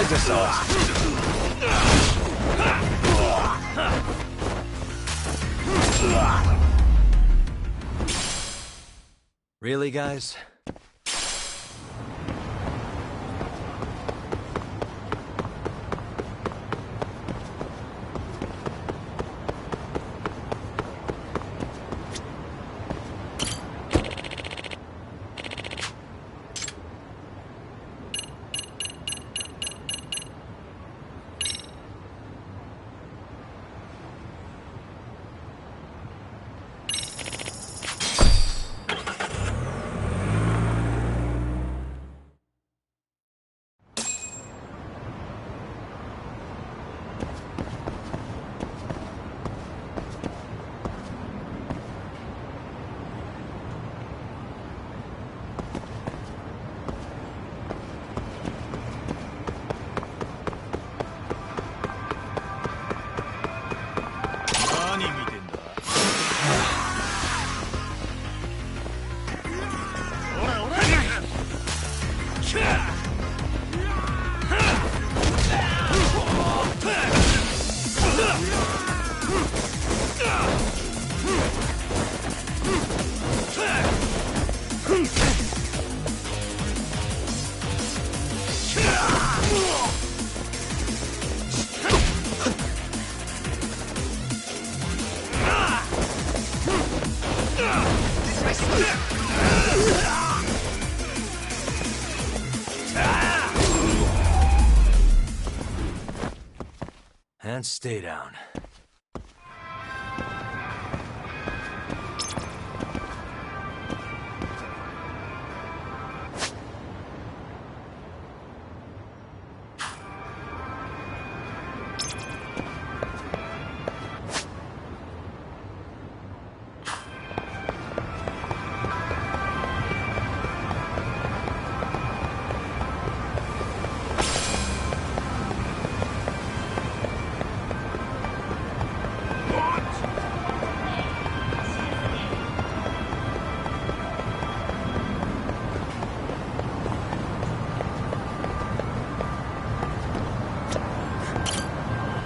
guys are so awesome. Really, guys? And stay down.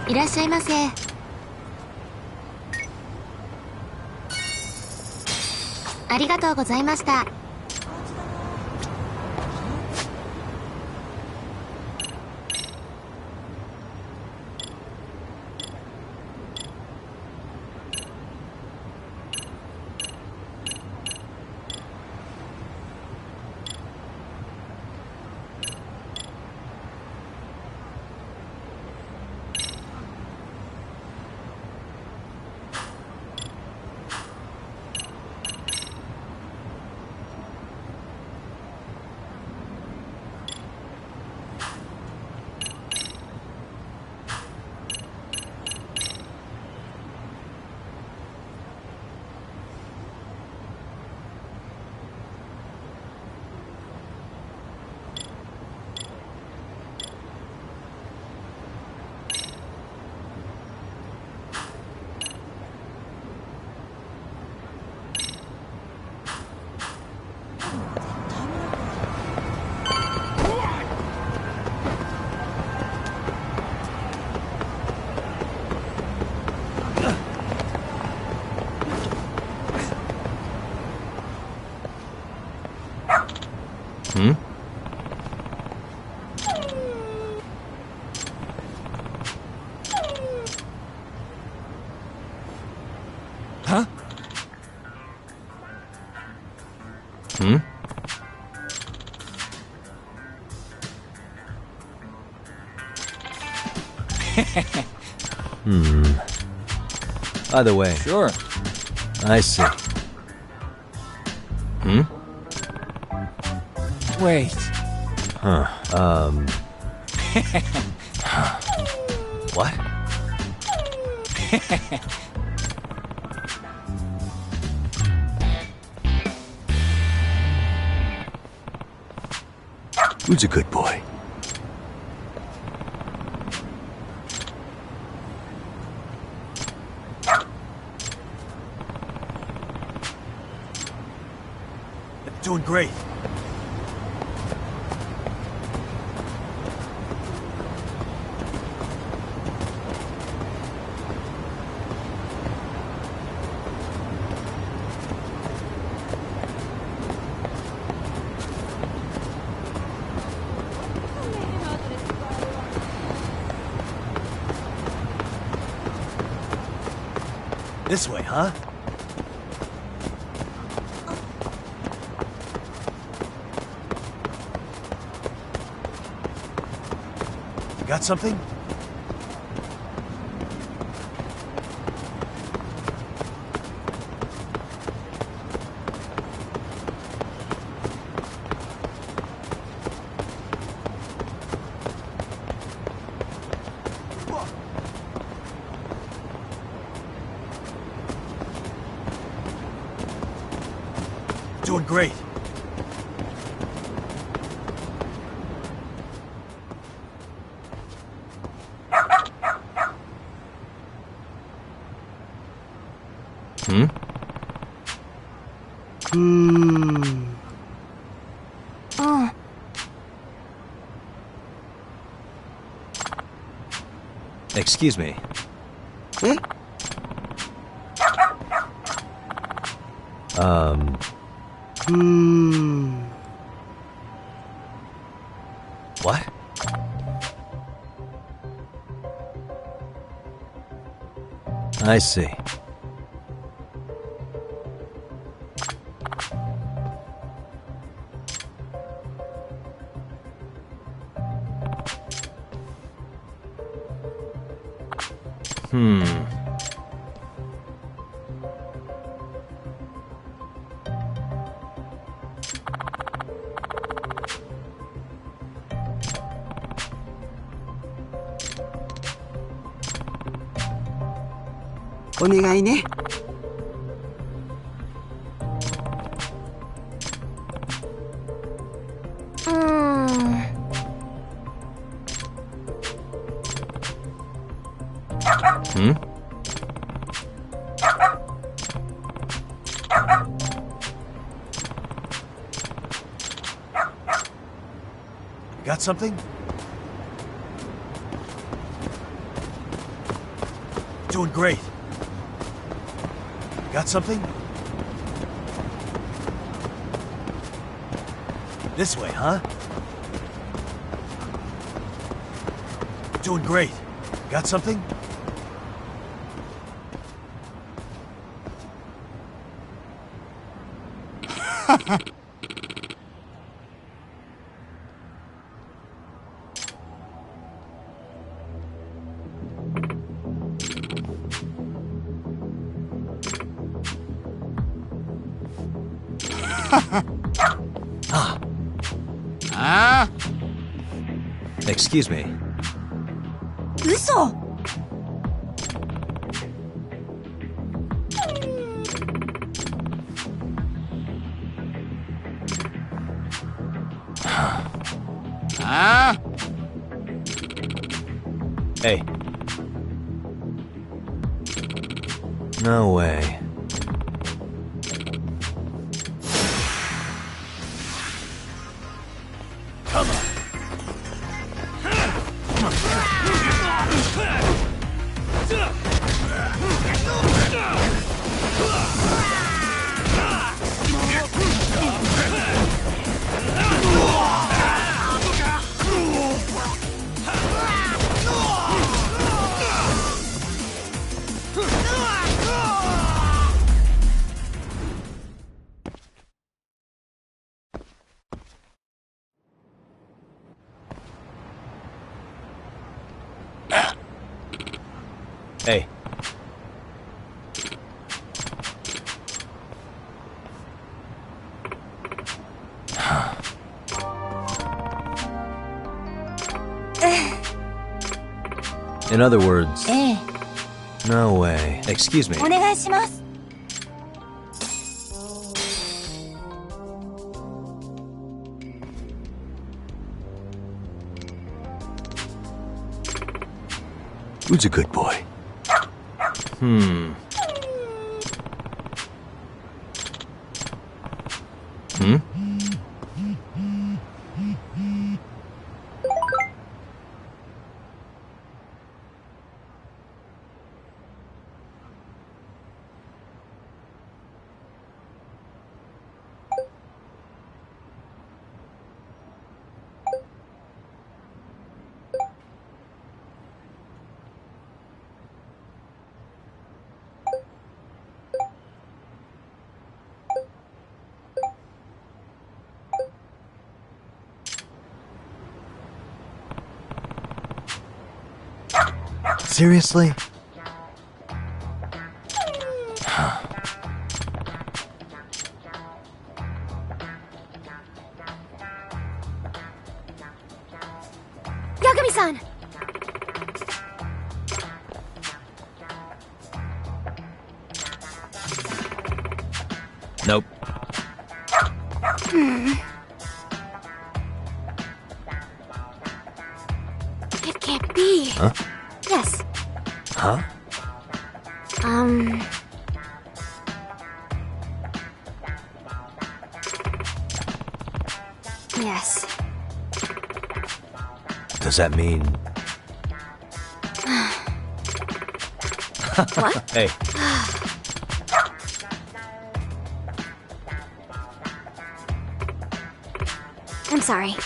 いらっしゃいませ。ありがとうございました。Hmm? Huh? Hmm? By the way. Sure. I see. Hmm? Wait. Huh. What? Who's a good boy? Doing great. This way, huh? Got something? Doing great. Excuse me. What? I see. Got something? Doing great. Got something? This way, huh? Doing great. Got something? Excuse me. 嘘。Hey. No way. Come on. Hey. In other words, no way. Excuse me. お願いします。 Who's a good boy? Hmm. Seriously? Yagami-san! Nope. It can't be. Huh? Yes. Huh? Yes. Does that mean... What? Hey. I'm sorry.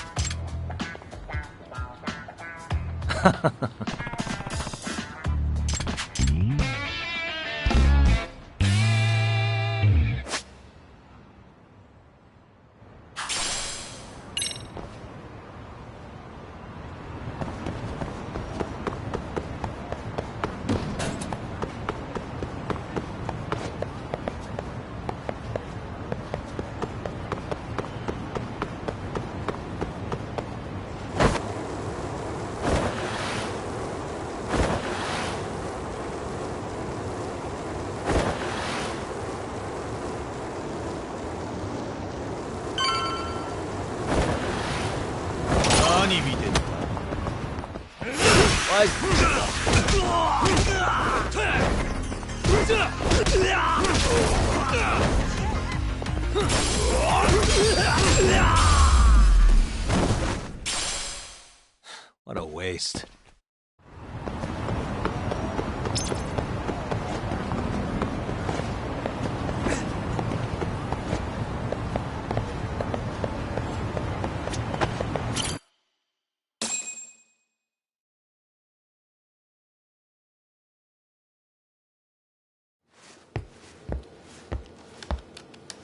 What a waste.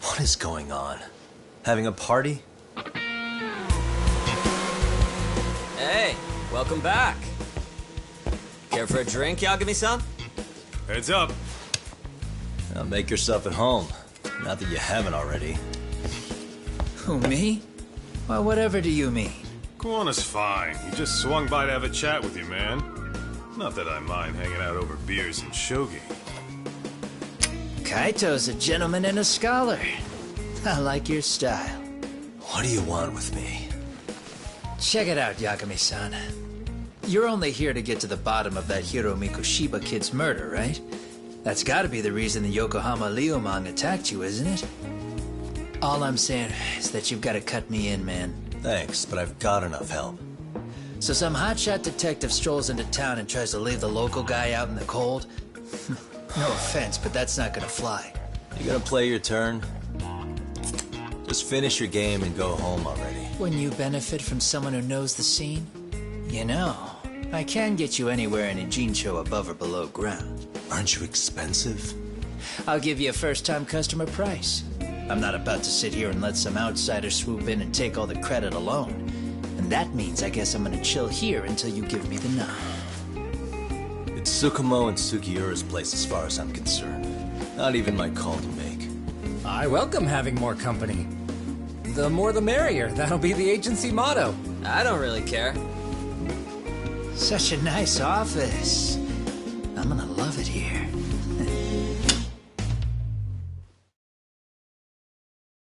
What is going on? Having a party? Hey, welcome back. Care for a drink, Yagami-san? Heads up. Now make yourself at home. Not that you haven't already. Who, me? Well, whatever do you mean? Kuwana's fine. He just swung by to have a chat with you, man. Not that I mind hanging out over beers and shogi. Kaito's a gentleman and a scholar. I like your style. What do you want with me? Check it out, Yagami-san. You're only here to get to the bottom of that Hiro Mikoshiba kid's murder, right? That's gotta be the reason the Yokohama Liumang attacked you, isn't it? All I'm saying is that you've gotta cut me in, man. Thanks, but I've got enough help. So some hotshot detective strolls into town and tries to leave the local guy out in the cold? No offense, but that's not gonna fly. You gonna play your turn? Just finish your game and go home already. When you benefit from someone who knows the scene? You know, I can get you anywhere in a Jincho above or below ground. Aren't you expensive? I'll give you a first-time customer price. I'm not about to sit here and let some outsider swoop in and take all the credit alone. And that means I guess I'm gonna chill here until you give me the nod. It's Tsukumo and Sugiura's place as far as I'm concerned. Not even my call to make. I welcome having more company. The more the merrier. That'll be the agency motto. I don't really care. Such a nice office. I'm gonna love it here.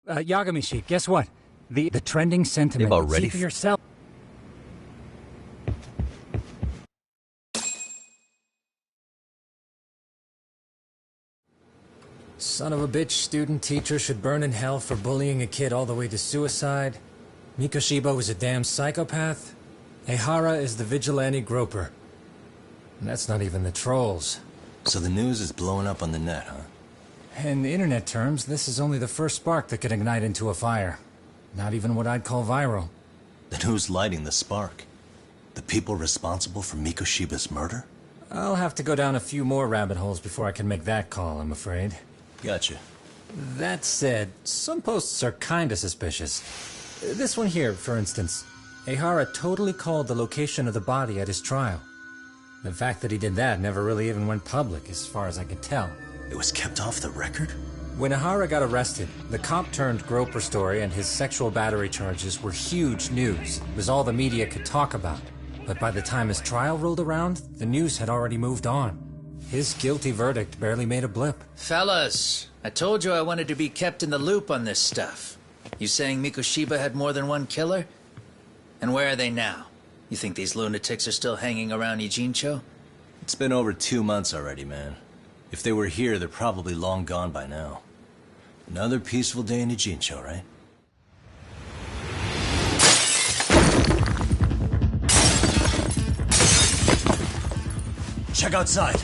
Yagami-shi, guess what? The trending sentiment. They've already See for yourself. Son of a bitch student teacher should burn in hell for bullying a kid all the way to suicide. Mikoshiba was a damn psychopath. Ehara is the vigilante groper. And that's not even the trolls. So the news is blowing up on the net, huh? In internet terms, this is only the first spark that could ignite into a fire. Not even what I'd call viral. Then who's lighting the spark? The people responsible for Mikoshiba's murder? I'll have to go down a few more rabbit holes before I can make that call, I'm afraid. Gotcha. That said, some posts are kinda suspicious. This one here, for instance. Ehara totally called the location of the body at his trial. The fact that he did that never really even went public, as far as I could tell. It was kept off the record? When Ihara got arrested, the cop-turned-groper story and his sexual battery charges were huge news. It was all the media could talk about. But by the time his trial rolled around, the news had already moved on. His guilty verdict barely made a blip. Fellas, I told you I wanted to be kept in the loop on this stuff. You saying Mikoshiba had more than one killer? And where are they now? You think these lunatics are still hanging around Ijincho? It's been over 2 months already, man. If they were here, they're probably long gone by now. Another peaceful day in Ijincho, right? Check outside.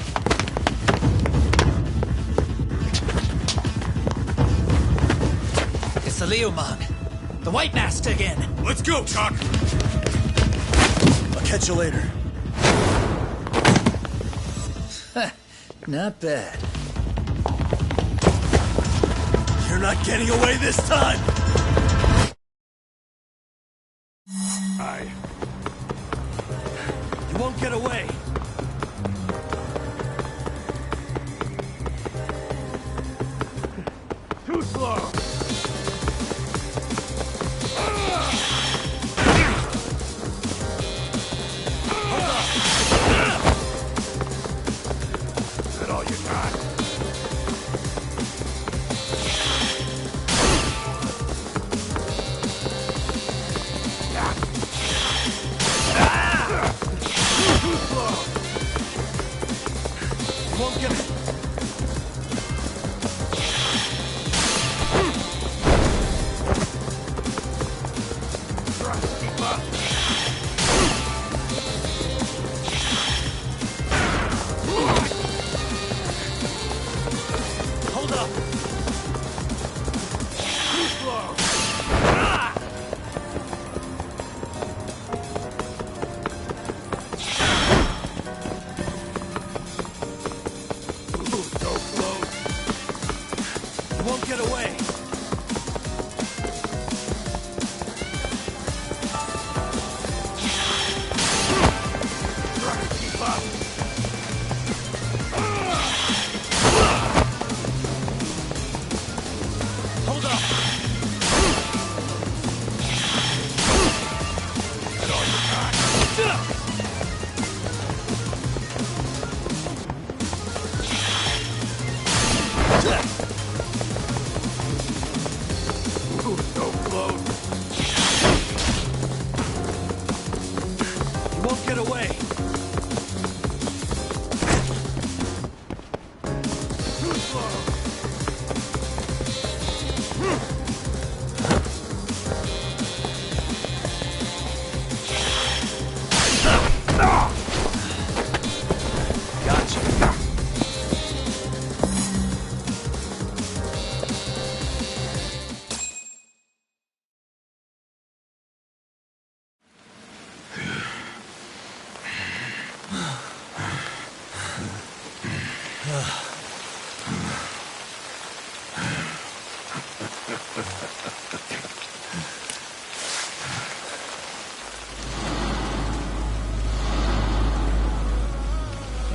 It's the Liumang. The White Mask again. Let's go, Chuck! I'll catch you later. Not bad. You're not getting away this time! Aye. You won't get away! Too slow! Is that all you got? Too slow! You won't get it! Keep up! Hold up! Too slow! Ooh, so close! You won't get away! Keep up! Hold up! Is that all you got? Ooh, so close! You won't get away! Too slow! Gotcha.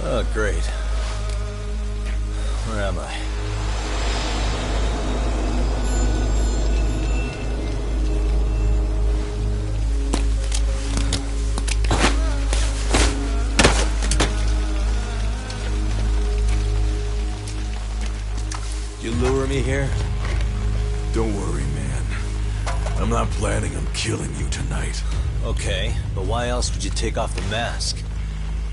Oh, great. Where am I? You lure me here? Don't worry, man. I'm not planning on killing you tonight. Okay, but why else would you take off the mask?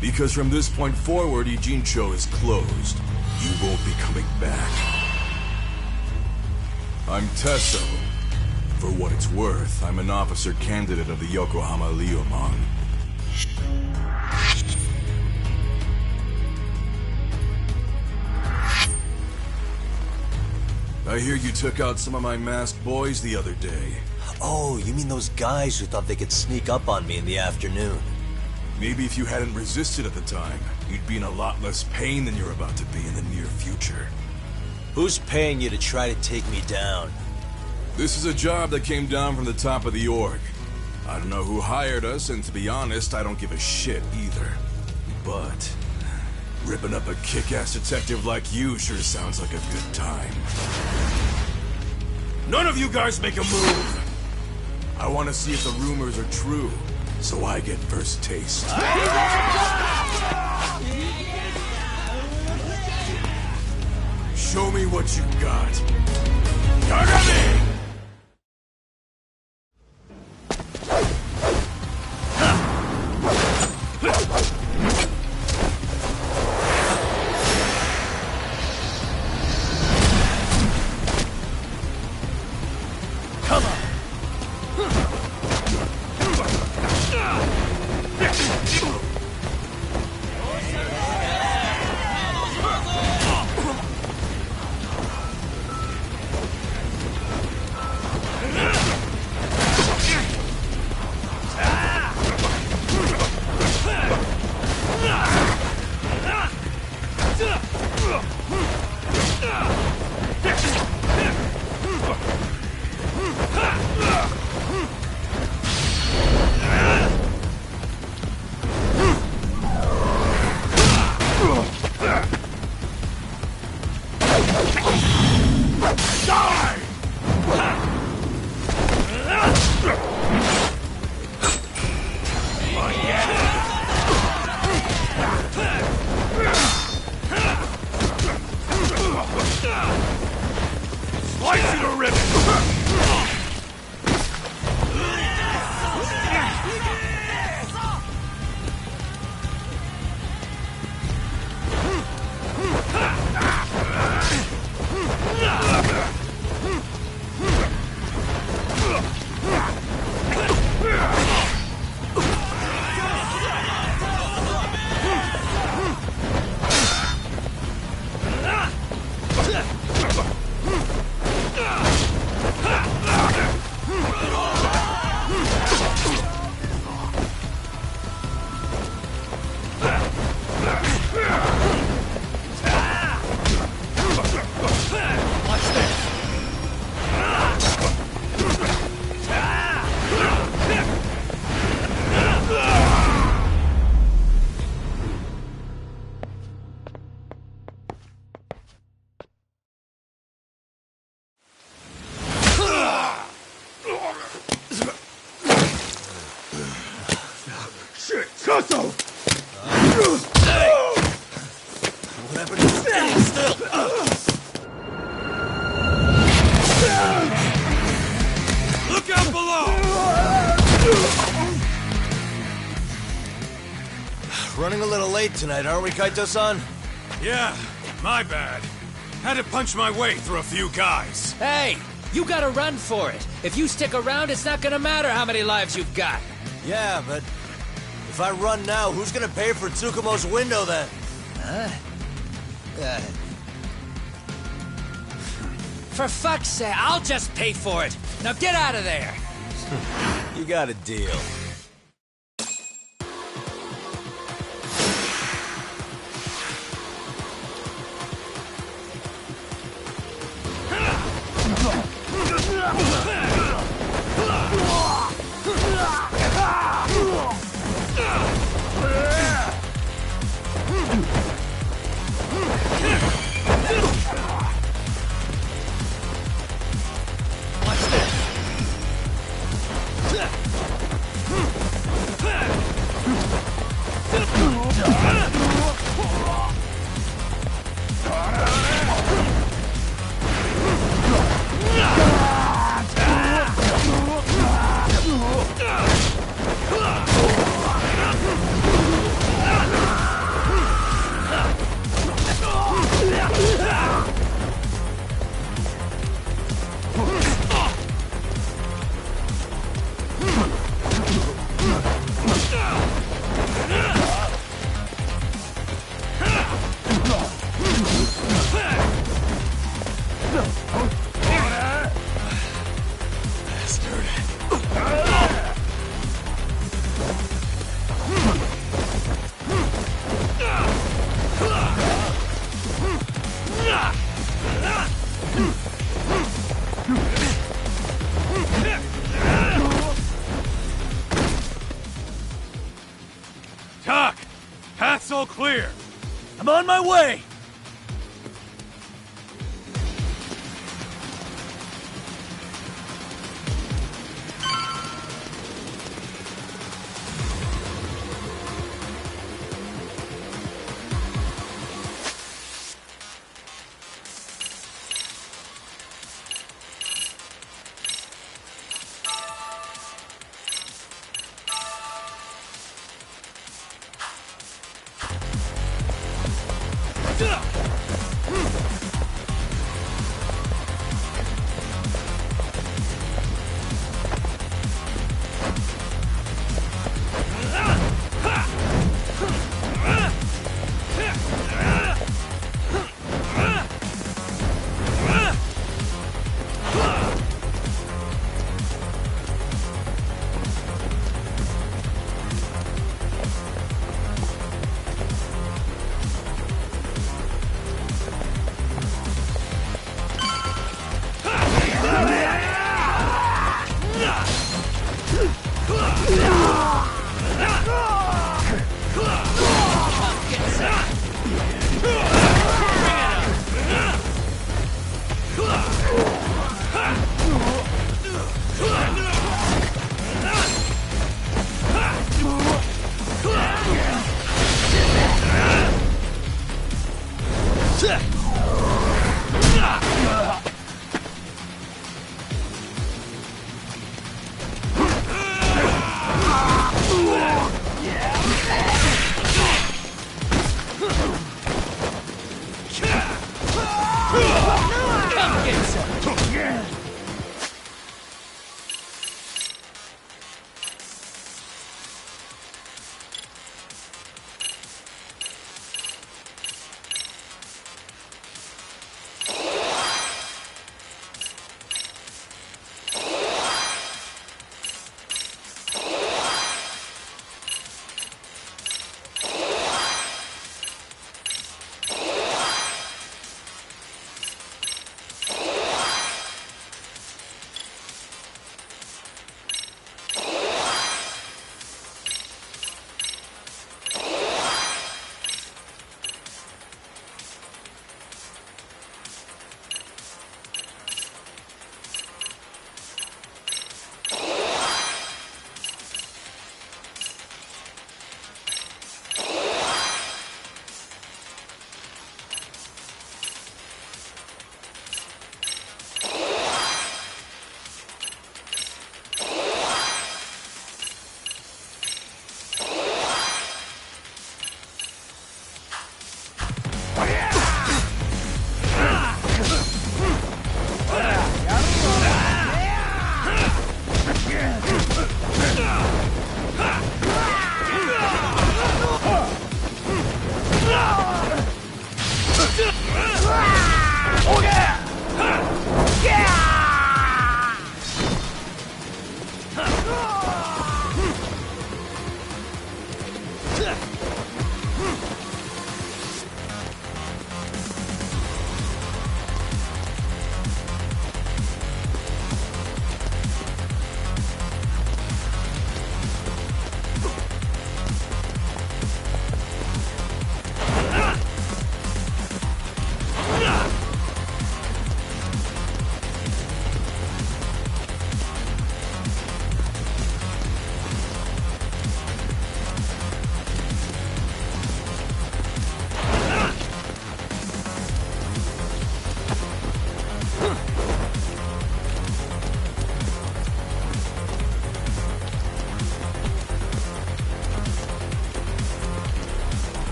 Because from this point forward, Ijincho is closed. You won't be coming back. I'm Tesso. For what it's worth, I'm an officer candidate of the Yokohama Liumang. I hear you took out some of my masked boys the other day. Oh, you mean those guys who thought they could sneak up on me in the afternoon? Maybe if you hadn't resisted at the time, you'd be in a lot less pain than you're about to be in the near future. Who's paying you to try to take me down? This is a job that came down from the top of the org. I don't know who hired us, and to be honest, I don't give a shit either. but ripping up a kick-ass detective like you sure sounds like a good time. None of you guys make a move! I want to see if the rumors are true, so I get first taste. Show me what you got. Yagami! Slice you to ribbons! Look out below! Running a little late tonight, aren't we, Kaito-san? Yeah, my bad. Had to punch my way through a few guys. Hey, you gotta run for it. If you stick around, it's not gonna matter how many lives you've got. Yeah, but if I run now, who's gonna pay for Tsukumo's window then? For fuck's sake, I'll just pay for it. Now get out of there. You got a deal. my way!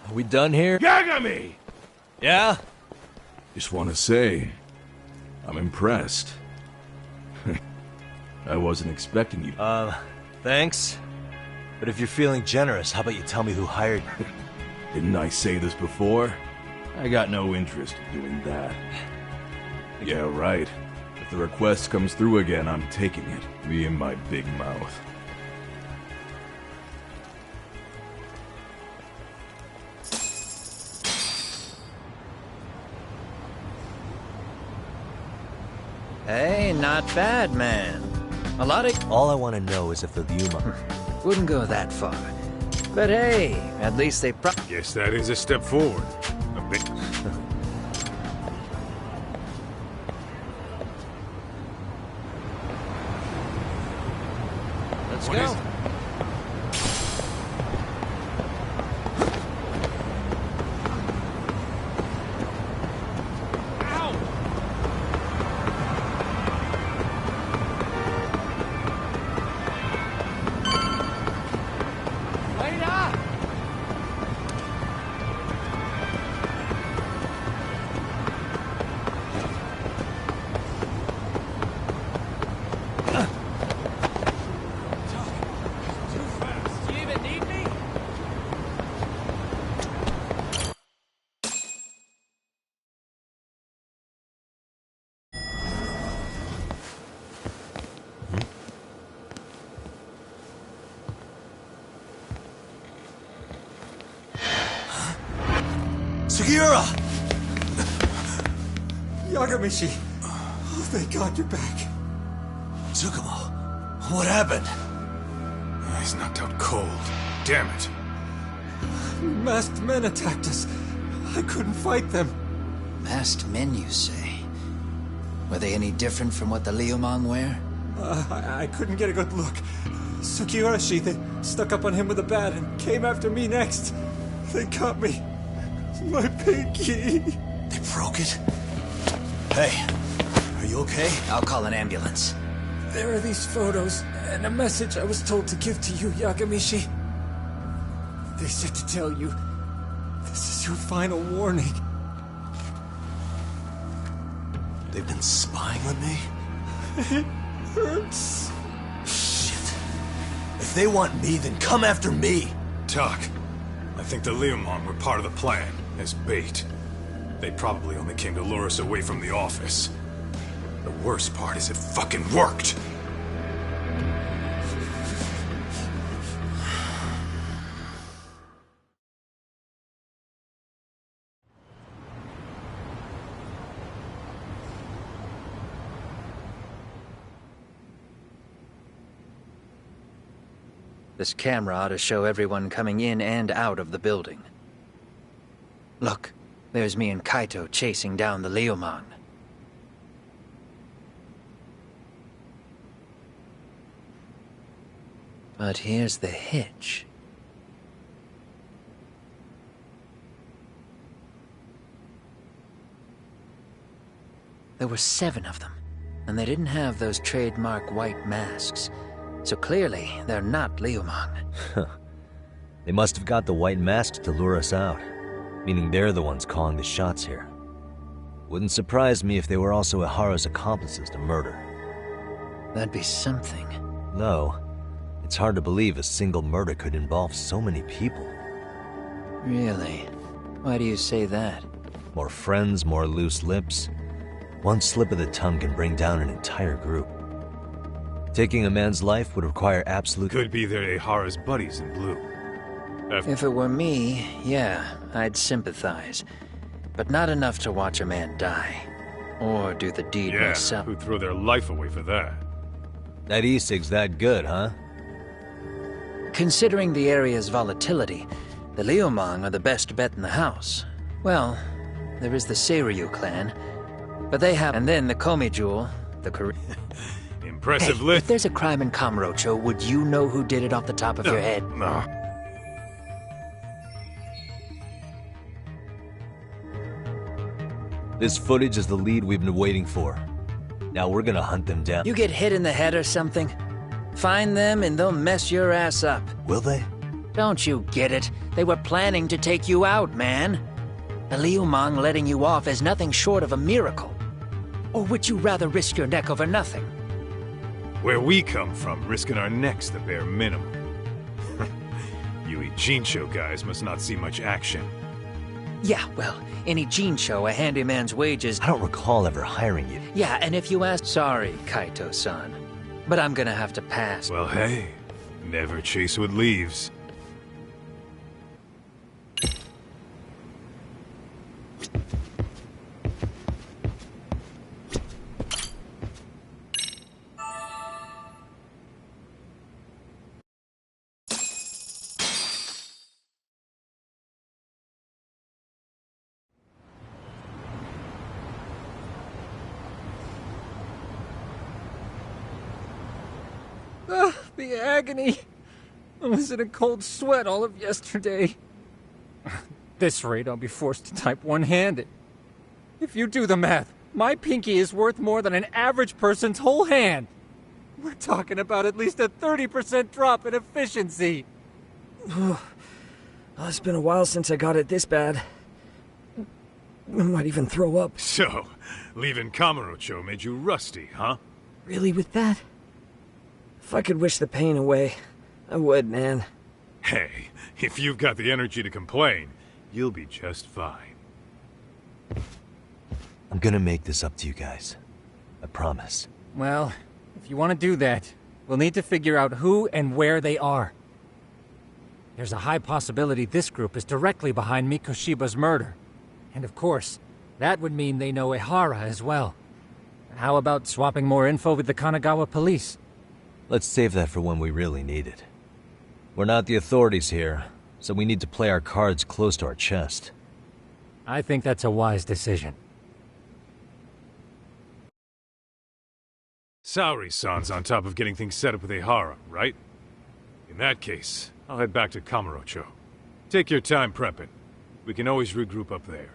Are we done here? Yagami! Yeah? Just want to say, I'm impressed. I wasn't expecting you. Thanks. But if you're feeling generous, how about you tell me who hired you? Didn't I say this before? I got no interest in doing that. Yeah, right. If the request comes through again, I'm taking it. Me and my big mouth. Hey, not bad, man. A lot of... All I want to know is if the Yuma... Wouldn't go that far. But hey, at least they Guess that is a step forward. A bit... Let's What go. is it? Sugiura! Yagamishi! Oh, thank God you're back. Tsukumo, what happened? He's knocked out cold. Damn it. Masked men attacked us. I couldn't fight them. Masked men, you say? Were they any different from what the Liumang wear? I couldn't get a good look. Sugiurashi, they stuck up on him with a bat and came after me next. They got me. My pinky. They broke it? Hey, are you okay? I'll call an ambulance. There are these photos and a message I was told to give to you, Yagamishi. They said to tell you, this is your final warning. They've been spying on me? It hurts. Shit. If they want me, then come after me. Talk. I think the Liumang were part of the plan, as bait. They probably only came to lure us away from the office. The worst part is it fucking worked! This camera ought to show everyone coming in and out of the building. Look, there's me and Kaito chasing down the Liumang. But here's the hitch. There were 7 of them, and they didn't have those trademark white masks. So clearly, they're not Liumang. They must have got the white masks to lure us out, meaning they're the ones calling the shots here. Wouldn't surprise me if they were also Ihara's accomplices to murder. That'd be something. No, it's hard to believe a single murder could involve so many people. Really? Why do you say that? More friends, more loose lips. One slip of the tongue can bring down an entire group. Taking a man's life would require absolute... Could be they're Ehara's buddies in blue. If it were me, yeah, I'd sympathize. But not enough to watch a man die. Or do the deed myself. Who'd throw their life away for that? That e-cig's that good, huh? Considering the area's volatility, the Liumang are the best bet in the house. Well, there is the Seiryu clan, but they have... And then the Komi Jewel, the Korean... Impressive Hey, list. if there's a crime in Kamurocho, would you know who did it off the top of your head? No. This footage is the lead we've been waiting for. Now we're gonna hunt them down. You get hit in the head or something? Find them and they'll mess your ass up. Will they? Don't you get it? They were planning to take you out, man. The Liumang letting you off is nothing short of a miracle. Or would you rather risk your neck over nothing? Where we come from, risking our necks the bare minimum. You Ijincho guys must not see much action. Yeah, well, in Ijincho, a handyman's wages... I don't recall ever hiring you. Yeah, and if you ask... Sorry, Kaito-san. But I'm gonna have to pass. Well, hey, never chase what leaves. The agony. I was in a cold sweat all of yesterday. At this rate, I'll be forced to type one-handed. If you do the math, my pinky is worth more than an average person's whole hand. We're talking about at least a 30% drop in efficiency. It's been a while since I got it this bad. I might even throw up. So, leaving Kamurocho made you rusty, huh? Really with that? If I could wish the pain away, I would, man. Hey, if you've got the energy to complain, you'll be just fine. I'm gonna make this up to you guys. I promise. Well, if you want to do that, we'll need to figure out who and where they are. There's a high possibility this group is directly behind Mikoshiba's murder. And of course, that would mean they know Ehara as well. How about swapping more info with the Kanagawa police? Let's save that for when we really need it. We're not the authorities here, so we need to play our cards close to our chest. I think that's a wise decision. Saori-san's on top of getting things set up with Ehara, right? In that case, I'll head back to Kamurocho. Take your time prepping. We can always regroup up there.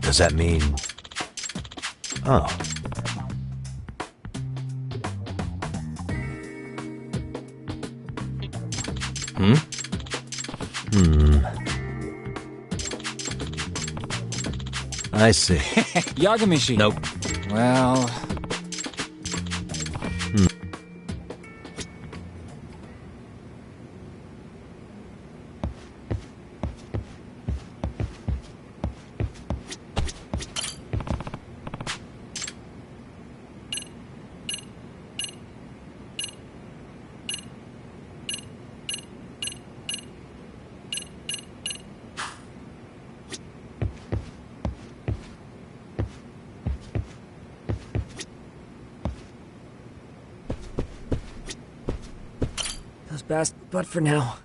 Does that mean... Oh. I see. Yagamishi. Nope. Well... But for now.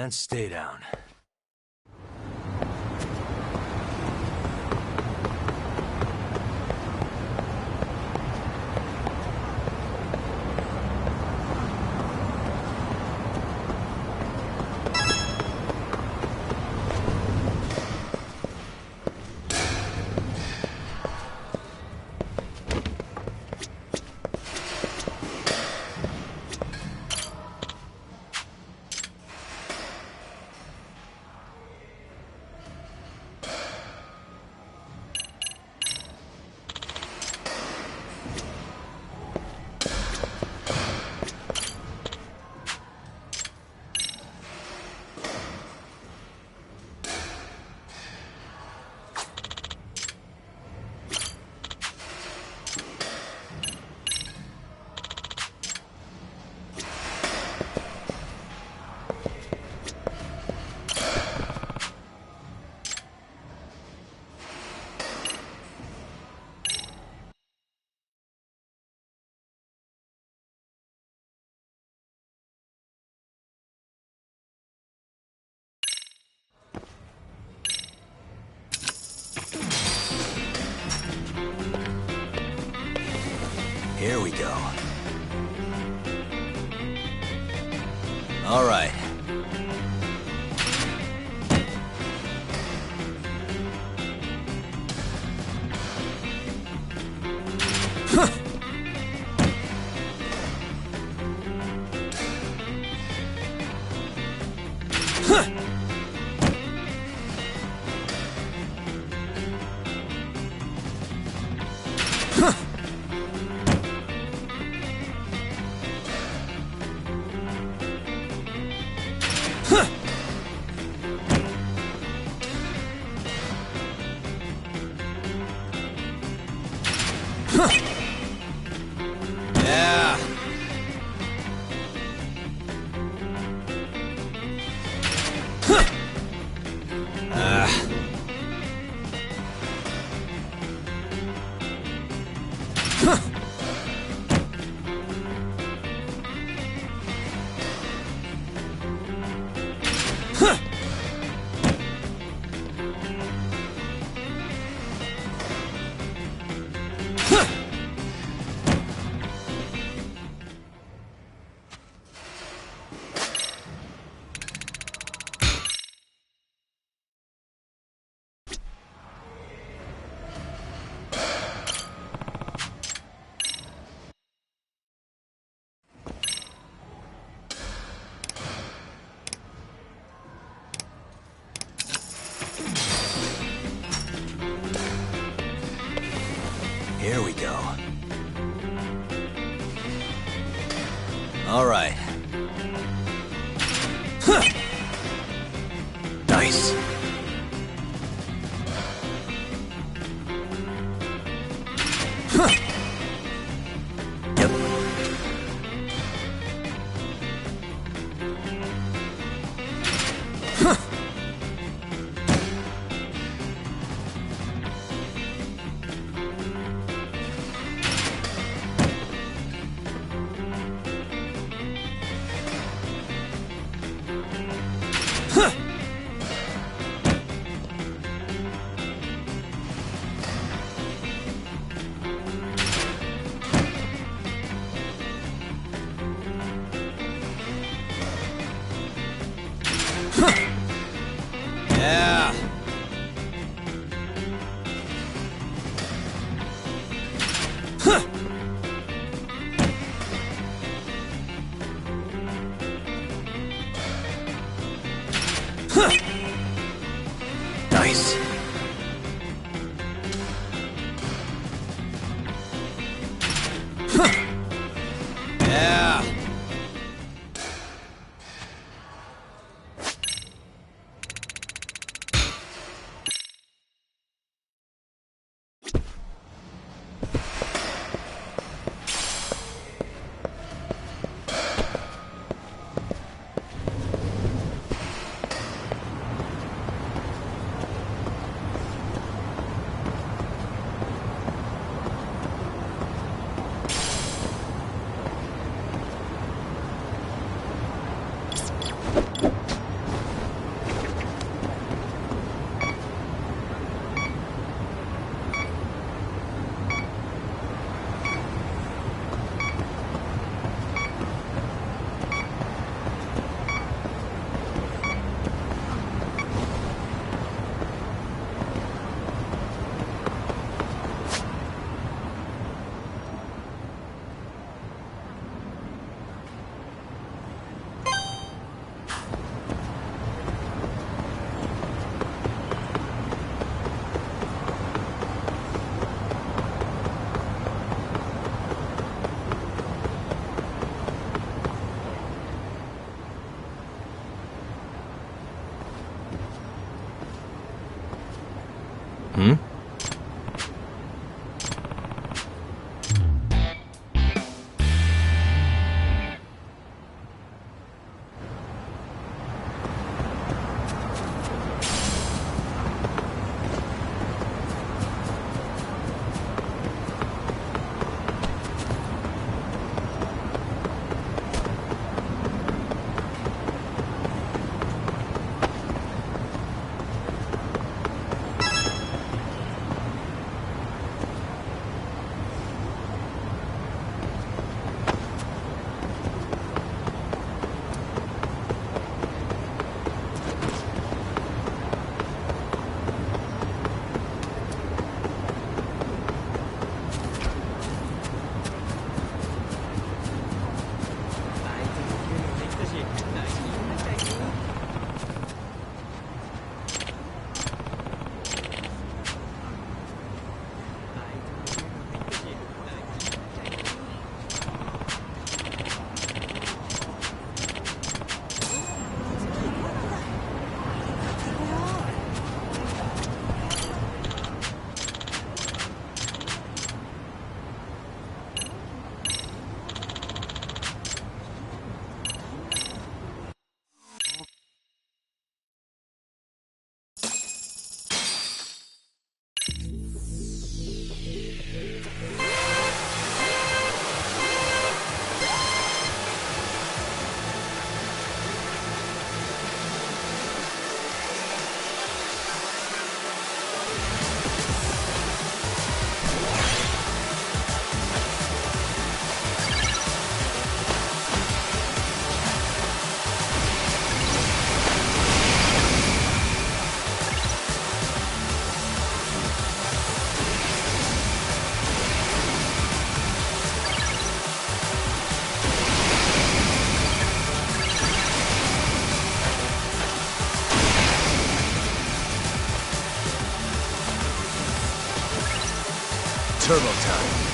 and stay down. Here we go. All right. Yeah. Here we go. All right. Nice. Yep. Turbo time.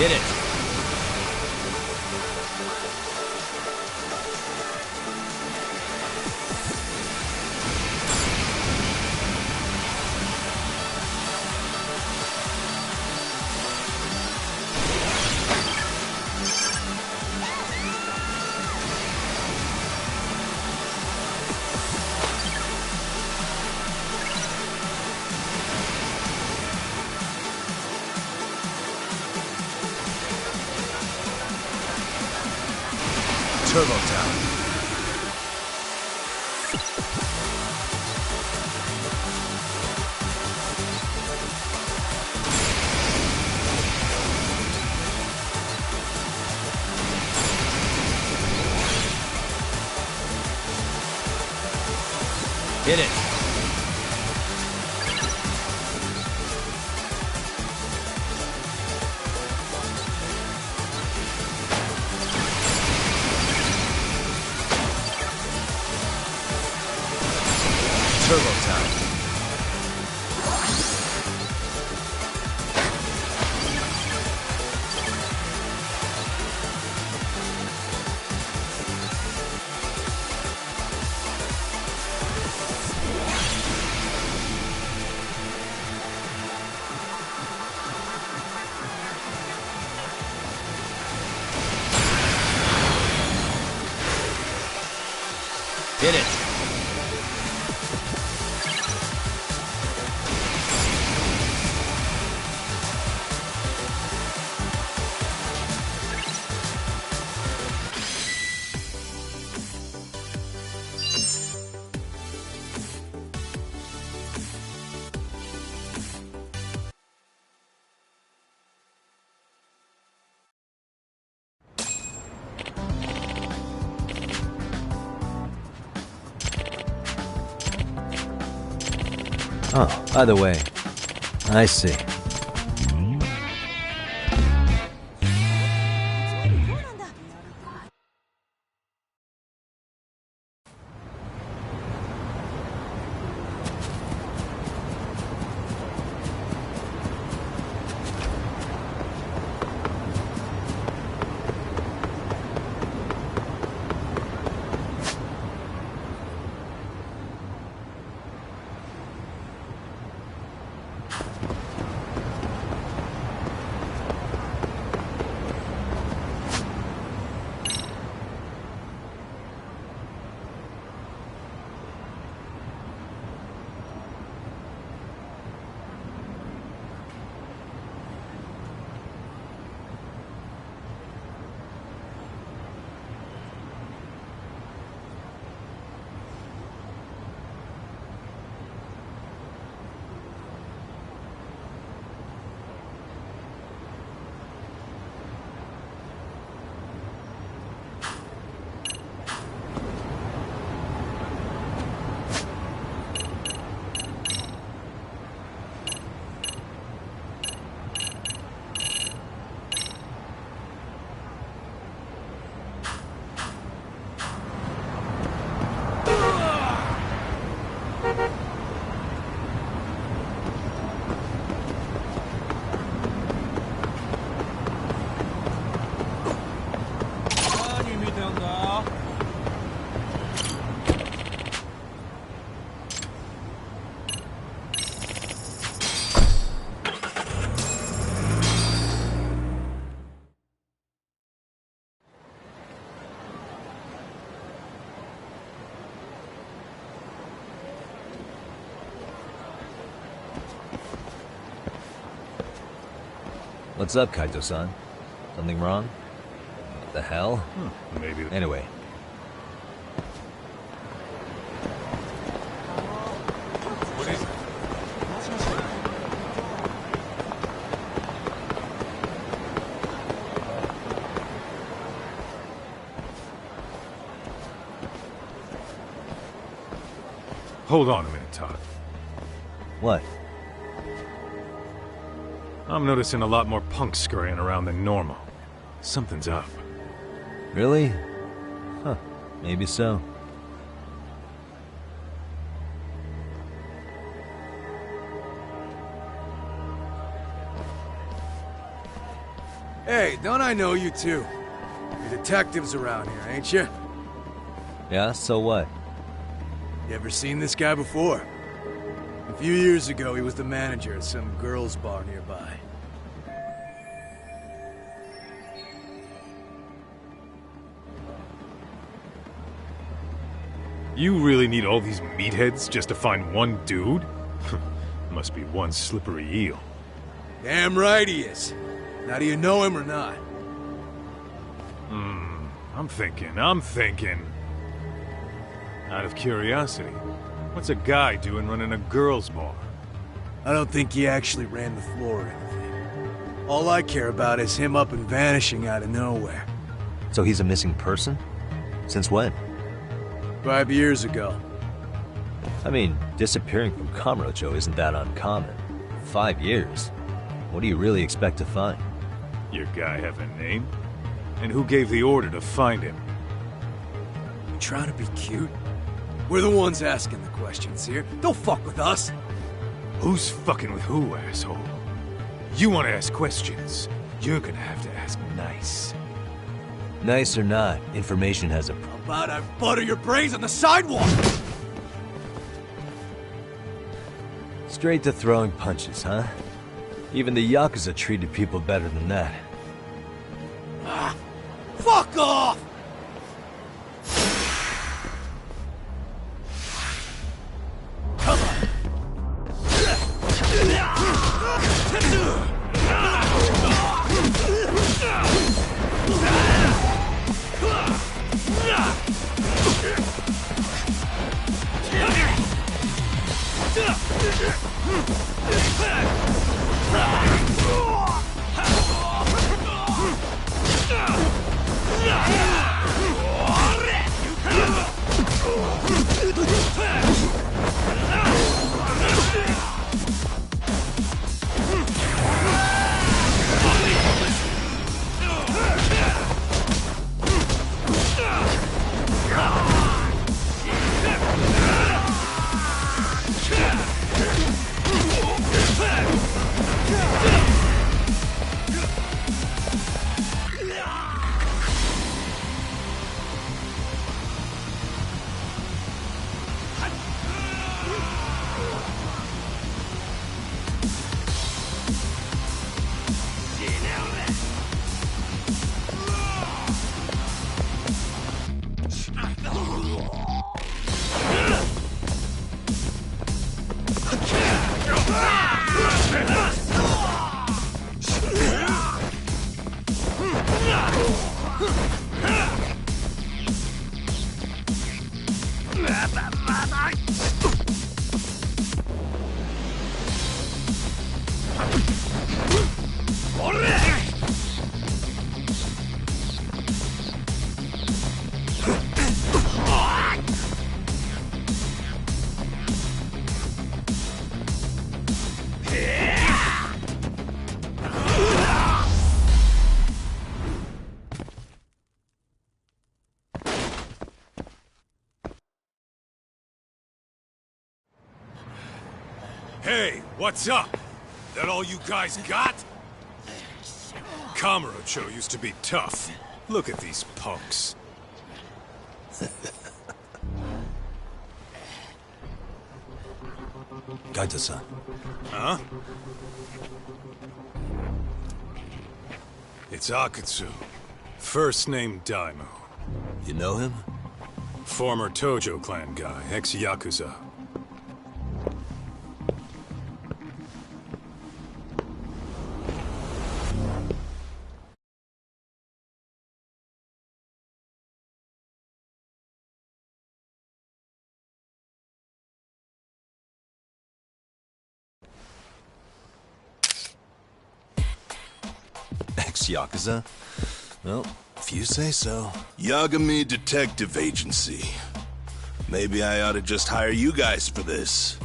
Hit it. Turbo time. Hit it. Turbo time. Hit it. Oh, by the way, I see. What's up, Kaito-san? Something wrong? What the hell? Maybe. Anyway. Hold on a minute, Todd. What? I'm noticing a lot more punks scurrying around than normal. Something's up. Really? Huh. Maybe so. Hey, don't I know you two? You're detectives around here, ain't you? Yeah, so what? You ever seen this guy before? A few years ago, he was the manager at some girls' bar nearby. You really need all these meatheads just to find one dude? Must be one slippery eel. Damn right he is. Now, do you know him or not? I'm thinking. Out of curiosity, what's a guy doing running a girls' bar? I don't think he actually ran the floor or anything. All I care about is him up and vanishing out of nowhere. So he's a missing person? Since when? 5 years ago. I mean, disappearing from Kamurocho isn't that uncommon. 5 years? What do you really expect to find? Your guy have a name? And who gave the order to find him? You trying to be cute? We're the ones asking the questions here. Don't fuck with us. Who's fucking with who, asshole? You want to ask questions? You're gonna have to ask nice. Nice or not, information has a... How about I butter your brains on the sidewalk? Straight to throwing punches, huh? Even the Yakuza treated people better than that. Fuck off! Hey, what's up? That all you guys got? Kamurocho used to be tough. Look at these punks. Kaito-san. Huh? It's Akutsu. First name Daimyo. You know him? Former Tojo clan guy, ex-Yakuza. Ex-Yakuza? Well, if you say so. Yagami Detective Agency. Maybe I ought to just hire you guys for this.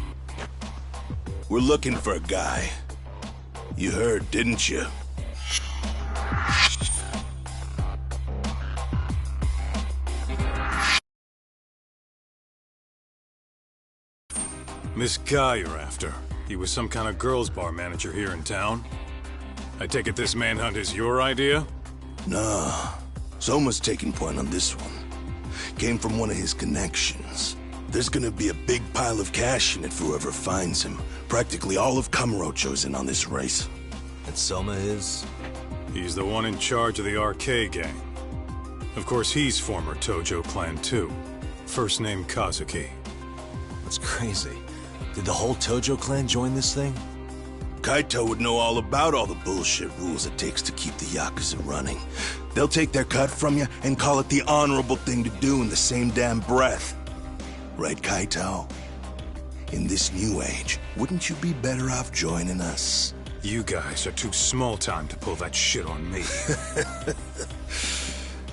We're looking for a guy. You heard, didn't you? This guy you're after, he was some kind of girls' bar manager here in town? I take it this manhunt is your idea? Nah. Soma's taking point on this one. Came from one of his connections. There's gonna be a big pile of cash in it for whoever finds him. Practically all of Kamurocho's in on this race. And Soma is? He's the one in charge of the RK gang. Of course, he's former Tojo clan too. First name Kazuki. That's crazy. Did the whole Tojo clan join this thing? Kaito would know all about all the bullshit rules it takes to keep the Yakuza running. They'll take their cut from you and call it the honorable thing to do in the same damn breath. Right, Kaito? In this new age, wouldn't you be better off joining us? You guys are too small time to pull that shit on me.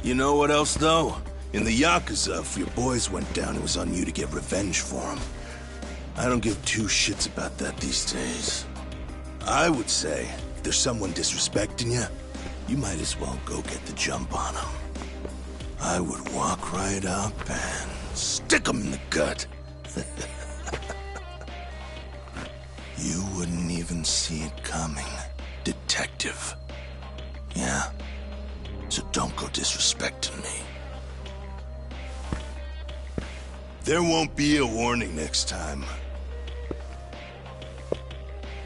You know what else, though? In the Yakuza, if your boys went down, it was on you to get revenge for them. I don't give two shits about that these days. I would say, if there's someone disrespecting you, you might as well go get the jump on them. I would walk right up and stick them in the gut. You wouldn't even see it coming, detective. Yeah? So don't go disrespecting me. There won't be a warning next time.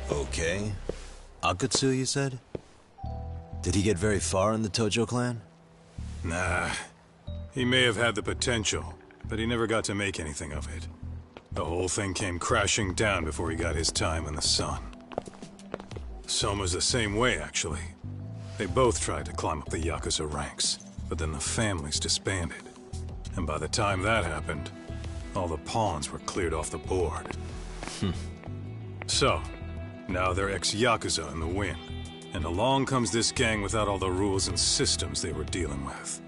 Okay. Akutsu, you said? Did he get very far in the Tojo clan? Nah. He may have had the potential, but he never got to make anything of it. The whole thing came crashing down before he got his time in the sun. Soma's the same way, actually. They both tried to climb up the Yakuza ranks, but then the families disbanded. And by the time that happened, all the pawns were cleared off the board. So, now they're ex-Yakuza in the wind. And along comes this gang without all the rules and systems they were dealing with.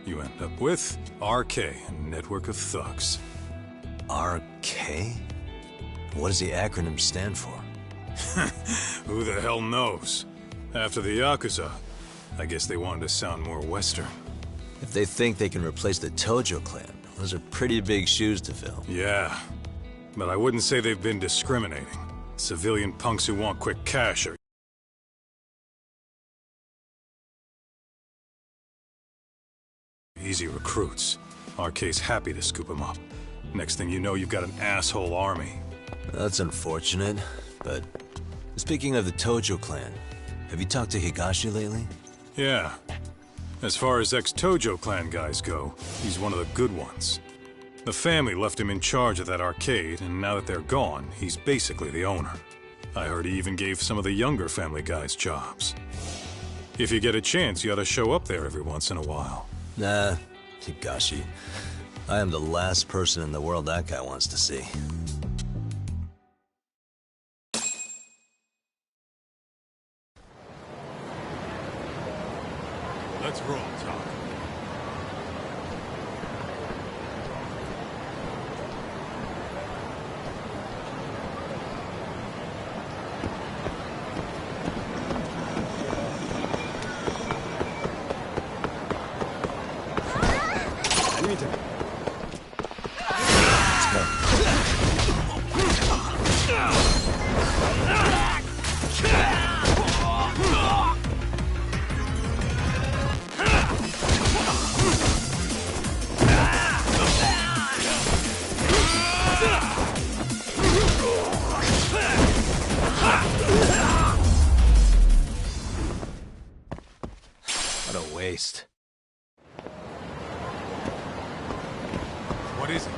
You end up with RK, a network of thugs. RK? What does the acronym stand for? Who the hell knows? After the Yakuza, I guess they wanted to sound more Western. If they think they can replace the Tojo clan, those are pretty big shoes to fill. Yeah, but I wouldn't say they've been discriminating. Civilian punks who want quick cash are easy recruits. RK's happy to scoop them up. Next thing you know, you've got an asshole army. That's unfortunate, but speaking of the Tojo clan, have you talked to Higashi lately? Yeah. As far as ex-Tojo clan guys go, he's one of the good ones. The family left him in charge of that arcade, and now that they're gone, he's basically the owner. I heard he even gave some of the younger family guys jobs. If you get a chance, you ought to show up there every once in a while. Nah, Higashi. I am the last person in the world that guy wants to see. Let's roll, Tom. What a waste. What is it?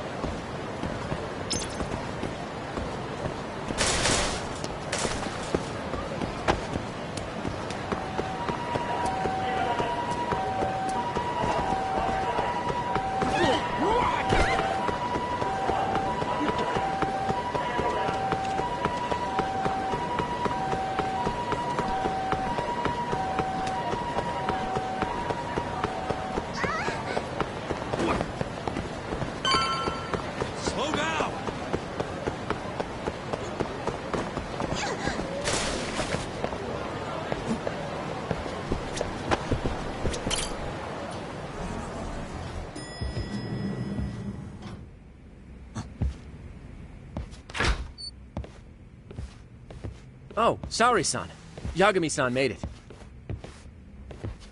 Oh, sorry-san. Yagami-san made it.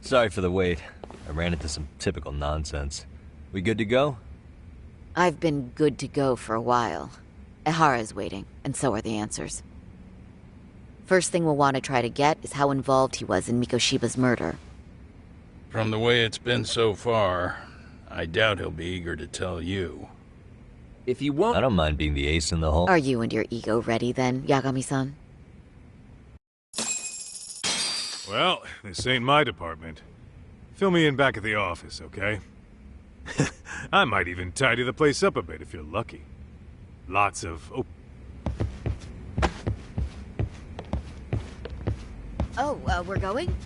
Sorry for the wait. I ran into some typical nonsense. We good to go? I've been good to go for a while. Ehara's waiting, and so are the answers. First thing we'll want to try to get is how involved he was in Mikoshiba's murder. From the way it's been so far, I doubt he'll be eager to tell you. If you won't... I don't mind being the ace in the hole. Are you and your ego ready then, Yagami-san? Well, this ain't my department. Fill me in back at the office, okay? I might even tidy the place up a bit if you're lucky. Lots of... We're going?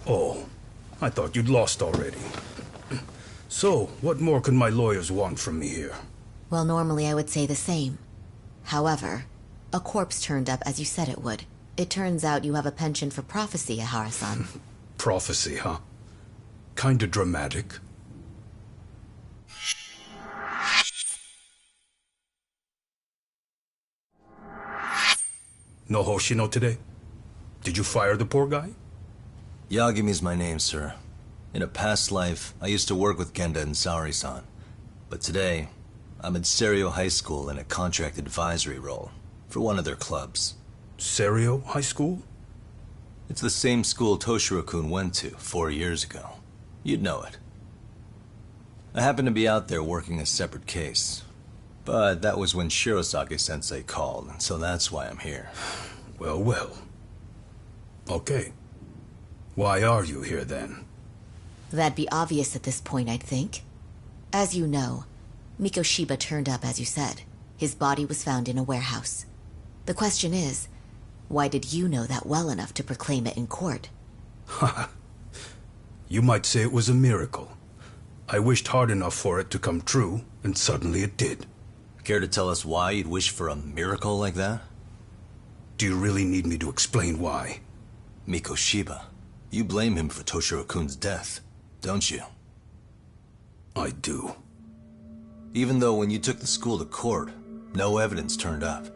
Oh, I thought you'd lost already. So, what more could my lawyers want from me here? Well, normally I would say the same. However, a corpse turned up as you said it would. It turns out you have a penchant for prophecy, Ehara-san. Prophecy, huh? Kinda dramatic. No Hoshino today? Did you fire the poor guy? Yagami's my name, sir. In a past life, I used to work with Genda and Saori-san. But today, I'm at Serio High School in a contract advisory role for one of their clubs. Serio High School? It's the same school Toshiro-kun went to 4 years ago. You'd know it. I happened to be out there working a separate case. But that was when Shirosake-sensei called, and so that's why I'm here. Well, well. Okay. Why are you here, then? That'd be obvious at this point, I'd think. As you know, Mikoshiba turned up as you said. His body was found in a warehouse. The question is, why did you know that well enough to proclaim it in court? Haha. You might say it was a miracle. I wished hard enough for it to come true, and suddenly it did. Care to tell us why you'd wish for a miracle like that? Do you really need me to explain why? Mikoshiba. You blame him for Toshiro-kun's death, don't you? I do. Even though when you took the school to court, no evidence turned up.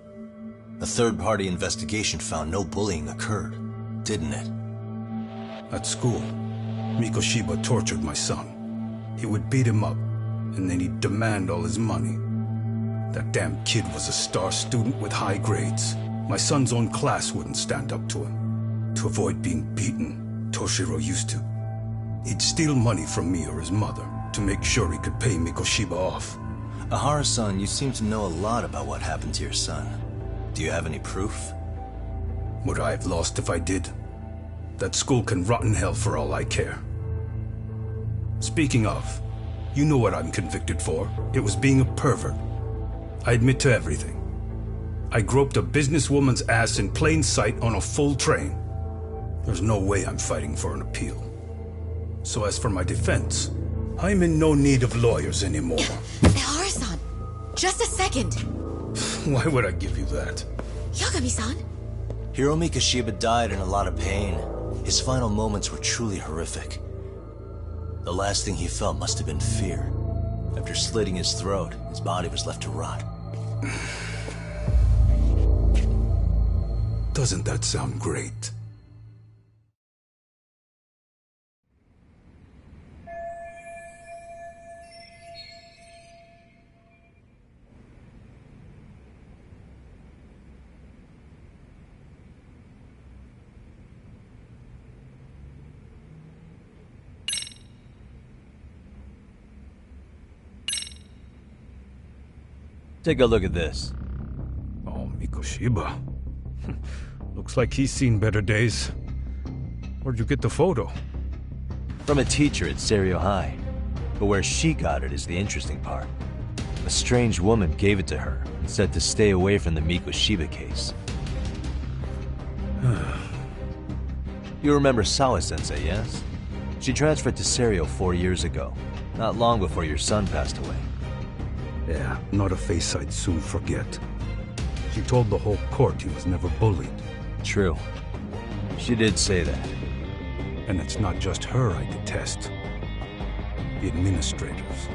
A third-party investigation found no bullying occurred, didn't it? At school, Mikoshiba tortured my son. He would beat him up, and then he'd demand all his money. That damn kid was a star student with high grades. My son's own class wouldn't stand up to him. To avoid being beaten, Toshiro used to. He'd steal money from me or his mother to make sure he could pay Mikoshiba off. Ehara-san, you seem to know a lot about what happened to your son. Do you have any proof? Would I have lost if I did? That school can rot in hell for all I care. Speaking of, you know what I'm convicted for. It was being a pervert. I admit to everything. I groped a businesswoman's ass in plain sight on a full train. There's no way I'm fighting for an appeal. So as for my defense, I'm in no need of lawyers anymore. Ehara-san, just a second. Why would I give you that? Yagami-san? Hiro Mikoshiba died in a lot of pain. His final moments were truly horrific. The last thing he felt must have been fear. After slitting his throat, his body was left to rot. Doesn't that sound great? Take a look at this. Oh, Mikoshiba. Looks like he's seen better days. Where'd you get the photo? From a teacher at Serio High. But where she got it is the interesting part. A strange woman gave it to her and said to stay away from the Mikoshiba case. You remember Sawa-sensei, yes? She transferred to Serio 4 years ago, not long before your son passed away. Yeah, not a face I'd soon forget. She told the whole court he was never bullied. True. She did say that. And it's not just her I detest. The administrators,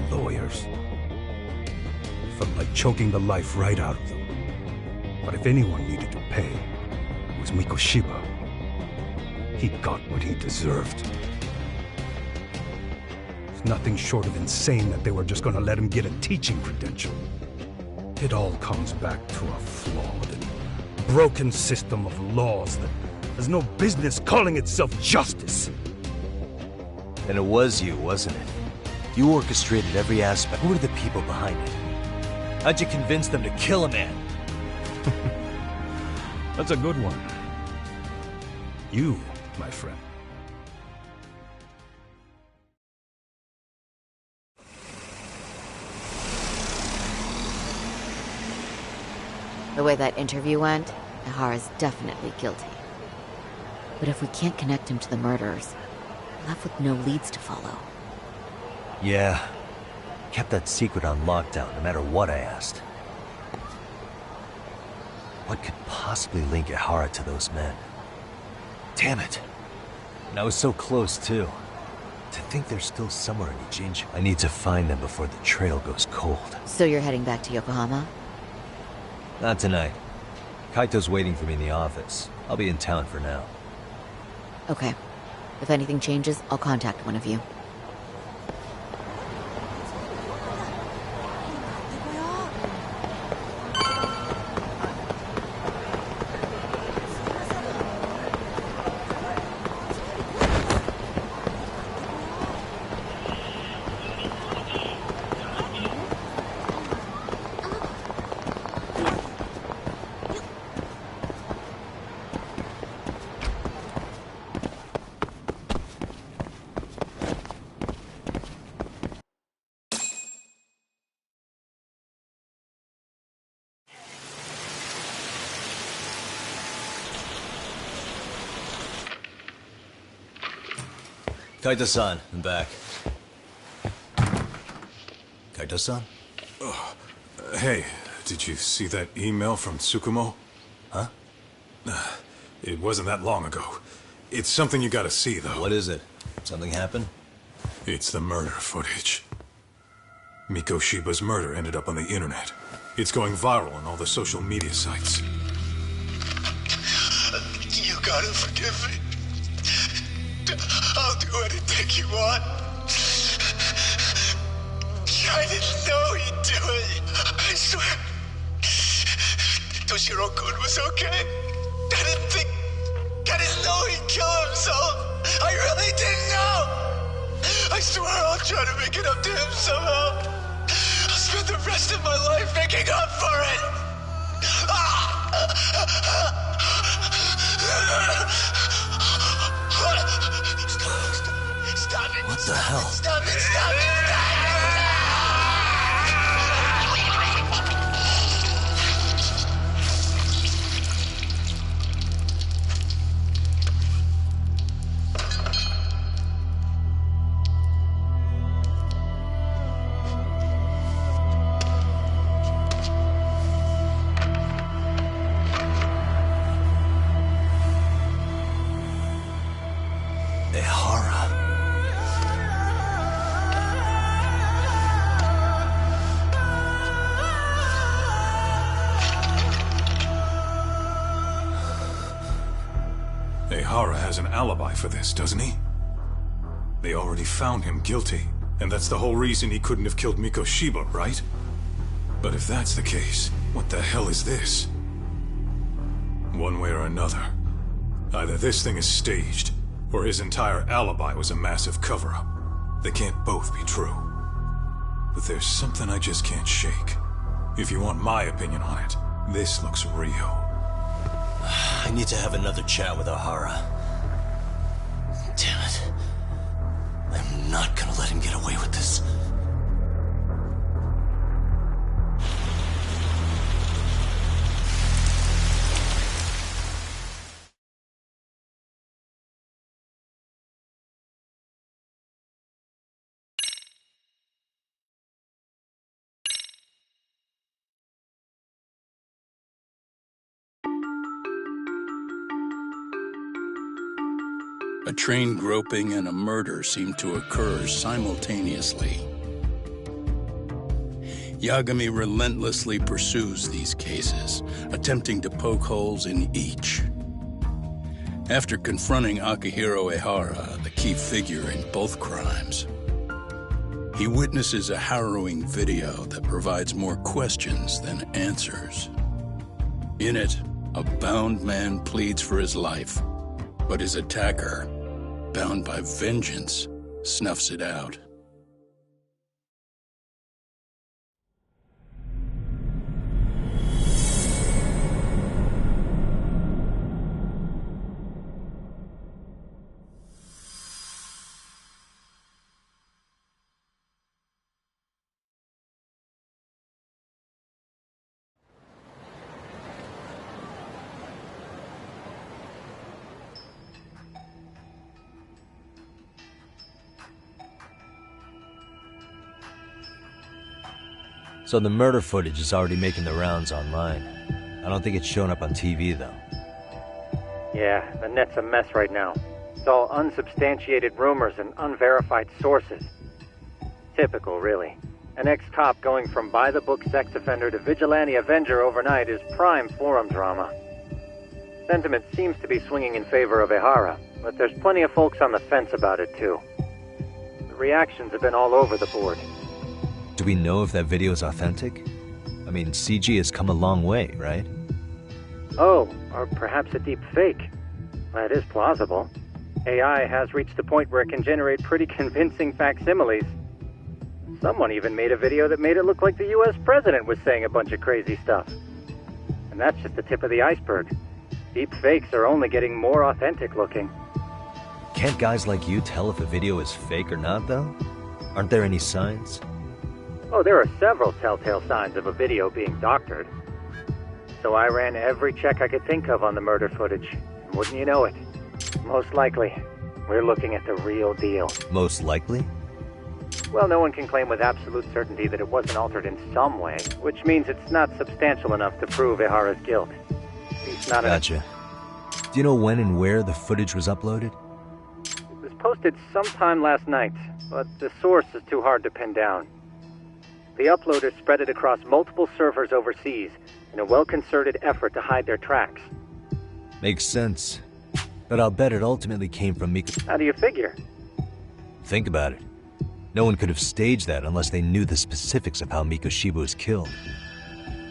the lawyers. Felt like choking the life right out of them. But if anyone needed to pay, it was Mikoshiba. He got what he deserved. It's nothing short of insane that they were just gonna let him get a teaching credential. It all comes back to a flawed and broken system of laws that has no business calling itself justice. And it was you, wasn't it? You orchestrated every aspect. Who were the people behind it? How'd you convince them to kill a man? That's a good one. You, my friend. The way that interview went, Ihara's definitely guilty. But if we can't connect him to the murderers, we're left with no leads to follow. Yeah. Kept that secret on lockdown, no matter what I asked. What could possibly link Ihara to those men? Damn it. And I was so close, too. To think they're still somewhere in Ijincho. I need to find them before the trail goes cold. So you're heading back to Yokohama? Not tonight. Kaito's waiting for me in the office. I'll be in town for now. Okay. If anything changes, I'll contact one of you. Kaito-san, I'm back. Kaito-san? Hey, did you see that email from Tsukumo? Huh? It wasn't that long ago. It's something you gotta see, though. What is it? Something happened? It's the murder footage. Mikoshiba's murder ended up on the internet. It's going viral on all the social media sites. You gotta forgive me. I'll do anything you want. I didn't know he'd do it. I swear. Toshiro-kun was okay. I didn't know he'd kill himself. I really didn't know. I swear I'll try to make it up to him somehow. I'll spend the rest of my life making up for it. Stop it! What the hell? Stop it! Stop it! Ihara has an alibi for this, doesn't he? They already found him guilty, and that's the whole reason he couldn't have killed Mikoshiba, right? But if that's the case, what the hell is this? One way or another, either this thing is staged, or his entire alibi was a massive cover-up. They can't both be true. But there's something I just can't shake. If you want my opinion on it, this looks real. I need to have another chat with O'Hara. Damn it. I'm not gonna let him get away with this. A train groping and a murder seem to occur simultaneously. Yagami relentlessly pursues these cases, attempting to poke holes in each. After confronting Akihiro Ehara, the key figure in both crimes, he witnesses a harrowing video that provides more questions than answers. In it, a bound man pleads for his life, but his attacker, bound by vengeance, snuffs it out. So the murder footage is already making the rounds online. I don't think it's showing up on TV, though. Yeah, the net's a mess right now. It's all unsubstantiated rumors and unverified sources. Typical, really. An ex-cop going from by-the-book sex offender to vigilante avenger overnight is prime forum drama. Sentiment seems to be swinging in favor of Ehara, but there's plenty of folks on the fence about it, too. The reactions have been all over the board. Do we know if that video is authentic? I mean, CG has come a long way, right? Oh, or perhaps a deep fake. That is plausible. AI has reached the point where it can generate pretty convincing facsimiles. Someone even made a video that made it look like the US president was saying a bunch of crazy stuff. And that's just the tip of the iceberg. Deep fakes are only getting more authentic looking. Can't guys like you tell if a video is fake or not, though? Aren't there any signs? Oh, there are several telltale signs of a video being doctored. So I ran every check I could think of on the murder footage. And wouldn't you know it? Most likely, we're looking at the real deal. Most likely? Well, no one can claim with absolute certainty that it wasn't altered in some way, which means it's not substantial enough to prove Ehara's guilt. At least not Gotcha. Do you know when and where the footage was uploaded? It was posted sometime last night, but the source is too hard to pin down. The uploaders spread it across multiple servers overseas in a well-concerted effort to hide their tracks. Makes sense. But I'll bet it ultimately came from Miko. How do you figure? Think about it. No one could have staged that unless they knew the specifics of how Mikoshiba was killed.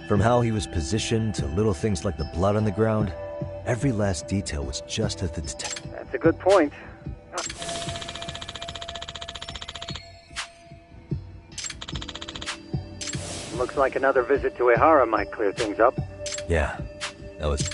From how he was positioned to little things like the blood on the ground, every last detail was just as the detective. That's a good point. Looks like another visit to Ehara might clear things up. Yeah, that was